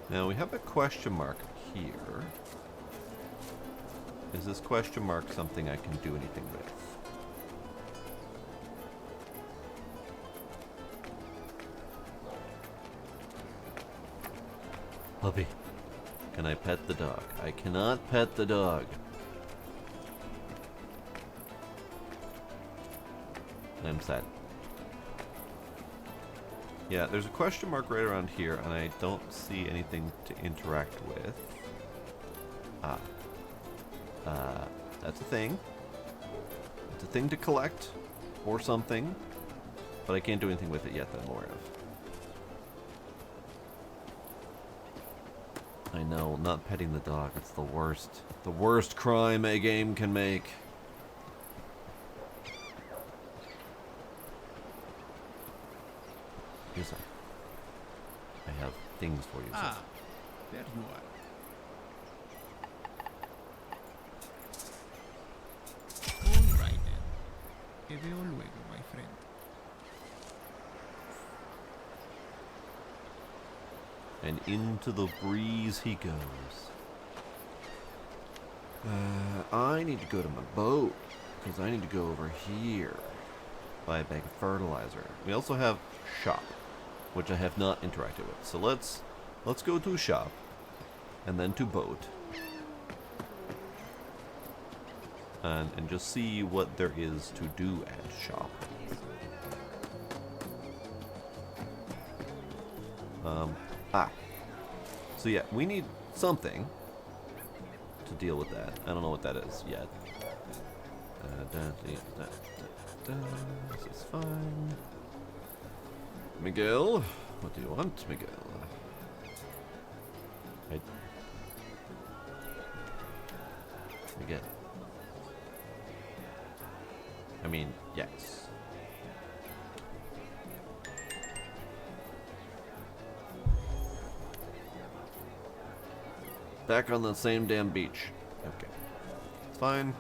Speaker 1: Now we have a question mark here. Is this question mark something I can do anything with? Puppy, can I pet the dog? I cannot pet the dog. I'm sad. Yeah, there's a question mark right around here, and I don't see anything to interact with. That's a thing. It's a thing to collect, or something, but I can't do anything with it yet that I'm aware of. I know, not petting the dog, it's the worst. The worst crime a game can make. Yes, sir. I have things for you, sir.
Speaker 10: There you are. All right then. Te veo luego, my friend.
Speaker 1: And into the breeze he goes. I need to go to my boat, because I need to go over here. Buy a bag of fertilizer. We also have shop, which I have not interacted with. So let's go to shop, and then to boat. And just see what there is to do at shop. So yeah, we need something to deal with that. I don't know what that is yet. This is fine. Miguel, what do you want, Miguel? Miguel. I mean, yes. Back on the same damn beach. Okay. It's fine.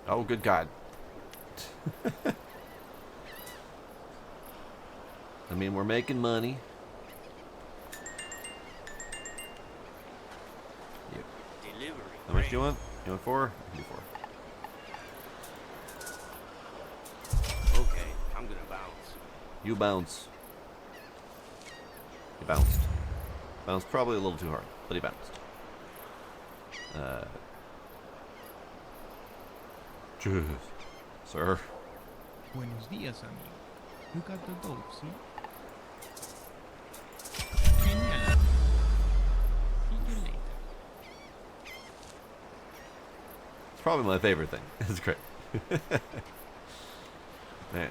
Speaker 1: Oh, good God. I mean, we're making money. Yep.
Speaker 11: Delivery.
Speaker 1: How much do you want? You want 4? I can do 4.
Speaker 11: Okay, I'm gonna bounce.
Speaker 1: You bounce. He bounced. Bounced probably a little too hard, but he bounced. Jeez. Sir.
Speaker 10: Buenos dias, amigo. You got the dope, see? Genial. See you later.
Speaker 1: It's probably my favorite thing. It's great. Man.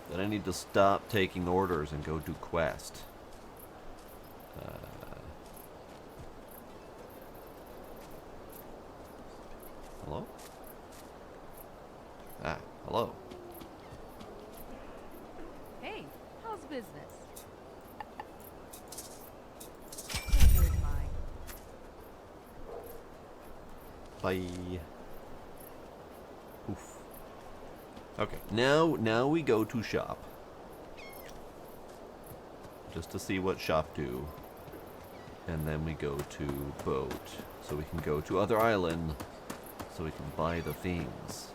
Speaker 1: Then I need to stop taking orders and go do quest. Hello? Ah, hello.
Speaker 12: Hey, how's business? Pleasure's mine.
Speaker 1: Bye. Oof. Okay, now we go to shop. Just to see what shop do. And then we go to boat. So we can go to other island. So we can buy the things.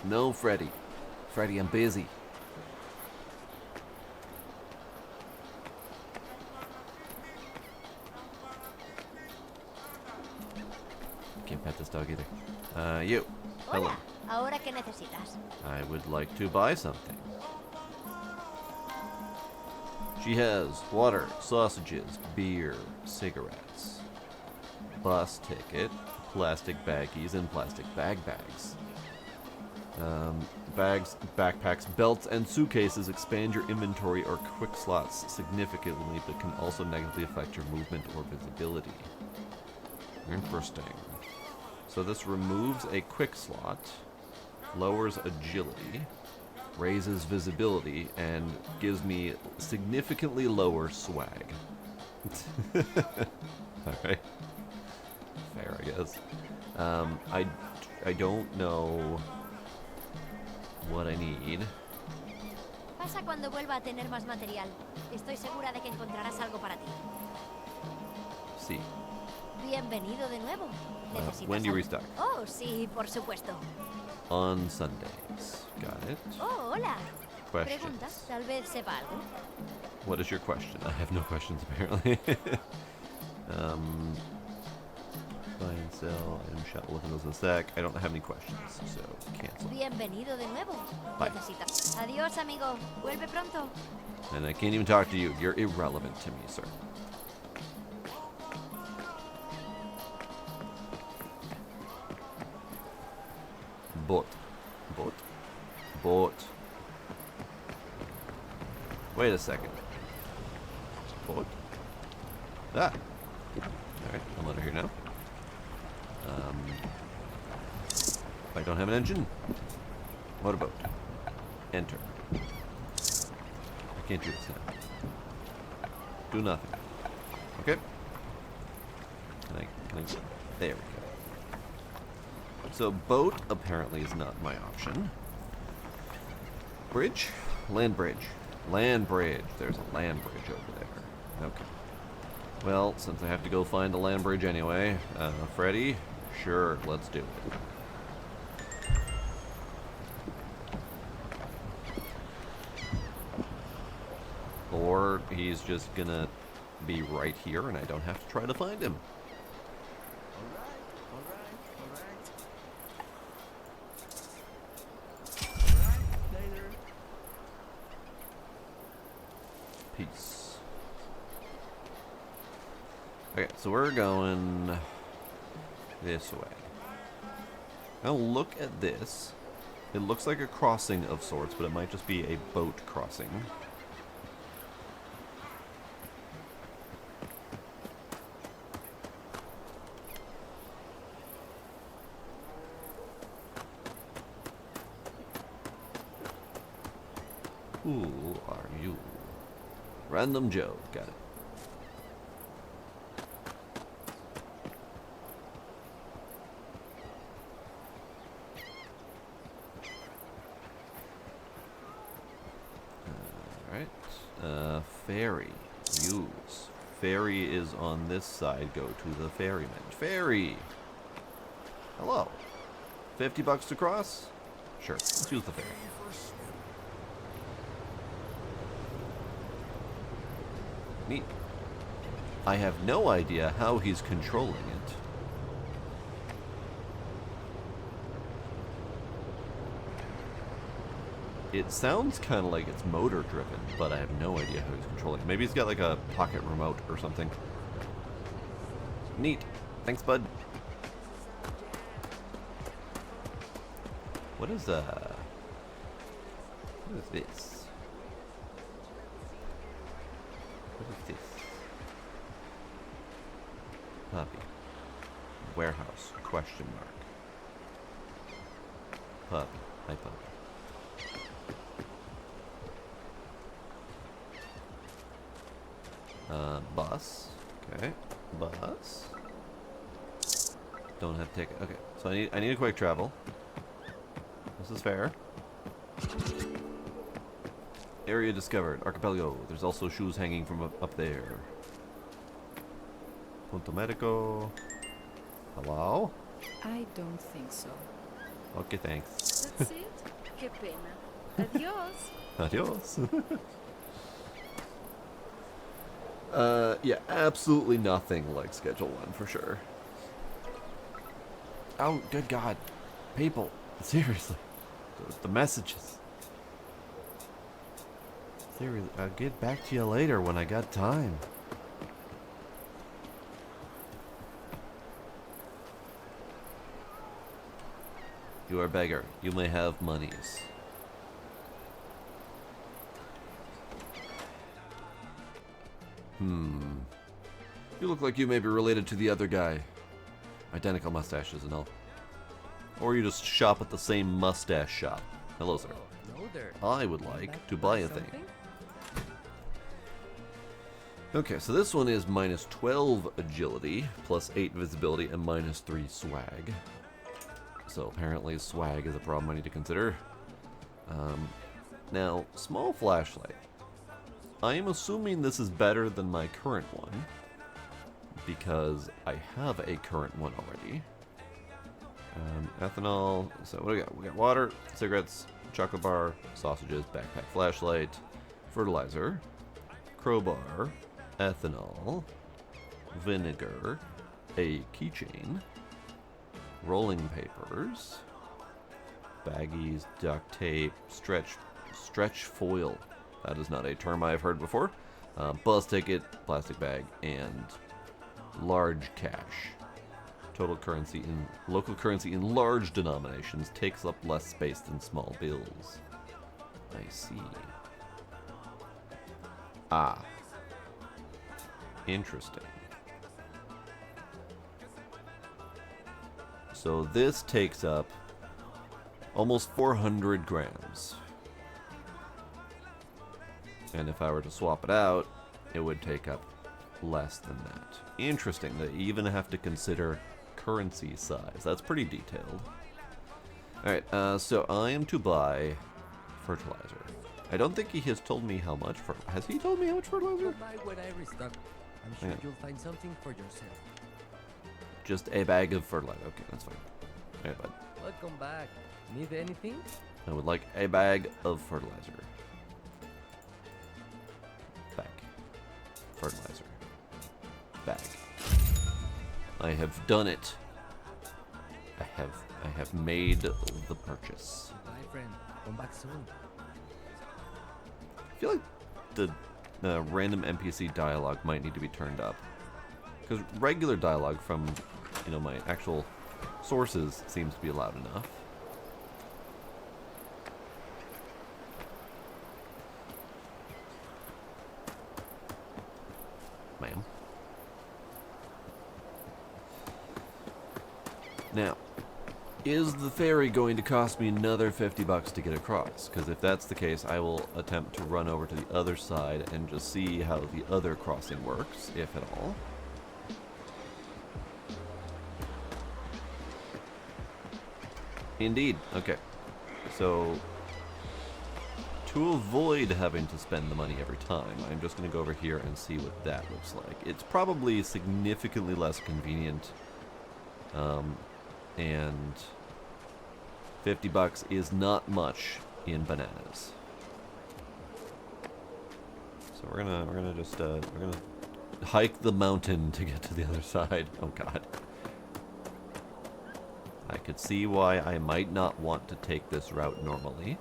Speaker 1: No, Freddy. Freddy, I'm busy. Can't pet this dog either. You. Hello.
Speaker 9: Hola, ¿ahora qué necesitas?
Speaker 1: I would like to buy something. She has water, sausages, beer, cigarettes, bus ticket, plastic baggies, and plastic bags. Bags, backpacks, belts, and suitcases expand your inventory or quick slots significantly, but can also negatively affect your movement or visibility. Interesting. So this removes a quick slot, lowers agility, raises visibility, and gives me significantly lower swag. Alright. Fair, I guess. I don't know what I need.
Speaker 9: Pasa cuando vuelva a tener más material. Estoy segura de que encontrarás algo para ti.
Speaker 1: Sí.
Speaker 9: Bienvenido de nuevo. ¿Necesitas
Speaker 1: When do you
Speaker 9: algo?
Speaker 1: restock?
Speaker 9: Oh, sí, por supuesto.
Speaker 1: On Sundays. Got it.
Speaker 9: Oh, hola.
Speaker 1: Questions.
Speaker 9: ¿Preguntas? Tal vez sepa algo.
Speaker 1: What is your question? I have no questions, apparently. Buy and sell, item shop, look at those in a sec. I don't have any questions, so cancel.
Speaker 9: Bienvenido de nuevo.
Speaker 1: Bye.
Speaker 9: Necesitas. Adiós, amigo. Vuelve pronto.
Speaker 1: And I can't even talk to you. You're irrelevant to me, sir. Boat. Wait a second. Boat? Ah! Alright, I'll let her here now. If I don't have an engine, motorboat. Enter. I can't do this now. Do nothing. Okay. Can I there we go. So boat apparently is not my option. Bridge? Land bridge. Land bridge. There's a land bridge over there. Okay. Well, since I have to go find a land bridge anyway, Freddy, sure, let's do it. Or he's just gonna be right here and I don't have to try to find him. Peace. Okay, so we're going this way. Now look at this. It looks like a crossing of sorts, but it might just be a boat crossing. Who are you? Random Joe. Got it. Alright. Ferry. Use. Ferry is on this side. Go to the ferryman. Ferry! Hello. $50 to cross? Sure. Let's use the ferry. Neat. I have no idea how he's controlling it. It sounds kind of like it's motor driven, but I have no idea how he's controlling it. Maybe he's got like a pocket remote or something. Neat. Thanks, bud. What is this? What is this? Puppy. Warehouse. Question mark. Puppy. Hi, puppy. Bus. Okay. Bus. Don't have ticket. Okay. So I need a quick travel. This is fair. Area discovered. Archipelago. There's also shoes hanging from up there. Punto Medico. Hello?
Speaker 12: I don't think so.
Speaker 1: Okay, thanks.
Speaker 12: That's it? Qué pena. Adios.
Speaker 1: Adios. Yeah, absolutely nothing like Schedule 1 for sure. Oh, good God. People, seriously. The messages. Seriously, I'll get back to you later when I got time. You are a beggar. You may have monies. You look like you may be related to the other guy. Identical mustaches and all. Or you just shop at the same mustache shop. Hello, sir.
Speaker 13: Hello there.
Speaker 1: I would like to buy a thing. Okay, so this one is -12 agility, +8 visibility, and -3 swag. So apparently swag is a problem I need to consider. Now, small flashlight. I am assuming this is better than my current one, because I have a current one already. Ethanol. So what do we got? We got water, cigarettes, chocolate bar, sausages, backpack flashlight, fertilizer, crowbar, ethanol, vinegar, a keychain, rolling papers, baggies, duct tape, stretch foil. That is not a term I've heard before. Bus ticket, plastic bag, and large cash. Total currency in local currency in large denominations takes up less space than small bills. I see. Ah. Interesting. So this takes up almost 400 grams. And if I were to swap it out, it would take up less than that. Interesting. They even have to consider currency size. That's pretty detailed. Alright, so I am to buy fertilizer. I don't think he has told me how much. Has he told me how much fertilizer?
Speaker 13: Buy when I restock. I'm sure you'll find something for yourself.
Speaker 1: Just a bag of fertilizer. Okay, that's fine. Alright, bud.
Speaker 13: Welcome back. Need anything?
Speaker 1: I would like a bag of fertilizer. Bag. Fertilizer. Bag. I have done it. I have made the purchase.
Speaker 13: Bye, friend. Come back soon.
Speaker 1: I feel like the random NPC dialogue might need to be turned up, because regular dialogue from, you know, my actual sources seems to be loud enough. Now, is the ferry going to cost me another 50 bucks to get across? Because if that's the case, I will attempt to run over to the other side and just see how the other crossing works, if at all. Indeed. Okay. So, to avoid having to spend the money every time, I'm just going to go over here and see what that looks like. It's probably significantly less convenient, and 50 bucks is not much in bananas. So we're gonna just we're gonna hike the mountain to get to the other side. Oh god. I could see why I might not want to take this route normally.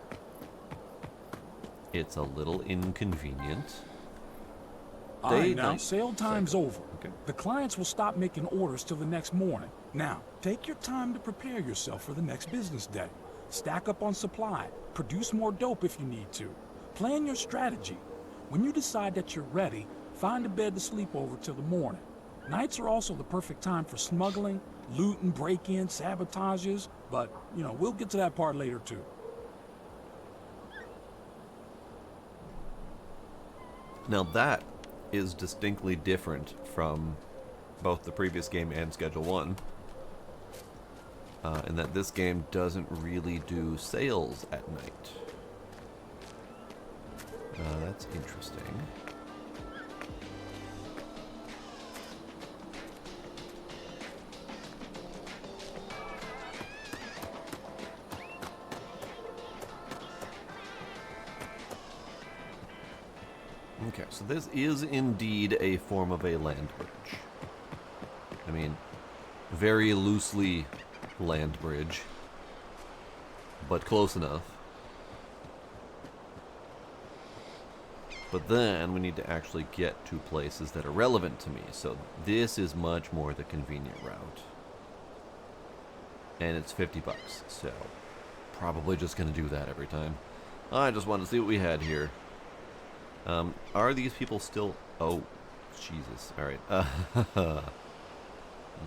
Speaker 1: It's a little inconvenient.
Speaker 4: All right, now, sale time's over.
Speaker 1: Okay.
Speaker 4: The clients will stop making orders till the next morning. Now, take your time to prepare yourself for the next business day. Stack up on supply. Produce more dope if you need to. Plan your strategy. When you decide that you're ready, find a bed to sleep over till the morning. Nights are also the perfect time for smuggling, looting, break-ins, sabotages, but, you know, we'll get to that part later, too.
Speaker 1: Now that is distinctly different from both the previous game and Schedule 1. In that this game doesn't really do sales at night. That's interesting. Okay, so this is indeed a form of a land bridge. I mean, very loosely land bridge, but close enough. But then we need to actually get to places that are relevant to me, so this is much more the convenient route. And it's 50 bucks, so probably just gonna do that every time. I just wanted to see what we had here. Are these people still... Oh, Jesus. Alright.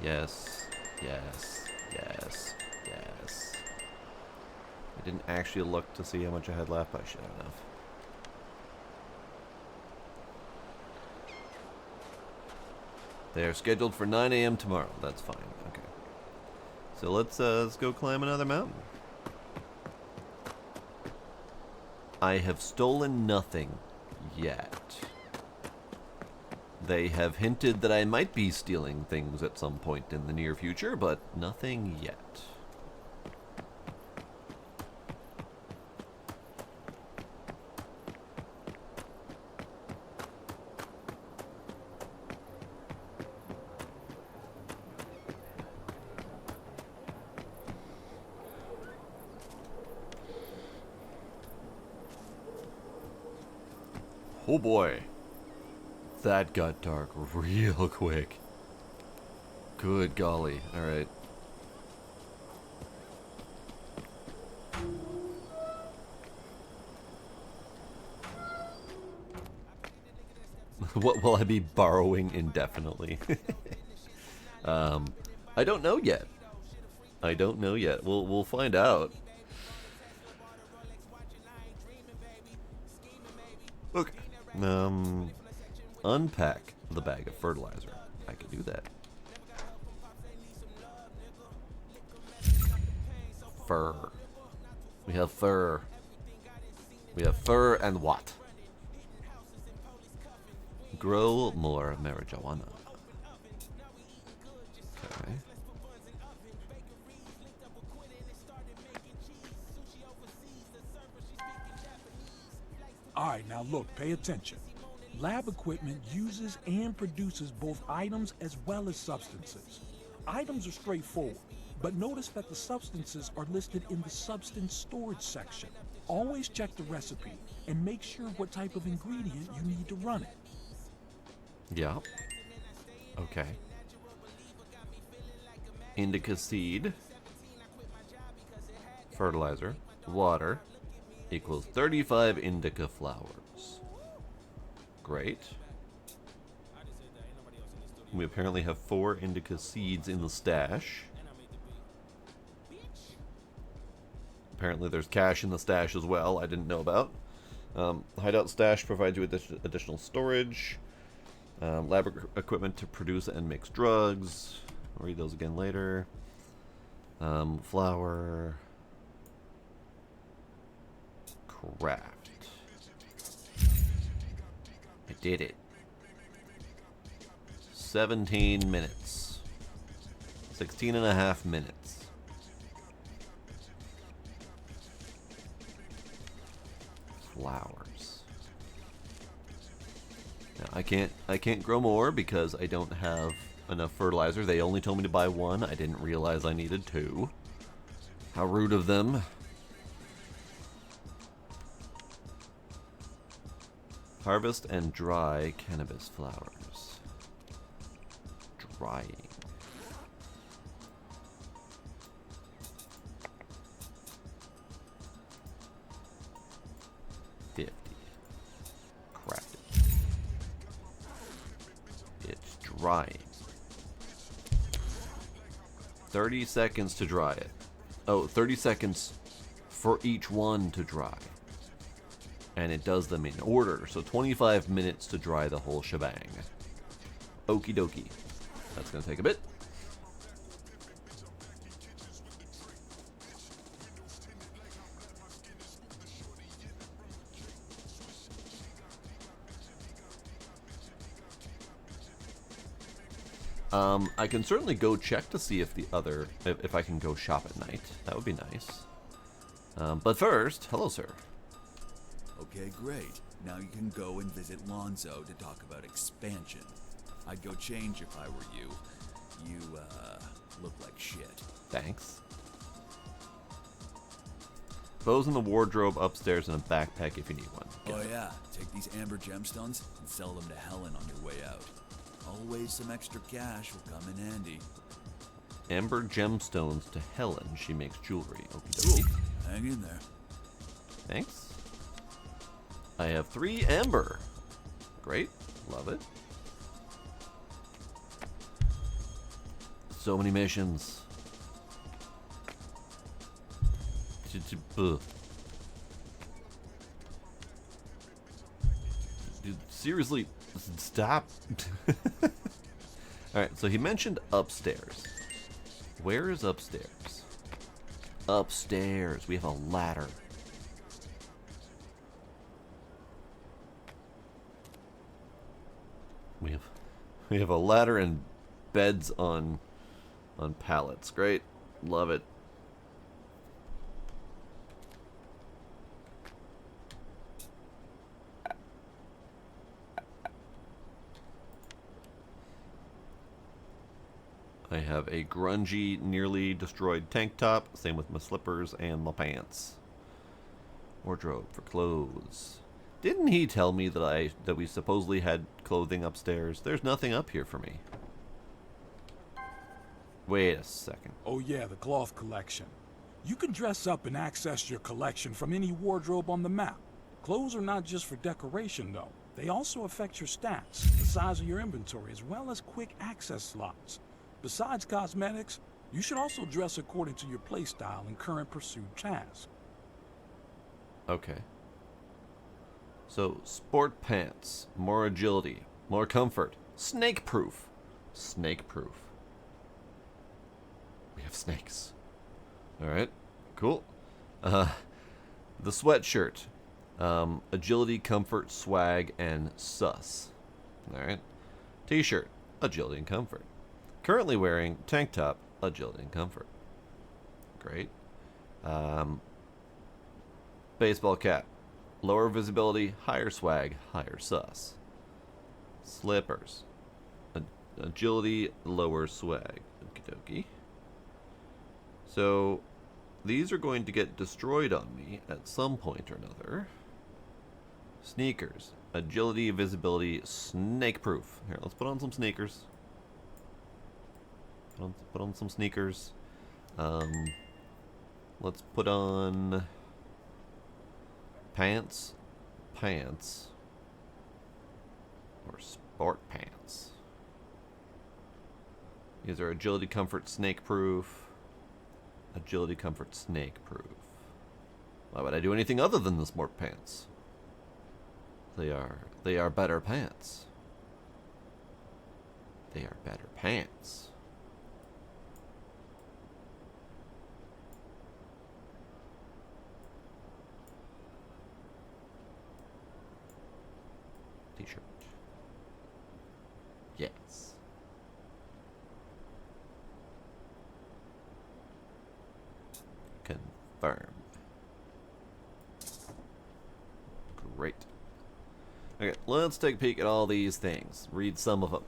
Speaker 1: Yes. Yes. Yes. Yes. I didn't actually look to see how much I had left, but I should have enough. They're scheduled for 9 a.m. tomorrow. That's fine. Okay. So let's go climb another mountain. I have stolen nothing yet. They have hinted that I might be stealing things at some point in the near future, but nothing yet. Oh boy. That got dark real quick. Good golly. Alright. What will I be borrowing indefinitely? I don't know yet. I don't know yet. We'll find out. Okay. Unpack the bag of fertilizer. I could do that. Fur. We have fur. We have fur and what? Grow more marijuana. Okay.
Speaker 4: Alright, now look, pay attention. Lab equipment uses and produces both items as well as substances. Items are straightforward, but notice that the substances are listed in the substance storage section. Always check the recipe and make sure what type of ingredient you need to run it.
Speaker 1: Yeah. Okay. Indica seed. Fertilizer. Water. Equals 35 indica flowers. Great. We apparently have 4 indica seeds in the stash. Apparently there's cash in the stash as well I didn't know about. Hideout stash provides you with additional storage. Lab equipment to produce and mix drugs. I'll read those again later. Flour. Craft. I did it. 17 minutes. 16 and a half minutes. Flowers. Now, I can't grow more because I don't have enough fertilizer. They only told me to buy one. I didn't realize I needed two. How rude of them. Harvest and dry cannabis flowers. Drying. Crafted. It's drying. 30 seconds to dry it. Oh, 30 seconds for each one to dry. And it does them in order, so 25 minutes to dry the whole shebang. Okie dokie. That's gonna take a bit. I can certainly go check to see if if I can go shop at night. That would be nice. But first, hello, sir.
Speaker 2: Okay, great. Now you can go and visit Lonzo to talk about expansion. I'd go change if I were you. You, look like shit.
Speaker 1: Thanks. Bows in the wardrobe upstairs and a backpack if you need one.
Speaker 2: Oh yeah, take these amber gemstones and sell them to Helen on your way out. Always some extra cash will come in handy.
Speaker 1: Amber gemstones to Helen. She makes jewelry. Okie dokie.
Speaker 2: Cool. Hang in there.
Speaker 1: Thanks. I have 3 amber. Great. Love it. So many missions. Dude, seriously, stop. Alright, so he mentioned upstairs. Where is upstairs? Upstairs. We have a ladder. We have a ladder and beds on pallets. Great. Love it. I have a grungy, nearly destroyed tank top. Same with my slippers and my pants. Wardrobe for clothes. Didn't he tell me that we supposedly had clothing upstairs? There's nothing up here for me. Wait a second.
Speaker 4: Oh yeah, the cloth collection. You can dress up and access your collection from any wardrobe on the map. Clothes are not just for decoration though. They also affect your stats, the size of your inventory, as well as quick access slots. Besides cosmetics, you should also dress according to your playstyle and current pursued task.
Speaker 1: Okay. So, sport pants, more agility, more comfort, snake-proof. Snake-proof. We have snakes. Alright, cool. The sweatshirt. Agility, comfort, swag, and sus. Alright. T-shirt. Agility and comfort. Currently wearing tank top, agility and comfort. Great. Baseball cap. Lower visibility, higher swag, higher sus. Slippers. Agility, lower swag. Okie dokie. So, these are going to get destroyed on me at some point or another. Sneakers. Agility, visibility, snake-proof. Here, let's put on some sneakers. Put on some sneakers. Let's put on pants, or sport pants. These are agility, comfort, snake proof. Agility, comfort, snake proof. Why would I do anything other than the sport pants? They are better pants. They are better pants. T-shirt. Yes. Confirm. Great. Okay, let's take a peek at all these things. Read some of them.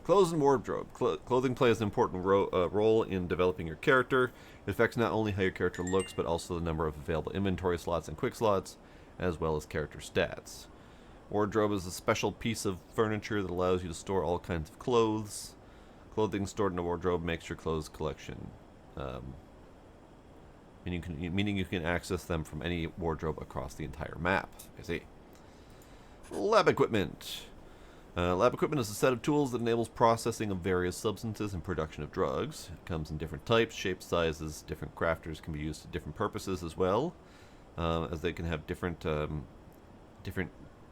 Speaker 1: Clothes and wardrobe. Clothing plays an important role in developing your character. It affects not only how your character looks, but also the number of available inventory slots and quick slots, as well as character stats. Wardrobe is a special piece of furniture that allows you to store all kinds of clothes. Clothing stored in a wardrobe makes your clothes collection, meaning you can access them from any wardrobe across the entire map. I see. Lab equipment. Lab equipment is a set of tools that enables processing of various substances and production of drugs. It comes in different types, shapes, sizes. Different crafters can be used for different purposes as well, as they can have different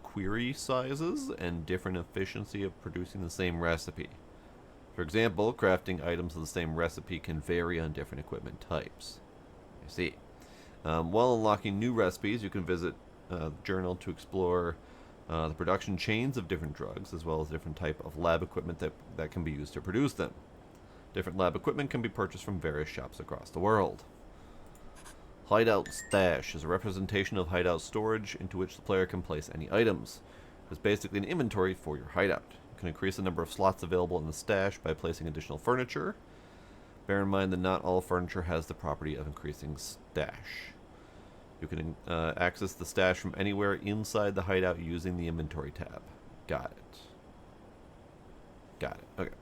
Speaker 1: query sizes and different efficiency of producing the same recipe. For example, crafting items of the same recipe can vary on different equipment types. I see. While unlocking new recipes, you can visit the journal to explore the production chains of different drugs, as well as different type of lab equipment that can be used to produce them. Different lab equipment can be purchased from various shops across the world. Hideout stash is a representation of hideout storage into which the player can place any items. It's basically an inventory for your hideout. You can increase the number of slots available in the stash by placing additional furniture. Bear in mind that not all furniture has the property of increasing stash. You can access the stash from anywhere inside the hideout using the inventory tab. Got it. Got it. Okay.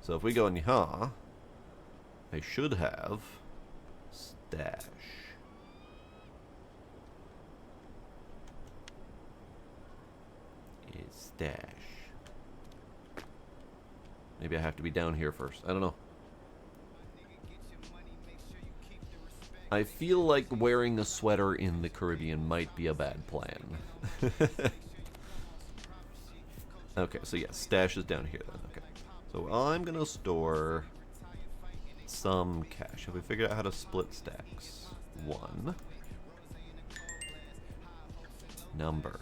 Speaker 1: So if we go in here, I should have stash. Is stash. Maybe I have to be down here first. I don't know. I feel like wearing a sweater in the Caribbean might be a bad plan. Okay, so yeah, stash is down here then. Okay. So I'm gonna store some cash. Have we figured out how to split stacks? 1 number.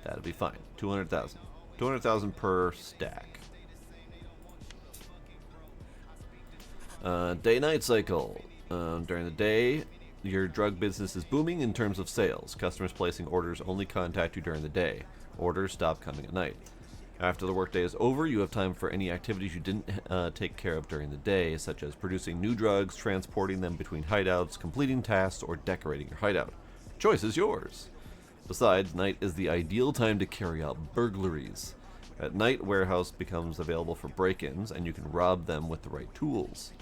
Speaker 1: That'll be fine. 200,000. 200,000 per stack. Day-night cycle. During the day, your drug business is booming in terms of sales. Customers placing orders only contact you during the day. Orders stop coming at night. After the workday is over, you have time for any activities you didn't take care of during the day, such as producing new drugs, transporting them between hideouts, completing tasks, or decorating your hideout. Choice is yours. Besides, night is the ideal time to carry out burglaries. At night, warehouse becomes available for break-ins, and you can rob them with the right tools.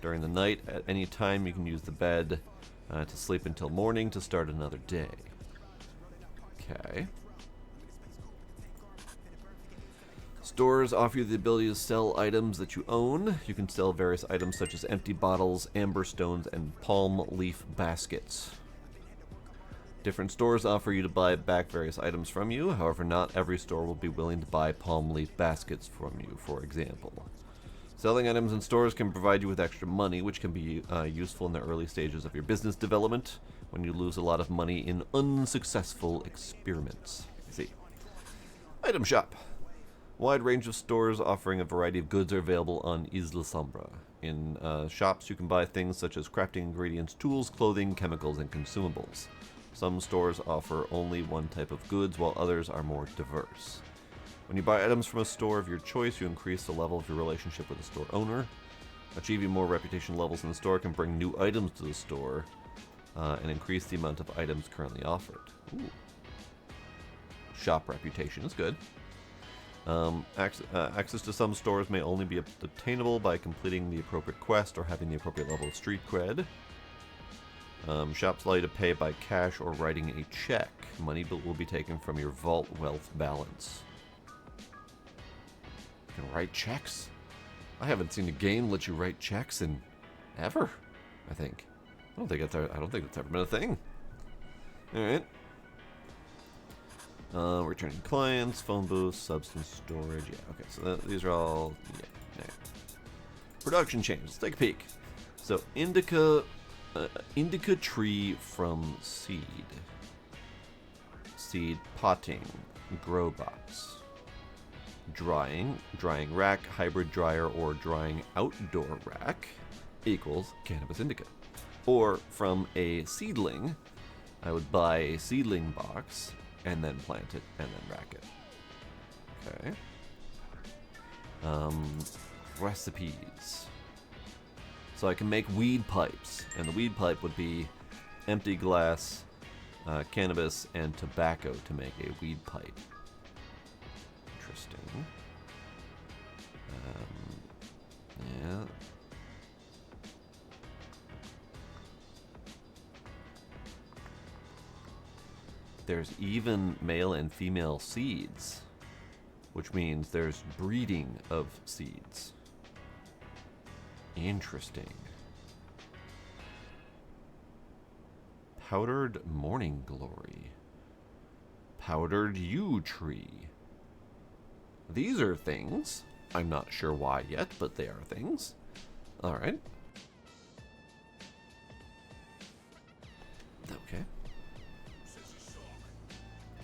Speaker 1: During the night, at any time, you can use the bed to sleep until morning to start another day. Okay. Stores offer you the ability to sell items that you own. You can sell various items such as empty bottles, amber stones, and palm leaf baskets. Different stores offer you to buy back various items from you. However, not every store will be willing to buy palm leaf baskets from you, for example. Selling items in stores can provide you with extra money, which can be useful in the early stages of your business development when you lose a lot of money in unsuccessful experiments. See. Item shop. Wide range of stores offering a variety of goods are available on Isla Sombra. In shops, you can buy things such as crafting ingredients, tools, clothing, chemicals, and consumables. Some stores offer only one type of goods, while others are more diverse. When you buy items from a store of your choice, you increase the level of your relationship with the store owner. Achieving more reputation levels in the store can bring new items to the store and increase the amount of items currently offered. Ooh. Shop reputation is good. Access to some stores may only be obtainable by completing the appropriate quest or having the appropriate level of street cred. Shops allow you to pay by cash or writing a check. Money will be taken from your vault wealth balance. You can write checks? I haven't seen a game let you write checks in ever. I think. I don't think that's ever been a thing. All right. Returning clients, phone booths, substance storage. Yeah. Okay. So these are all. Yeah. Production changes. Let's take a peek. So indica tree from seed. Seed potting, grow box. Drying rack, hybrid dryer, or drying outdoor rack equals cannabis indica. Or from a seedling, I would buy a seedling box and then plant it and then rack it. Okay. Recipes. So I can make weed pipes, and the weed pipe would be empty glass, cannabis, and tobacco to make a weed pipe. Interesting. Yeah. There's even male and female seeds, which means there's breeding of seeds. Interesting. Powdered morning glory. Powdered yew tree. These are things. I'm not sure why yet, but they are things. Alright. Okay.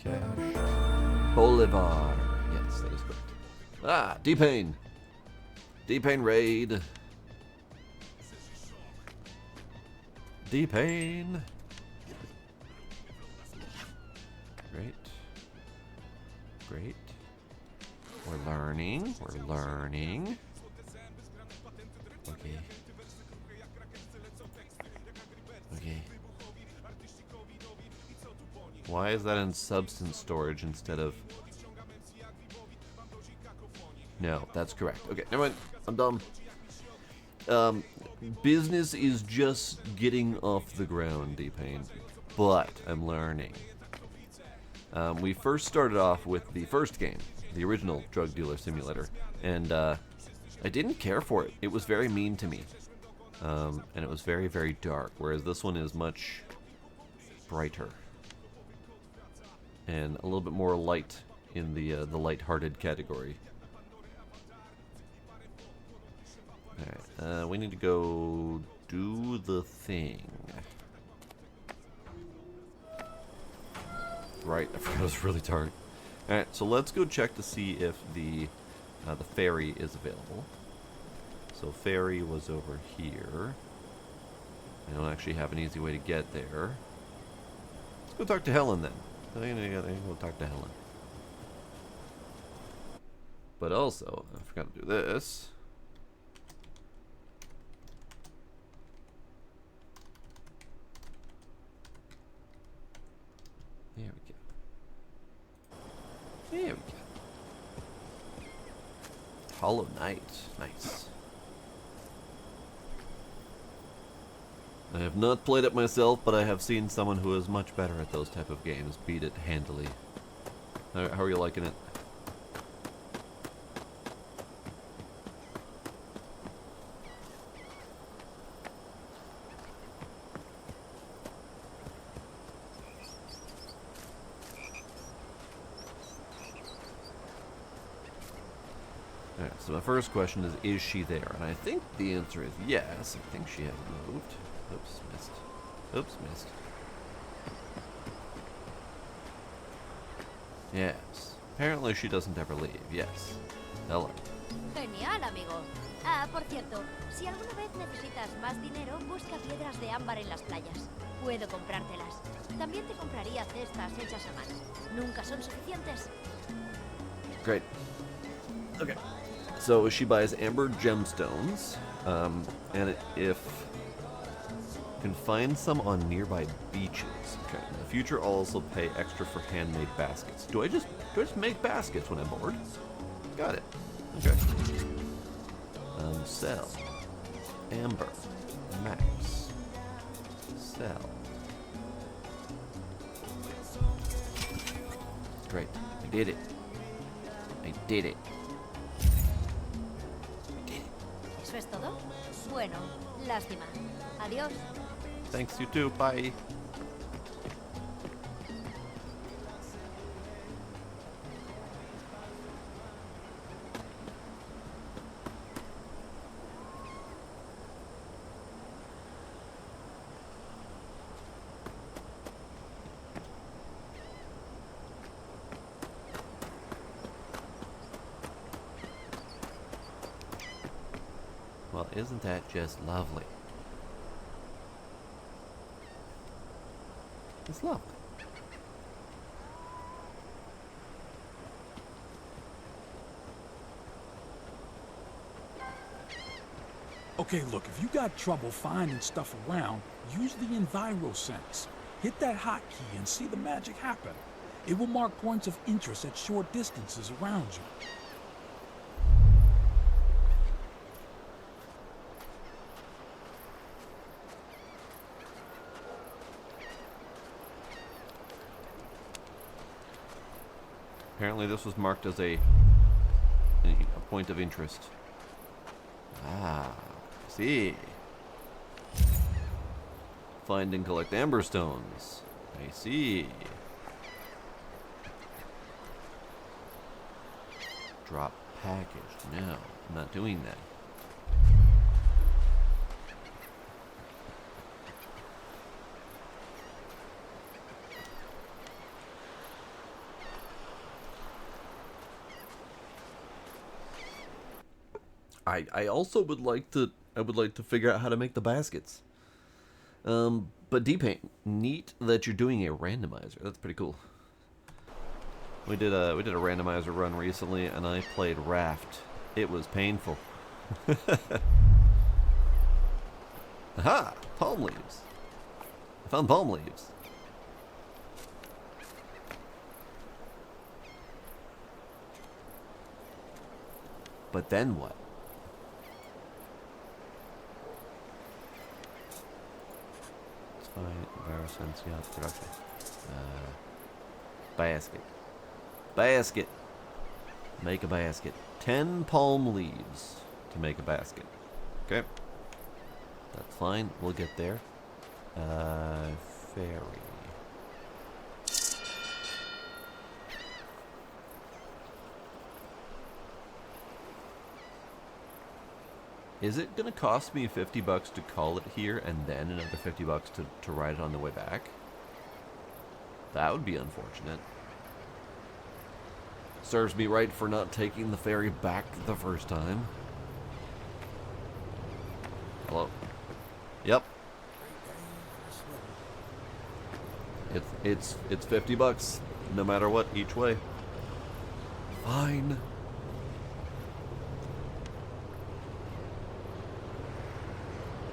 Speaker 1: Cash. Bolivar. Yes, that is correct. Ah, D-Pain. D-Pain raid. D-Pain. Great. Great. We're learning. We're learning. Okay. Okay. Why is that in substance storage instead of... No, that's correct. Okay, never mind. I'm dumb. Business is just getting off the ground, D-Pain. But I'm learning. We first started off with the first game, the original Drug Dealer Simulator, and I didn't care for it. It was very mean to me. And it was very, very dark, whereas this one is much brighter. And a little bit more light in the light-hearted category. Alright, we need to go do the thing. Right, I forgot it was really dark. Alright, so let's go check to see if the ferry is available. So ferry was over here. I don't actually have an easy way to get there. Let's go talk to Helen then. I'm gonna go talk to Helen. But also, I forgot to do this. There we go. There we go. Hollow Knight. Nice. I have not played it myself, but I have seen someone who is much better at those type of games beat it handily. How are you liking it? Alright, so my first question is she there? And I think the answer is yes. I think she hasn't moved. Oops, missed. Oops, missed. Yes. Apparently she doesn't ever leave. Yes. Tell her.
Speaker 9: Genial, amigo. Ah, por cierto, si alguna vez necesitas más dinero, busca piedras de ámbar en las playas. Puedo comprártelas. También te compraría cestas hechas a mano. Nunca son suficientes.
Speaker 1: Great. Okay. So she buys amber gemstones, and if can find some on nearby beaches. Okay. In the future, I'll also pay extra for handmade baskets. Do I just make baskets when I'm bored? Got it. Okay. Sell. Amber. Max. Sell. Great. I did it. I did it. I did it.
Speaker 9: ¿Eso es todo? Bueno, lástima. Adiós.
Speaker 1: Thanks, you too. Bye. Well, isn't that just lovely? It's lovely.
Speaker 4: Okay, look, if you got trouble finding stuff around, use the EnviroSense. Hit that hotkey and see the magic happen. It will mark points of interest at short distances around you.
Speaker 1: Apparently this was marked as a point of interest. Ah, see. Find and collect amber stones. I see. Drop package. No, I'm not doing that. I also would like to figure out how to make the baskets. But D-Paint, neat that you're doing a randomizer. That's pretty cool. We did a randomizer run recently, and I played Raft. It was painful. Aha! Palm leaves. I found palm leaves. But then what? EnviroSense, yeah, production. Basket. Basket. Make a basket. 10 palm leaves to make a basket. Okay. That's fine. We'll get there. Ferry. Is it gonna cost me $50 to call it here and then another $50 to ride it on the way back? That would be unfortunate. Serves me right for not taking the ferry back the first time. Hello? Yep. It's $50 no matter what each way. Fine.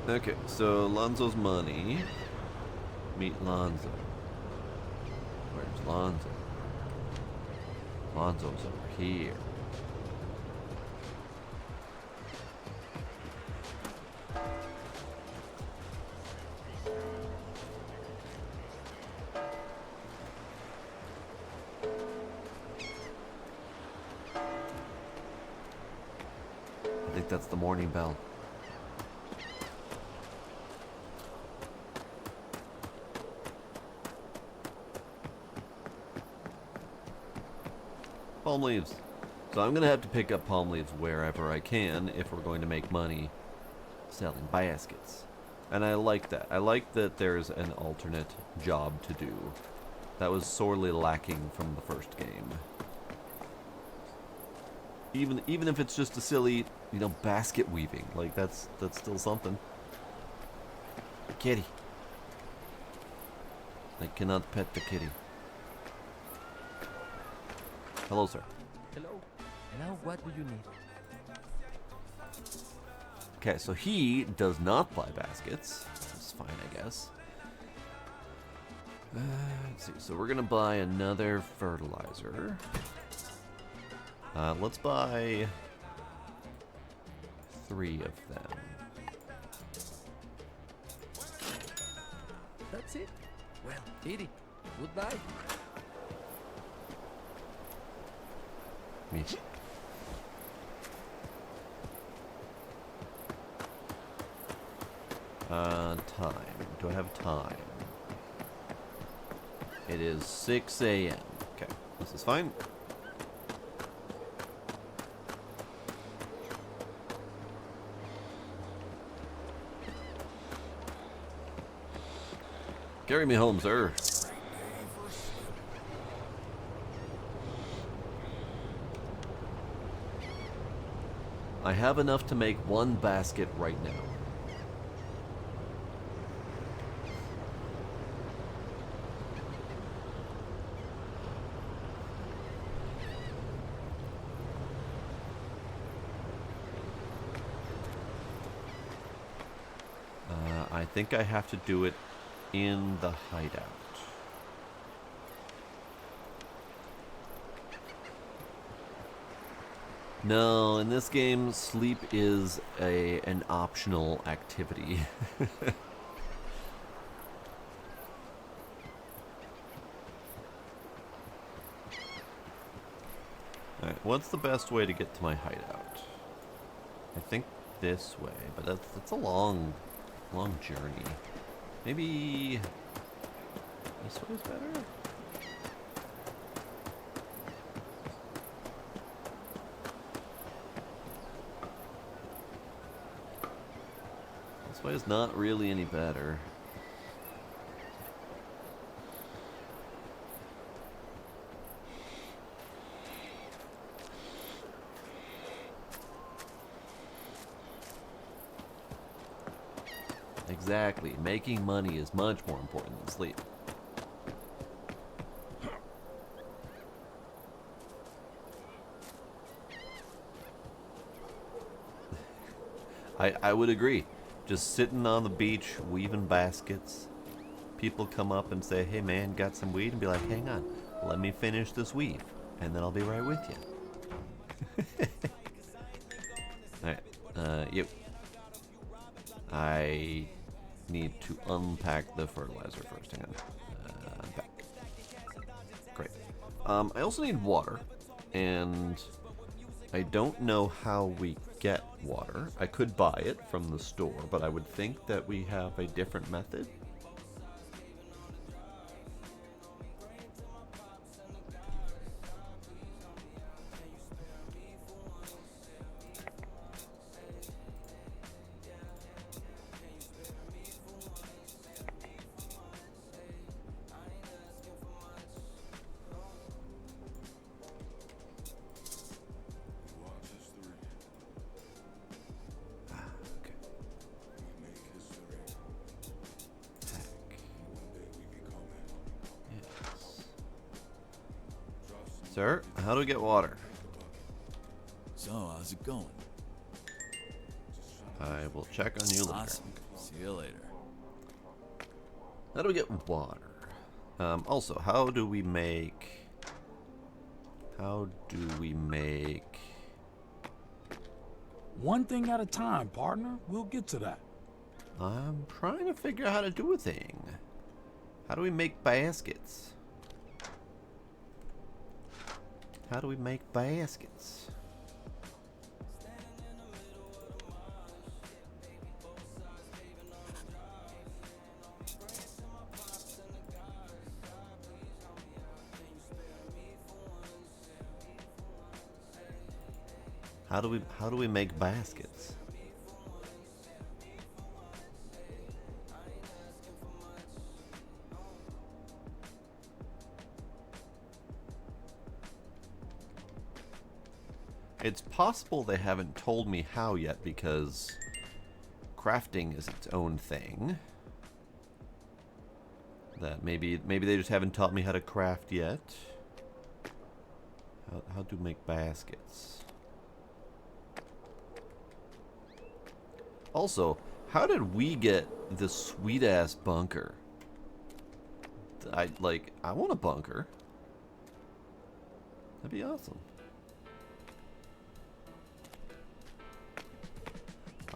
Speaker 1: Okay, so Lonzo's money. Meet Lonzo. Where's Lonzo? Lonzo's over here. I think that's the morning bell. Palm leaves. So I'm going to have to pick up palm leaves wherever I can if we're going to make money selling baskets. And I like that. I like that there's an alternate job to do. That was sorely lacking from the first game. Even if it's just a silly, basket weaving. Like, that's still something. Kitty. I cannot pet the kitty. Hello, sir.
Speaker 13: Hello. Now what do you need?
Speaker 1: Okay, so he does not buy baskets. That's fine, I guess. Let's see. So we're gonna buy another fertilizer. Let's buy 3 of them.
Speaker 13: That's it. Well, Kitty, goodbye.
Speaker 1: Time. Do I have time? It is 6 a.m. Okay, this is fine. Carry me home, sir. I have enough to make one basket right now. I think I have to do it in the hideout. No, in this game, sleep is an optional activity. Alright, what's the best way to get to my hideout? I think this way, but that's a long journey. Maybe this way is better? This way is not really any better. Exactly. Making money is much more important than sleep. I would agree. Just sitting on the beach, weaving baskets. People come up and say, hey man, got some weed? And be like, hang on, let me finish this weave, and then I'll be right with you. Alright, yep. I need to unpack the fertilizer first. Hang on. Unpack. Great. I also need water, and I don't know how we get water. I could buy it from the store, but I would think that we have a different method. Sir, how do we get water?
Speaker 2: So, how's it going?
Speaker 1: I will check on you later.
Speaker 2: Awesome. See you later.
Speaker 1: How do we get water? Also, how do we make...
Speaker 4: One thing at a time, partner. We'll get to that.
Speaker 1: I'm trying to figure out how to do a thing. How do we make baskets? How do we make baskets? How do we make baskets? It's possible they haven't told me how yet because crafting is its own thing. That maybe they just haven't taught me how to craft yet. How to make baskets? Also, how did we get this sweet ass bunker? I want a bunker. That'd be awesome.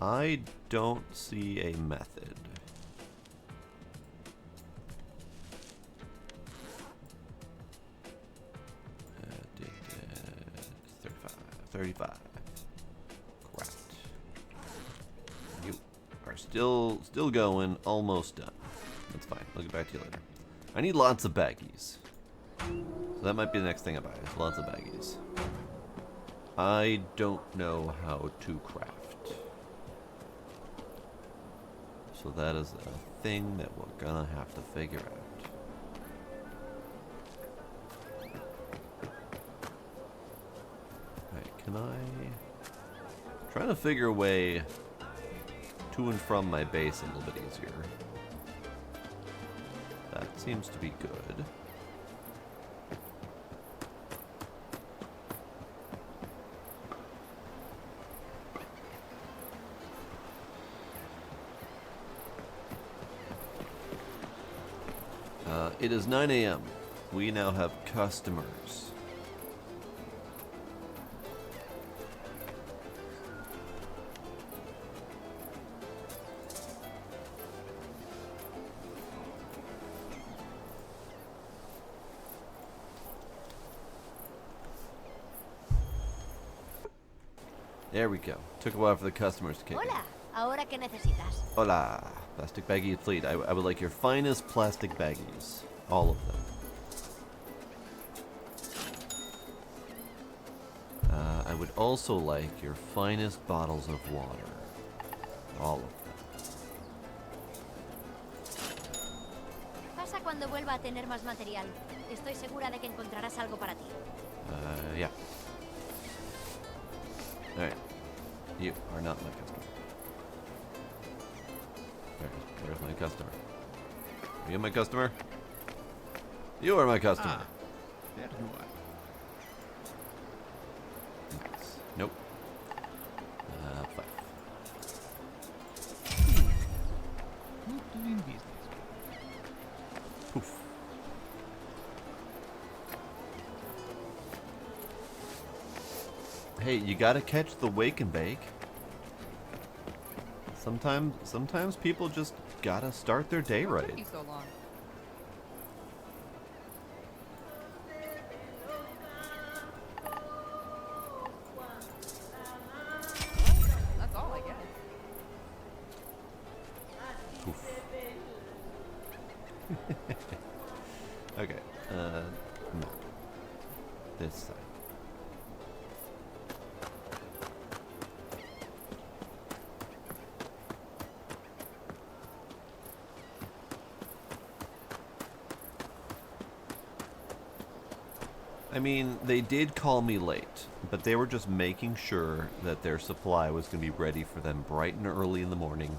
Speaker 1: I don't see a method. Did 35. Craft. You. far. Still going. Almost done. That's fine. I'll get back to you later. I need lots of baggies. So that might be the next thing I buy. Is lots of baggies. I don't know how to craft. So that is a thing that we're gonna have to figure out. Alright, can I... trying to figure a way to and from my base a little bit easier. That seems to be good. It is 9 a.m. We now have customers. There we go. Took a while for the customers to kick in.
Speaker 9: Hola, ahora qué necesitas?
Speaker 1: Hola, plastic baggie fleet. I would like your finest plastic baggies. All of them. I would also like your finest bottles of water. All of them.
Speaker 9: Pasa cuando vuelva a tener más material. Estoy segura de que encontrarás algo para ti.
Speaker 1: Yeah. Alright. You are not my customer. There's my customer. Are you my customer? You are my customer.
Speaker 10: Ah, there you are.
Speaker 1: Nice. Nope. 5.
Speaker 10: Not doing business.
Speaker 1: Poof. Hey, you gotta catch the wake and bake. Sometimes people just gotta start their day right.
Speaker 12: Took you so long. That's all I get.
Speaker 1: Okay, no. This side. I mean, they did call me late, but they were just making sure that their supply was going to be ready for them bright and early in the morning.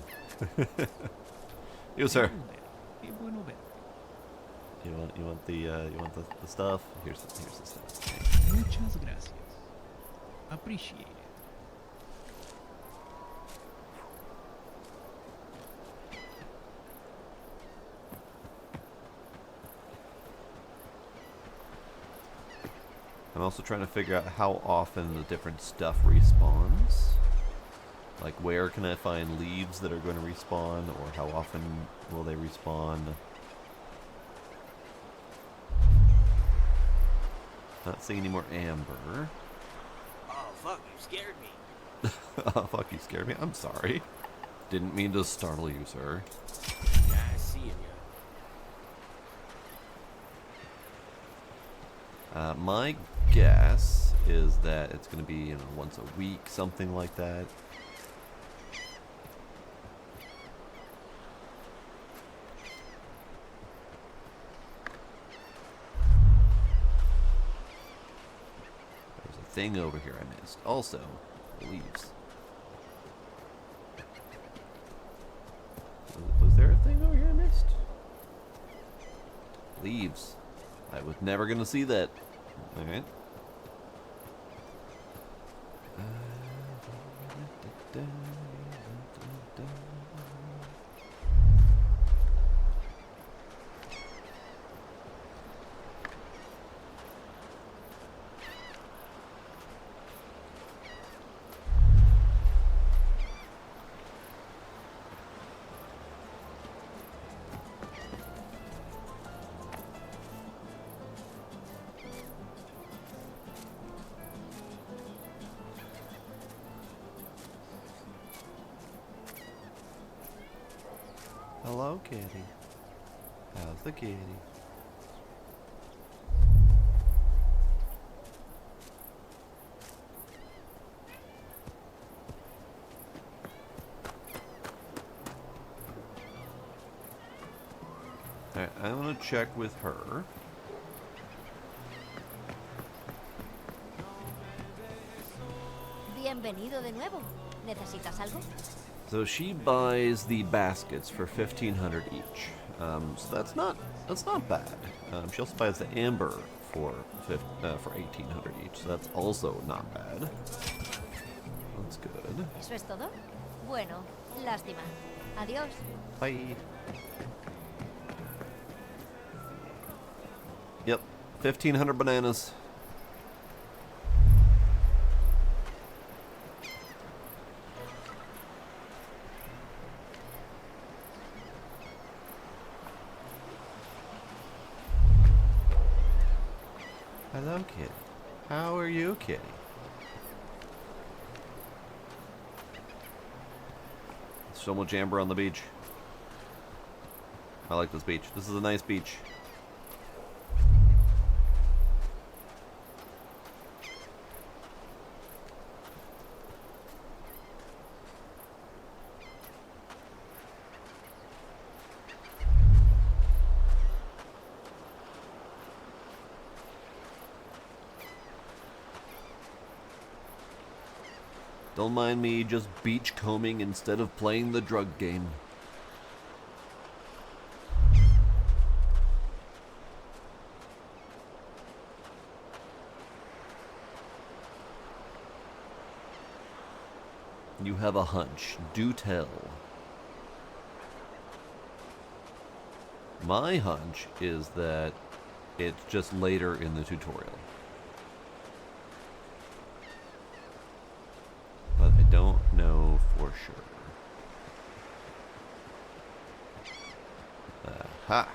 Speaker 1: You, sir. You want the stuff? Here's the stuff.
Speaker 10: Muchas gracias. Appreciate it.
Speaker 1: I'm also trying to figure out how often the different stuff respawns. Like, where can I find leaves that are going to respawn, or how often will they respawn? Not seeing any more amber.
Speaker 11: Oh, fuck, you scared me.
Speaker 1: Oh, fuck, you scared me? I'm sorry. Didn't mean to startle you, sir.
Speaker 11: Yeah, I see it,
Speaker 1: My guess is that it's going to be, you know, once a week, something like that. There's a thing over here I missed. Also, leaves. Was there a thing over here I missed? Leaves. I was never going to see that. Alright. Hello, kitty. How's the kitty? Alright, I'm gonna check with her.
Speaker 9: Bienvenido de nuevo. ¿Necesitas algo?
Speaker 1: So she buys the baskets for 1,500 each. So that's not bad. She also buys the amber for 1,800 each. So that's also not bad. That's good.
Speaker 9: ¿Eso es todo? Bueno, lástima. Adiós.
Speaker 1: Bye. Yep, 1,500 bananas. Hello, kitty. How are you, kitty? So much amber on the beach. I like this beach. This is a nice beach. Don't mind me just beach combing instead of playing the drug game. You have a hunch. Do tell. My hunch is that it's just later in the tutorial. But I don't know for sure. Aha!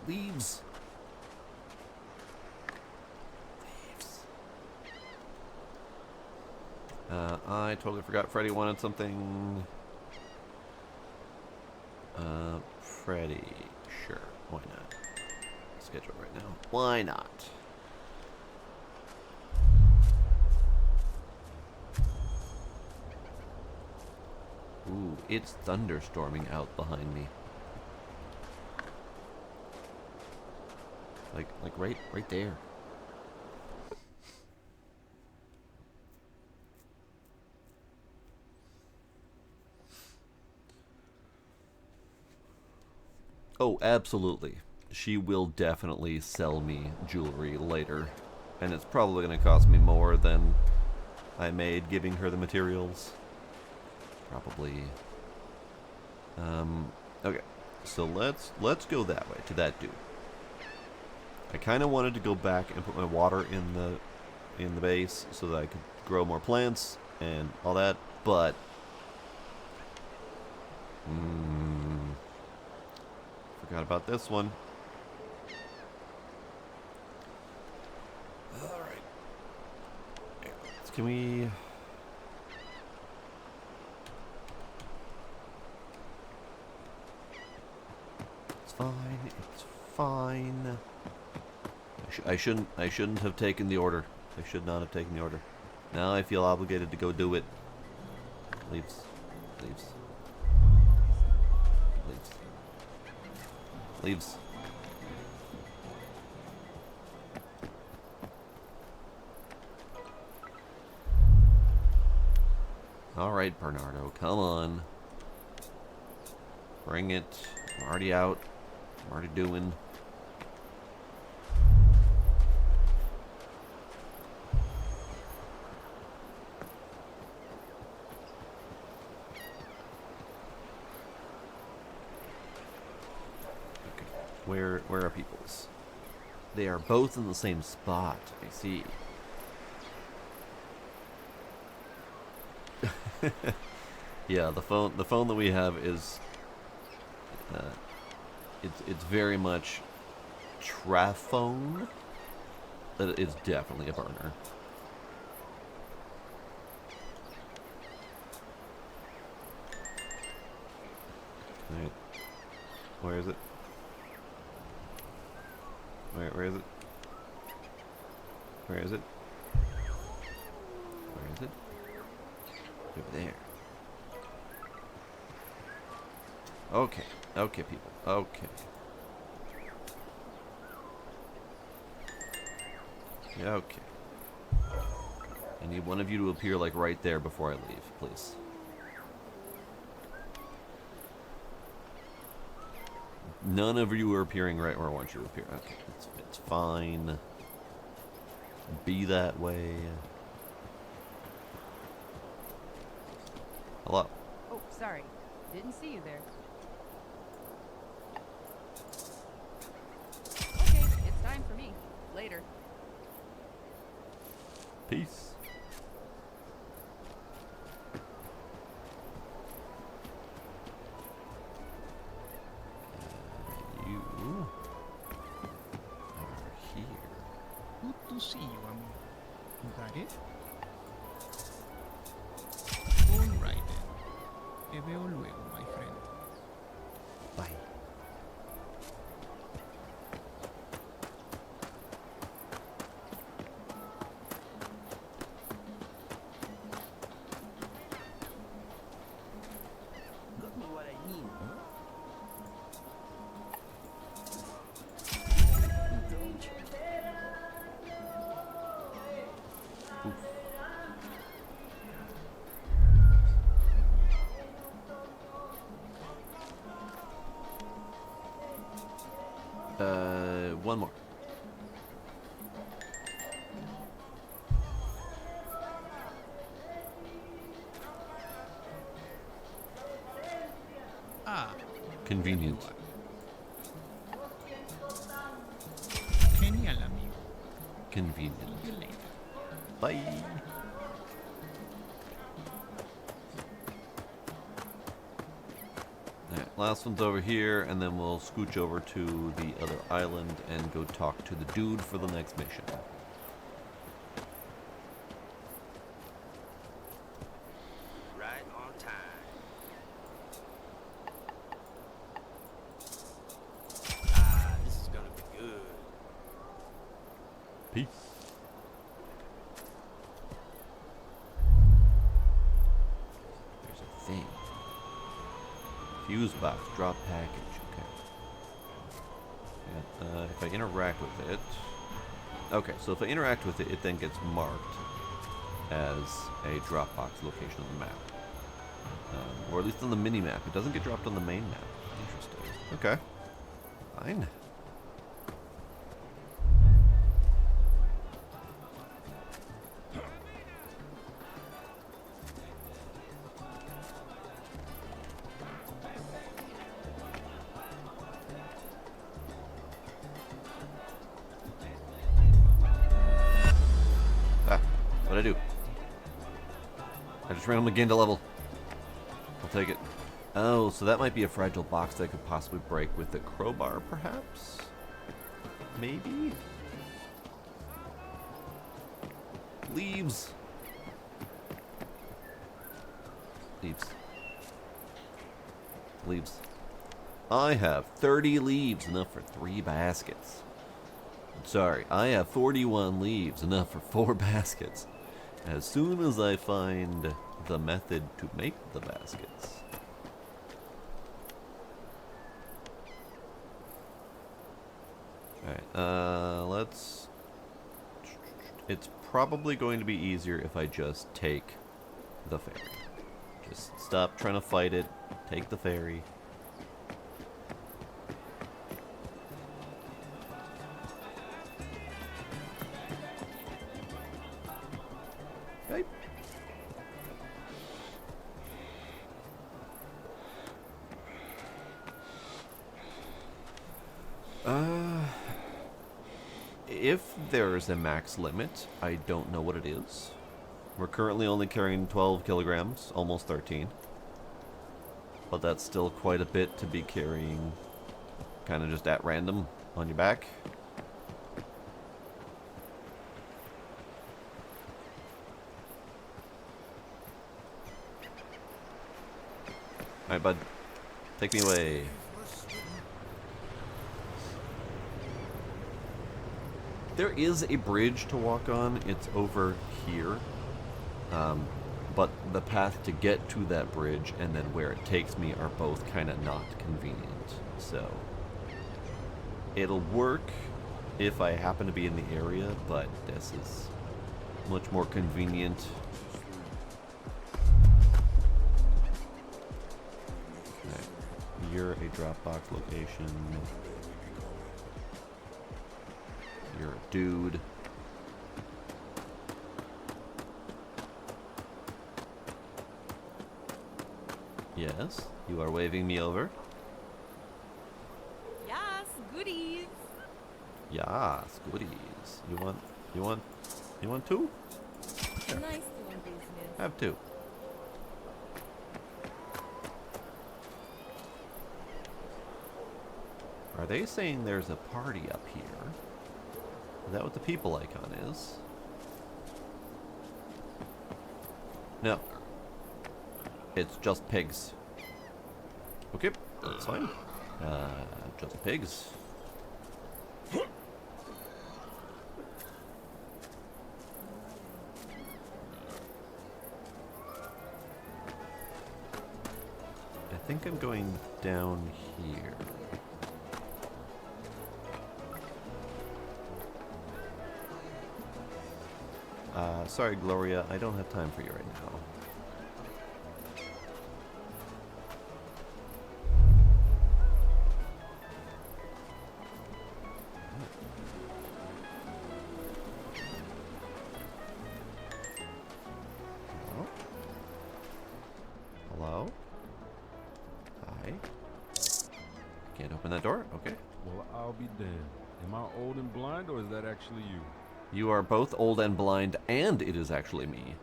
Speaker 1: Leaves. I totally forgot Freddy wanted something. Freddy. Sure. Why not? Schedule right now. Why not? Ooh, it's thunderstorming out behind me. Like right there. Oh, absolutely. She will definitely sell me jewelry later. And it's probably going to cost me more than I made giving her the materials. Probably. Okay. So let's go that way, to that dude. I kind of wanted to go back and put my water in the base so that I could grow more plants and all that, but forgot about this one. All right. Can we? It's fine. It's fine. I shouldn't have taken the order. I should not have taken the order. Now I feel obligated to go do it. Leaves. Leaves. Leaves. Leaves. Alright, Bernardo, come on. Bring it. I'm already out. I'm already doing. Where are peoples? They are both in the same spot. I see. Yeah, the phone that we have is it's very much Traphone. That is definitely a burner. Alright. Where is it? Where is it? Where is it? Where is it? Over there. Okay. Okay, people. Okay. Okay. I need one of you to appear, like, right there before I leave, please. None of you are appearing right where I want you to appear. Okay, it's fine. Be that way. Hello.
Speaker 12: Oh, sorry. Didn't see you there. Okay, it's time for me. Later.
Speaker 1: Peace. You are here.
Speaker 10: Good to see you, amigo. You got it? All right then. Te veo luego, my friend.
Speaker 1: Bye.
Speaker 11: Got me what I need, huh?
Speaker 1: One more.
Speaker 10: Ah.
Speaker 1: Convenient.
Speaker 10: Genial, amigo.
Speaker 1: Convenient.
Speaker 10: See you later.
Speaker 1: Bye. Alright, last one's over here, and then we'll scooch over to the other island and go talk to the dude for the next mission.
Speaker 11: Right on time. Ah, this is gonna be good.
Speaker 1: Peace. There's a thing. Fuse box, drop package. Okay. Yeah, if I interact with it. Okay, so if I interact with it, it then gets marked as a Dropbox location on the map. Or at least on the mini-map. It doesn't get dropped on the main map. Interesting. Okay. Fine. Ah, what'd I do? I just randomly gained a level. I'll take it. Oh, so that might be a fragile box that I could possibly break with the crowbar, perhaps? Maybe? Leaves. Leaves. Leaves. I have 30 leaves, enough for 3 baskets. Sorry, I have 41 leaves, enough for 4 baskets. As soon as I find the method to make the baskets. Alright, let's... It's probably going to be easier if I just take the ferry. Just stop trying to fight it, take the ferry. Okay. If there's a max limit, I don't know what it is. We're currently only carrying 12 kilograms, almost 13. But that's still quite a bit to be carrying kind of just at random on your back. Alright, bud. Take me away. There is a bridge to walk on. It's over here. But the path to get to that bridge and then where it takes me are both kind of not convenient. So it'll work if I happen to be in the area, but this is much more convenient. Right. You're a Dropbox location. You're a dude. Yes, you are waving me over.
Speaker 12: Yes, goodies.
Speaker 1: Yes, goodies. You want two? Sure.
Speaker 12: Nice doing business.
Speaker 1: Have two. Are they saying there's a party up here? Is that what the people icon is? No. It's just pigs. Okay, that's fine. Just pigs. I think I'm going down here. Sorry, Gloria, I don't have time for you right now. Hello? Hi? Can't open that door? Okay.
Speaker 14: Well, I'll be damned. Am I old and blind, or is that actually you?
Speaker 1: You are both old and blind, and it is actually me.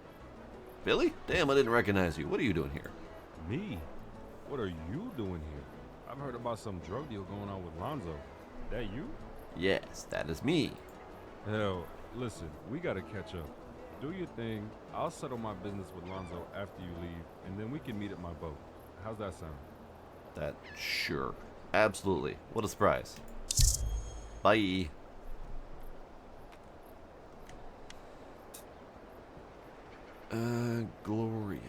Speaker 1: Billy? Damn, I didn't recognize you. What are you doing here?
Speaker 14: Me? What are you doing here? I've heard about some drug deal going on with Lonzo. That you?
Speaker 1: Yes, that is me.
Speaker 14: Hell, listen, we gotta catch up. Do your thing. I'll settle my business with Lonzo after you leave, and then we can meet at my boat. How's that sound?
Speaker 1: Sure. Absolutely. What a surprise. Bye. Gloria.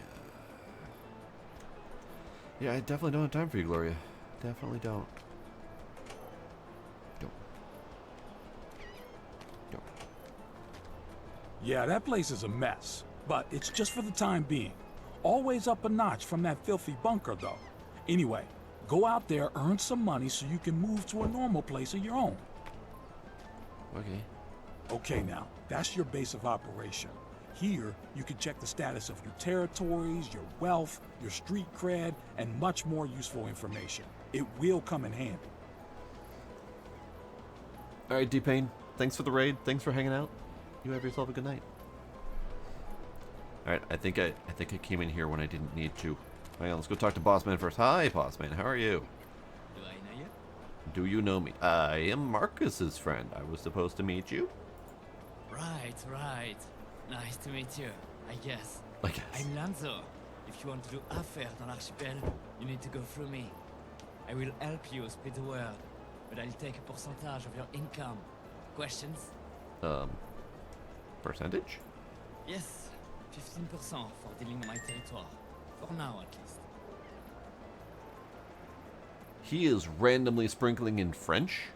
Speaker 1: Yeah, I definitely don't have time for you, Gloria. Definitely don't.
Speaker 4: Yeah, that place is a mess, but it's just for the time being. Always up a notch from that filthy bunker, though. Anyway, go out there, earn some money so you can move to a normal place of your own.
Speaker 1: Okay.
Speaker 4: Okay, now, that's your base of operation. Here, you can check the status of your territories, your wealth, your street cred, and much more useful information. It will come in handy.
Speaker 1: Alright, D-Pain. Thanks for the raid. Thanks for hanging out. You have yourself a good night. Alright, I think I came in here when I didn't need to. Hang on, let's go talk to Bossman first. Hi, Bossman. How are you?
Speaker 15: Do I know you?
Speaker 1: Do you know me? I am Marcus's friend. I was supposed to meet you.
Speaker 15: Right. Nice to meet you, I guess.
Speaker 1: I guess.
Speaker 15: I'm Lanzo. If you want to do affaires dans l'archipel, you need to go through me. I will help you spread the word, but I'll take a percentage of your income. Questions?
Speaker 1: Percentage?
Speaker 15: Yes, 15% for dealing on my territory. For now, at least.
Speaker 1: He is randomly sprinkling in French,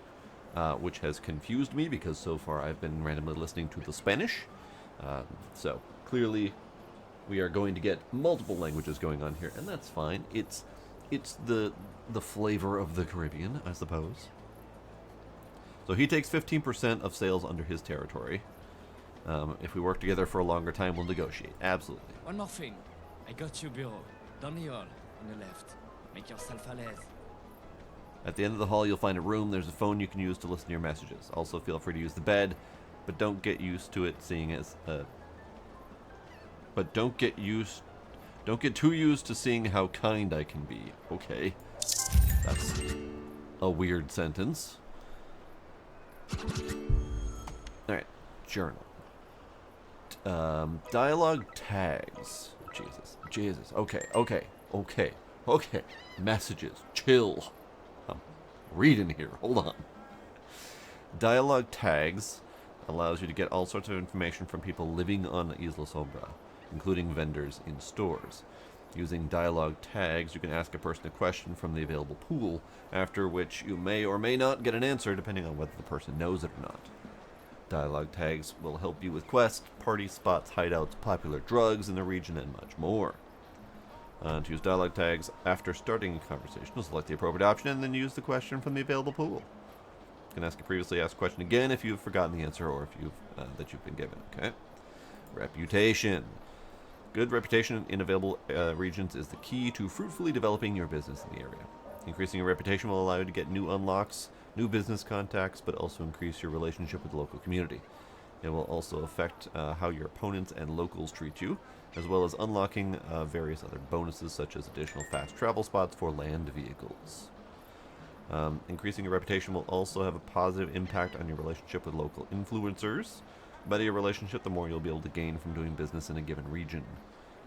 Speaker 1: which has confused me because so far I've been randomly listening to the Spanish. So clearly we are going to get multiple languages going on here, and that's fine. It's the flavor of the Caribbean, I suppose. So he takes 15% of sales under his territory. If we work together for a longer time, we'll negotiate. Absolutely.
Speaker 15: One more thing. I got you, bureau. Down the hall, on the left. Make yourself à l'aise.
Speaker 1: At the end of the hall, you'll find a room. There's a phone you can use to listen to your messages. Also, feel free to use the bed, but don't get used to it seeing as don't get too used to seeing how kind I can be. Okay. That's a weird sentence. Alright, journal. Dialogue tags. Jesus. Okay. Messages. Chill. I'm reading here. Hold on. Dialogue tags allows you to get all sorts of information from people living on Isla Sombra, including vendors in stores. Using dialogue tags, you can ask a person a question from the available pool, after which you may or may not get an answer depending on whether the person knows it or not. Dialogue tags will help you with quests, party spots, hideouts, popular drugs in the region, and much more. To use dialogue tags, after starting a conversation, select the appropriate option and then use the question from the available pool. You can ask a previously asked question again if you've forgotten the answer or if you've been given. Okay. Reputation. Good reputation in available regions is the key to fruitfully developing your business in the area. Increasing your reputation will allow you to get new unlocks, new business contacts, but also increase your relationship with the local community. It will also affect how your opponents and locals treat you, as well as unlocking various other bonuses such as additional fast travel spots for land vehicles. Increasing your reputation will also have a positive impact on your relationship with local influencers. The better your relationship, the more you'll be able to gain from doing business in a given region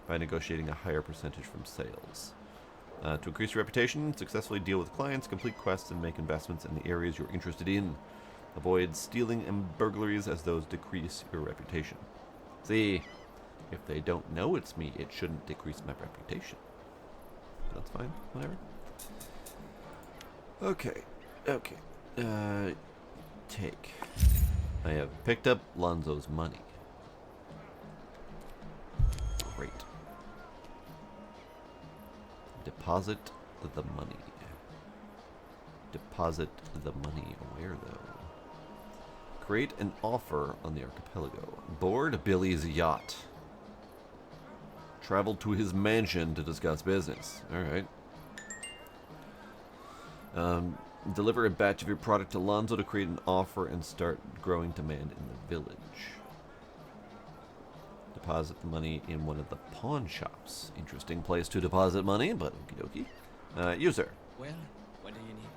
Speaker 1: by negotiating a higher percentage from sales. To increase your reputation, successfully deal with clients, complete quests, and make investments in the areas you're interested in. Avoid stealing and burglaries as those decrease your reputation. See, if they don't know it's me, it shouldn't decrease my reputation. That's fine, whatever. Okay. Take. I have picked up Lonzo's money. Great. Deposit the money. Deposit the money. Where, though? Create an offer on the archipelago. Board Billy's yacht. Travel to his mansion to discuss business. Alright. Deliver a batch of your product to Lonzo to create an offer and start growing demand in the village. Deposit the money in one of the pawn shops. Interesting place to deposit money, but okie dokie. User.
Speaker 15: Well, what do you need?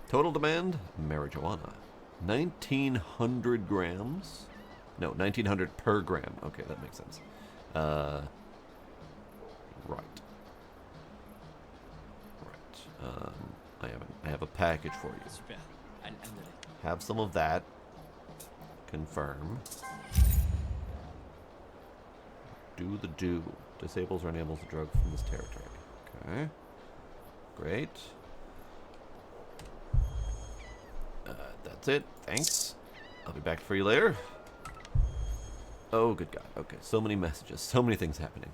Speaker 1: Total demand, marijuana. 1,900 grams? No, 1,900 per gram. Okay, that makes sense. Right. I have a package for you.
Speaker 15: Super.
Speaker 1: Have some of that. Confirm. Do the do. Disables or enables the drug from this territory. Okay. Great. That's it. Thanks. I'll be back for you later. Oh, good God. Okay, so many messages. So many things happening.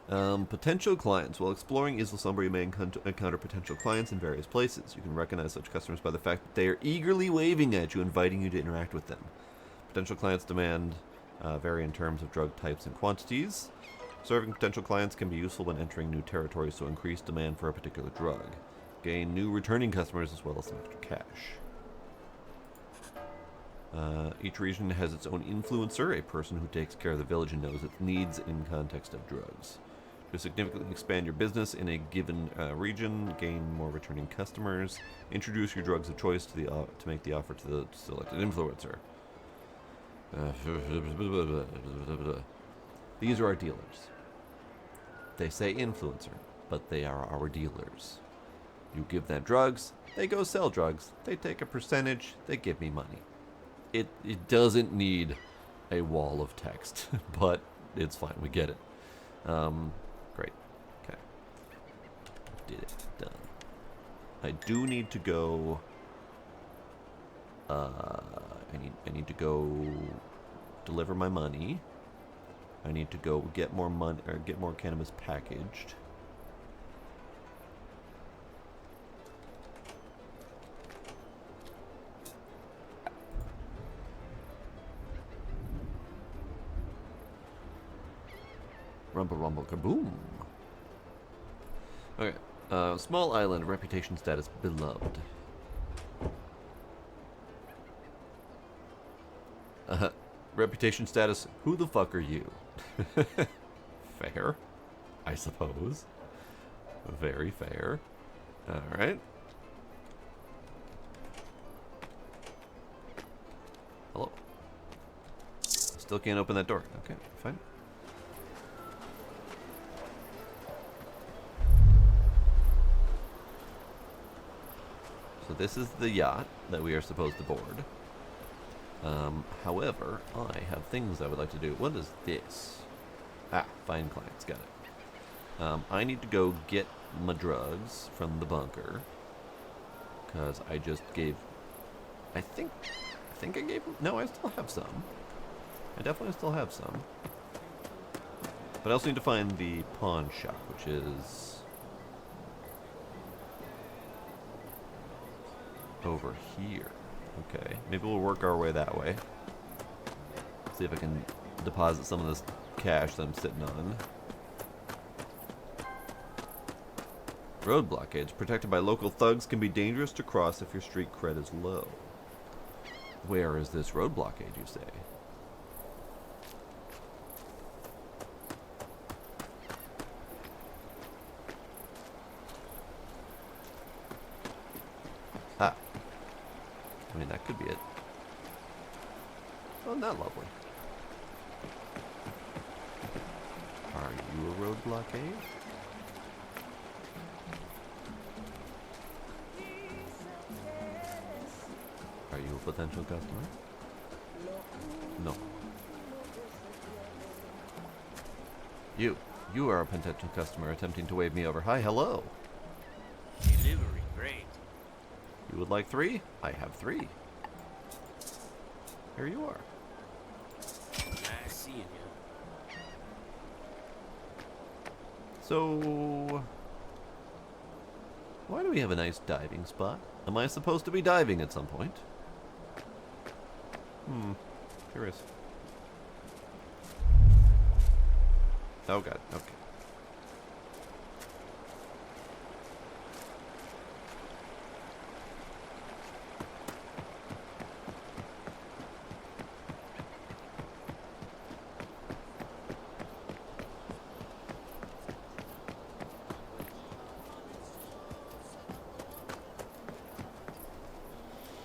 Speaker 1: Potential clients. While exploring Isla Sombra, you may encounter potential clients in various places. You can recognize such customers by the fact that they are eagerly waving at you, inviting you to interact with them. Potential clients' demand vary in terms of drug types and quantities. Serving potential clients can be useful when entering new territories to increase demand for a particular drug. Gain new returning customers as well as some extra cash. Each region has its own influencer, a person who takes care of the village and knows its needs in context of drugs. To significantly expand your business in a given region, gain more returning customers, introduce your drugs of choice to make the offer to the selected influencer. These are our dealers. They say influencer, but they are our dealers. You give them drugs, they go sell drugs, they take a percentage, they give me money. It doesn't need a wall of text, but it's fine, we get it. Great. Okay. Did it. Done. I do need to go... I need to go deliver my money. I need to go get more money, or get more cannabis packaged. Rumble rumble kaboom. Okay, Small island, reputation status beloved. Reputation status, who the fuck are you? Fair, I suppose. Very fair. Alright. Hello. Still can't open that door. Okay, fine. So this is the yacht that we are supposed to board. However, I have things I would like to do. What is this? Ah, find clients. Got it. I need to go get my drugs from the bunker. Because I just gave... I think I gave... No, I still have some. I definitely still have some. But I also need to find the pawn shop, which is... over here. Okay, maybe we'll work our way that way. See if I can deposit some of this cash that I'm sitting on. Road blockades protected by local thugs can be dangerous to cross if your street cred is low. Where is this road blockade, you say? Ah. I mean, that could be it. Oh, not lovely. Are you a road blockade? Are you a potential customer? No. You are a potential customer attempting to wave me over. Hi, hello.
Speaker 11: Delivery, great.
Speaker 1: You would like 3? I have 3. Here you are.
Speaker 11: Nice seeing you.
Speaker 1: So, why do we have a nice diving spot? Am I supposed to be diving at some point? Curious. Oh god, okay.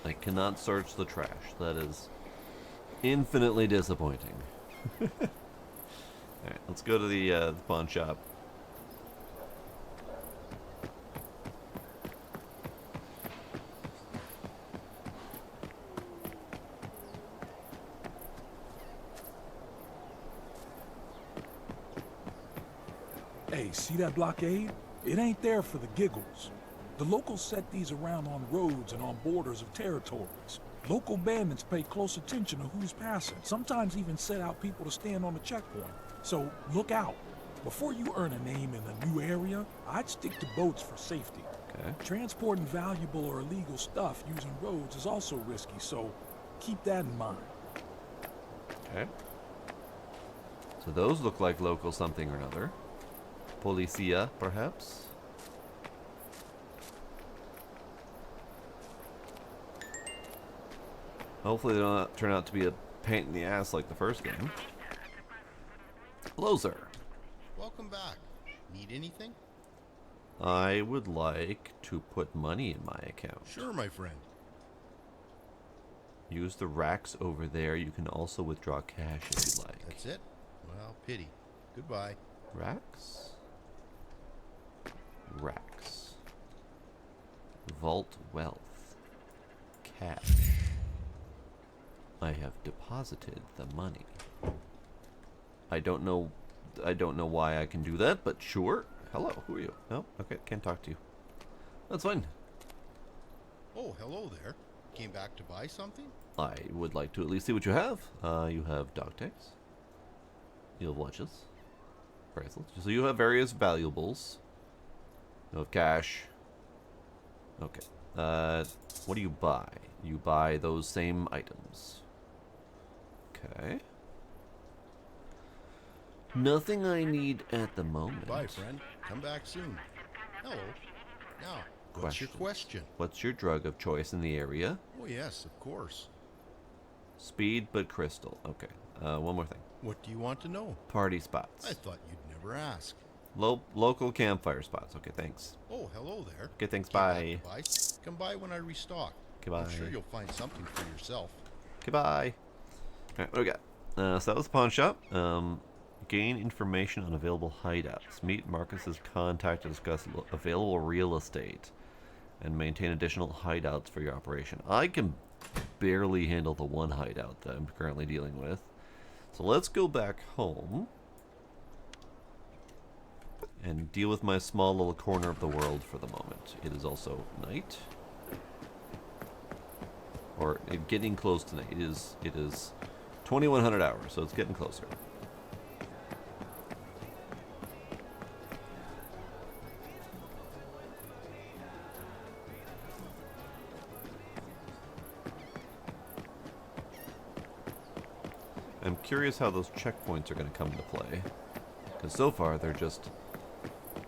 Speaker 1: I cannot search the trash. That is infinitely disappointing. Alright, let's go to the pawn shop.
Speaker 4: Hey, see that blockade? It ain't there for the giggles. The locals set these around on roads and on borders of territories. Local bandits pay close attention to who's passing, sometimes even set out people to stand on the checkpoint. So look out. Before you earn a name in a new area, I'd stick to boats for safety.
Speaker 1: Okay.
Speaker 4: Transporting valuable or illegal stuff using roads is also risky, so keep that in mind.
Speaker 1: Okay. So those look like local something or other. Policia, perhaps? Hopefully they don't turn out to be a pain in the ass like the first game. Hello, sir.
Speaker 16: Welcome back. Need anything?
Speaker 1: I would like to put money in my account.
Speaker 16: Sure, my friend.
Speaker 1: Use the racks over there. You can also withdraw cash if you like.
Speaker 16: That's it? Well, pity. Goodbye.
Speaker 1: Racks? Racks. Vault wealth. Cash. I have deposited the money. I don't know why I can do that, but sure. Hello, who are you? No, okay, can't talk to you. That's fine.
Speaker 16: Oh, hello there. Came back to buy something?
Speaker 1: I would like to at least see what you have. You have dog tags. You have watches. Bracelets. So you have various valuables. You have cash. Okay. What do you buy? You buy those same items. Okay. Nothing I need at the moment.
Speaker 16: Bye, friend. Come back soon. Hello. Now, what's your question?
Speaker 1: What's your drug of choice in the area?
Speaker 16: Oh, yes, of course.
Speaker 1: Speed, but crystal. Okay. One more thing.
Speaker 16: What do you want to know?
Speaker 1: Party spots.
Speaker 16: I thought you'd never ask.
Speaker 1: Local campfire spots. Okay, thanks.
Speaker 16: Oh, hello there.
Speaker 1: Okay, thanks.
Speaker 16: Came back
Speaker 1: Bye.
Speaker 16: to buy? Come by when I restock.
Speaker 1: Goodbye.
Speaker 16: I'm sure you'll find something for yourself.
Speaker 1: Goodbye. Alright, what do we got? So that was the pawn shop. Gain information on available hideouts. Meet Marcus's contact to discuss available real estate. And maintain additional hideouts for your operation. I can barely handle the one hideout that I'm currently dealing with. So let's go back home. And deal with my small little corner of the world for the moment. It is also night. Or getting close to night. It is 2100 hours, so it's getting closer. I'm curious how those checkpoints are going to come into play. Because so far they're just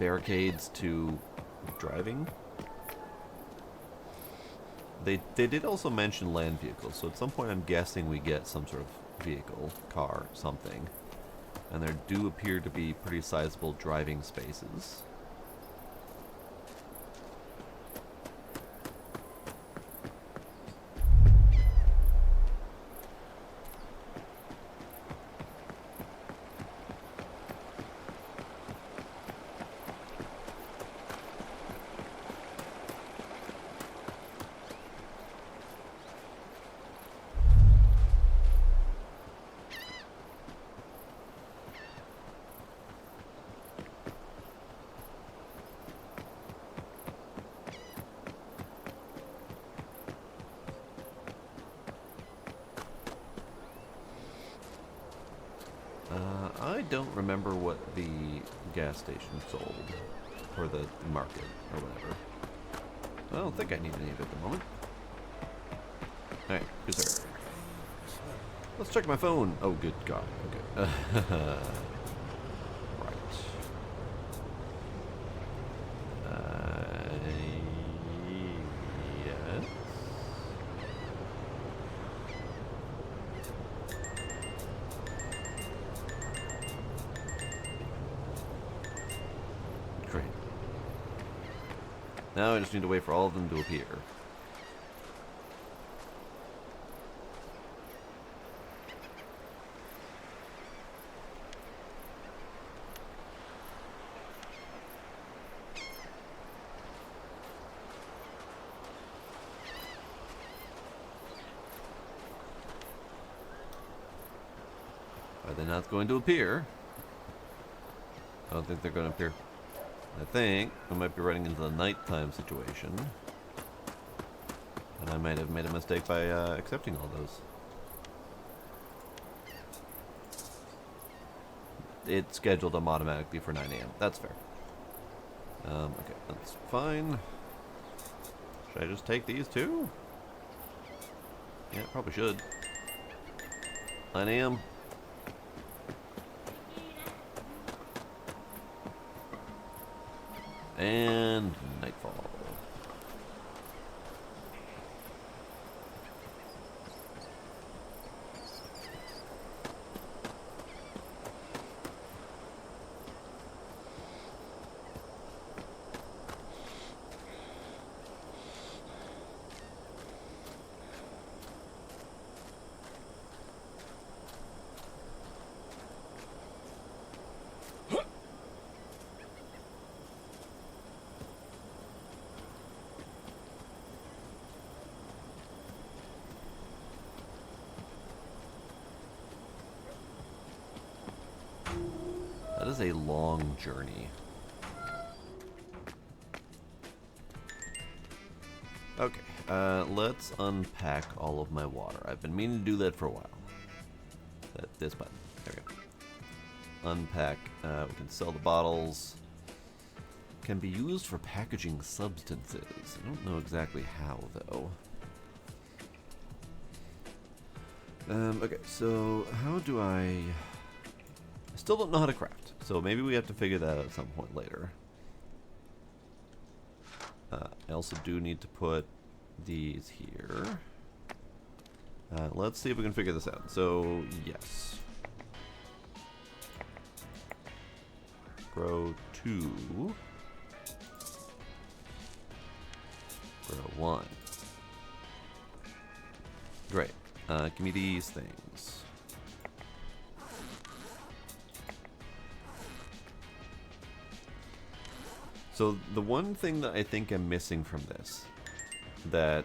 Speaker 1: barricades to driving. They did also mention land vehicles, so at some point I'm guessing we get some sort of vehicle, car, something. And there do appear to be pretty sizable driving spaces. I don't remember what the gas station sold, or the market, or whatever. I don't think I need any of it at the moment. Alright, good sir. Let's check my phone. Oh, good God. Okay. Right. Yes. Great. Now I just need to wait for all of them to appear. Are they not going to appear? I don't think they're going to appear. I think we might be running into the nighttime situation. And I might have made a mistake by accepting all those. It scheduled them automatically for 9 AM. That's fair. Okay, that's fine. Should I just take these too? Yeah, probably should. 9 AM. And nightfall. That is a long journey. Okay, let's unpack all of my water. I've been meaning to do that for a while. This button. There we go. Unpack. We can sell the bottles. Can be used for packaging substances. I don't know exactly how, though. Okay, so how do I still don't know how to craft, so maybe we have to figure that out at some point later. I also do need to put these here. Let's see if we can figure this out. So, yes. Grow 2. Grow 1. Great. Give me these things. So the one thing that I think I'm missing from this that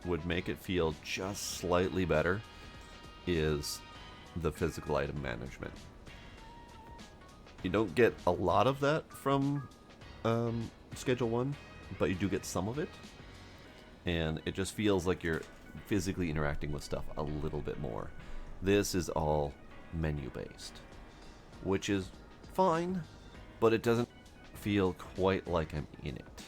Speaker 1: would make it feel just slightly better is the physical item management. You don't get a lot of that from Schedule 1, but you do get some of it. And it just feels like you're physically interacting with stuff a little bit more. This is all menu-based, which is fine, but it doesn't feel quite like I'm in it.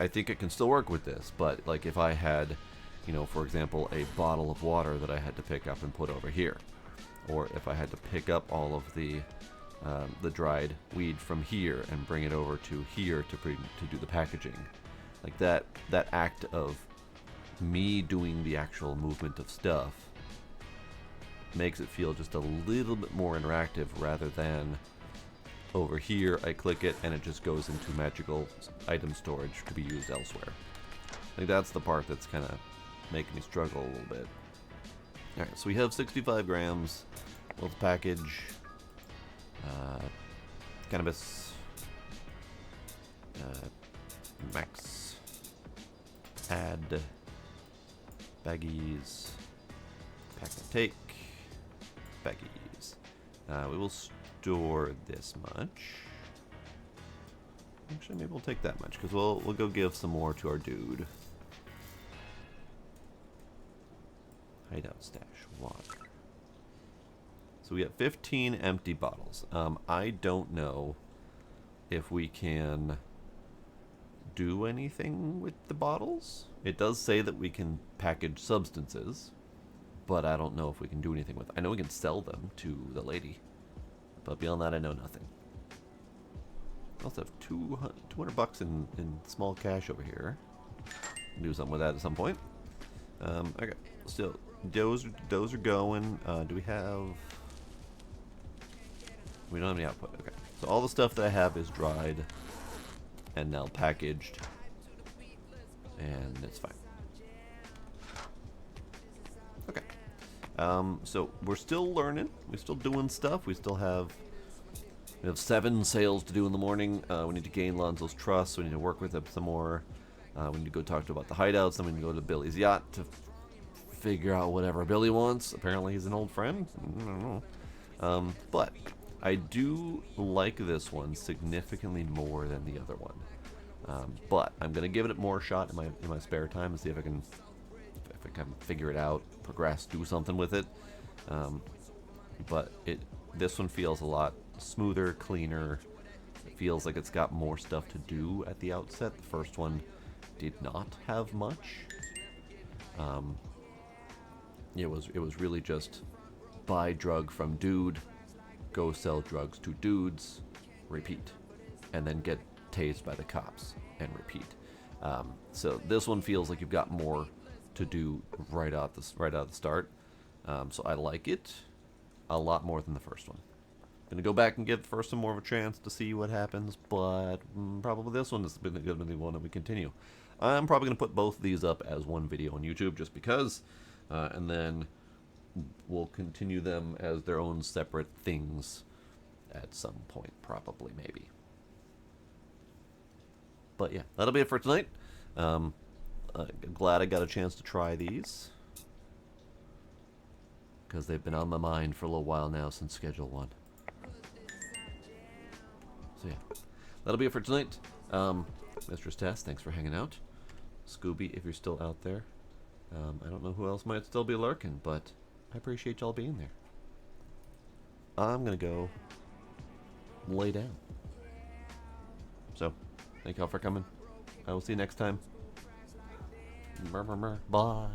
Speaker 1: I think it can still work with this, but like if I had, you know, for example, a bottle of water that I had to pick up and put over here, or if I had to pick up all of the dried weed from here and bring it over to here to do the packaging, like that act of me doing the actual movement of stuff makes it feel just a little bit more interactive rather than over here I click it and it just goes into magical item storage to be used elsewhere. Like that's the part that's kind of making me struggle a little bit. Alright, so we have 65 grams. Let's package cannabis, max, add, baggies, pack and take, baggies. We will store this much. Actually, maybe we'll take that much because we'll go give some more to our dude. Hideout stash water. So we got 15 empty bottles. I don't know if we can do anything with the bottles. It does say that we can package substances, but I don't know if we can do anything with them. I know we can sell them to the lady, but beyond that I know nothing. I also have 200 bucks in small cash over here. Do something with that at some point. Okay, so those are going. Do we have... We don't have any output. Okay, so all the stuff that I have is dried and now packaged, and it's fine. Okay, so we're still learning. We're still doing stuff. We have 7 sales to do in the morning. We need to gain Lonzo's trust. We need to work with him some more. We need to go talk to him about the hideouts. Then we need to go to Billy's yacht to figure out whatever Billy wants. Apparently he's an old friend. I don't know. But I do like this one significantly more than the other one. But I'm gonna give it more shot in my spare time and see if I can figure it out, progress, do something with it. But this one feels a lot smoother, cleaner. It feels like it's got more stuff to do at the outset. The first one did not have much. It was really just buy drug from dude, go sell drugs to dudes, repeat, and then get tased by the cops and repeat. So this one feels like you've got more to do right out the start. So I like it a lot more than the first one. Gonna go back and give the first one more of a chance to see what happens, but probably this one is gonna be the one that we continue. I'm probably gonna put both of these up as one video on YouTube just because, and then we'll continue them as their own separate things at some point, probably, maybe. But yeah, that'll be it for tonight. Glad I got a chance to try these, because they've been on my mind for a little while now since Schedule 1. So yeah, that'll be it for tonight. Mistress Tess, thanks for hanging out. Scooby, if you're still out there. I don't know who else might still be lurking, but I appreciate y'all being there. I'm gonna go lay down. So, thank y'all for coming. I will see you next time. Bye.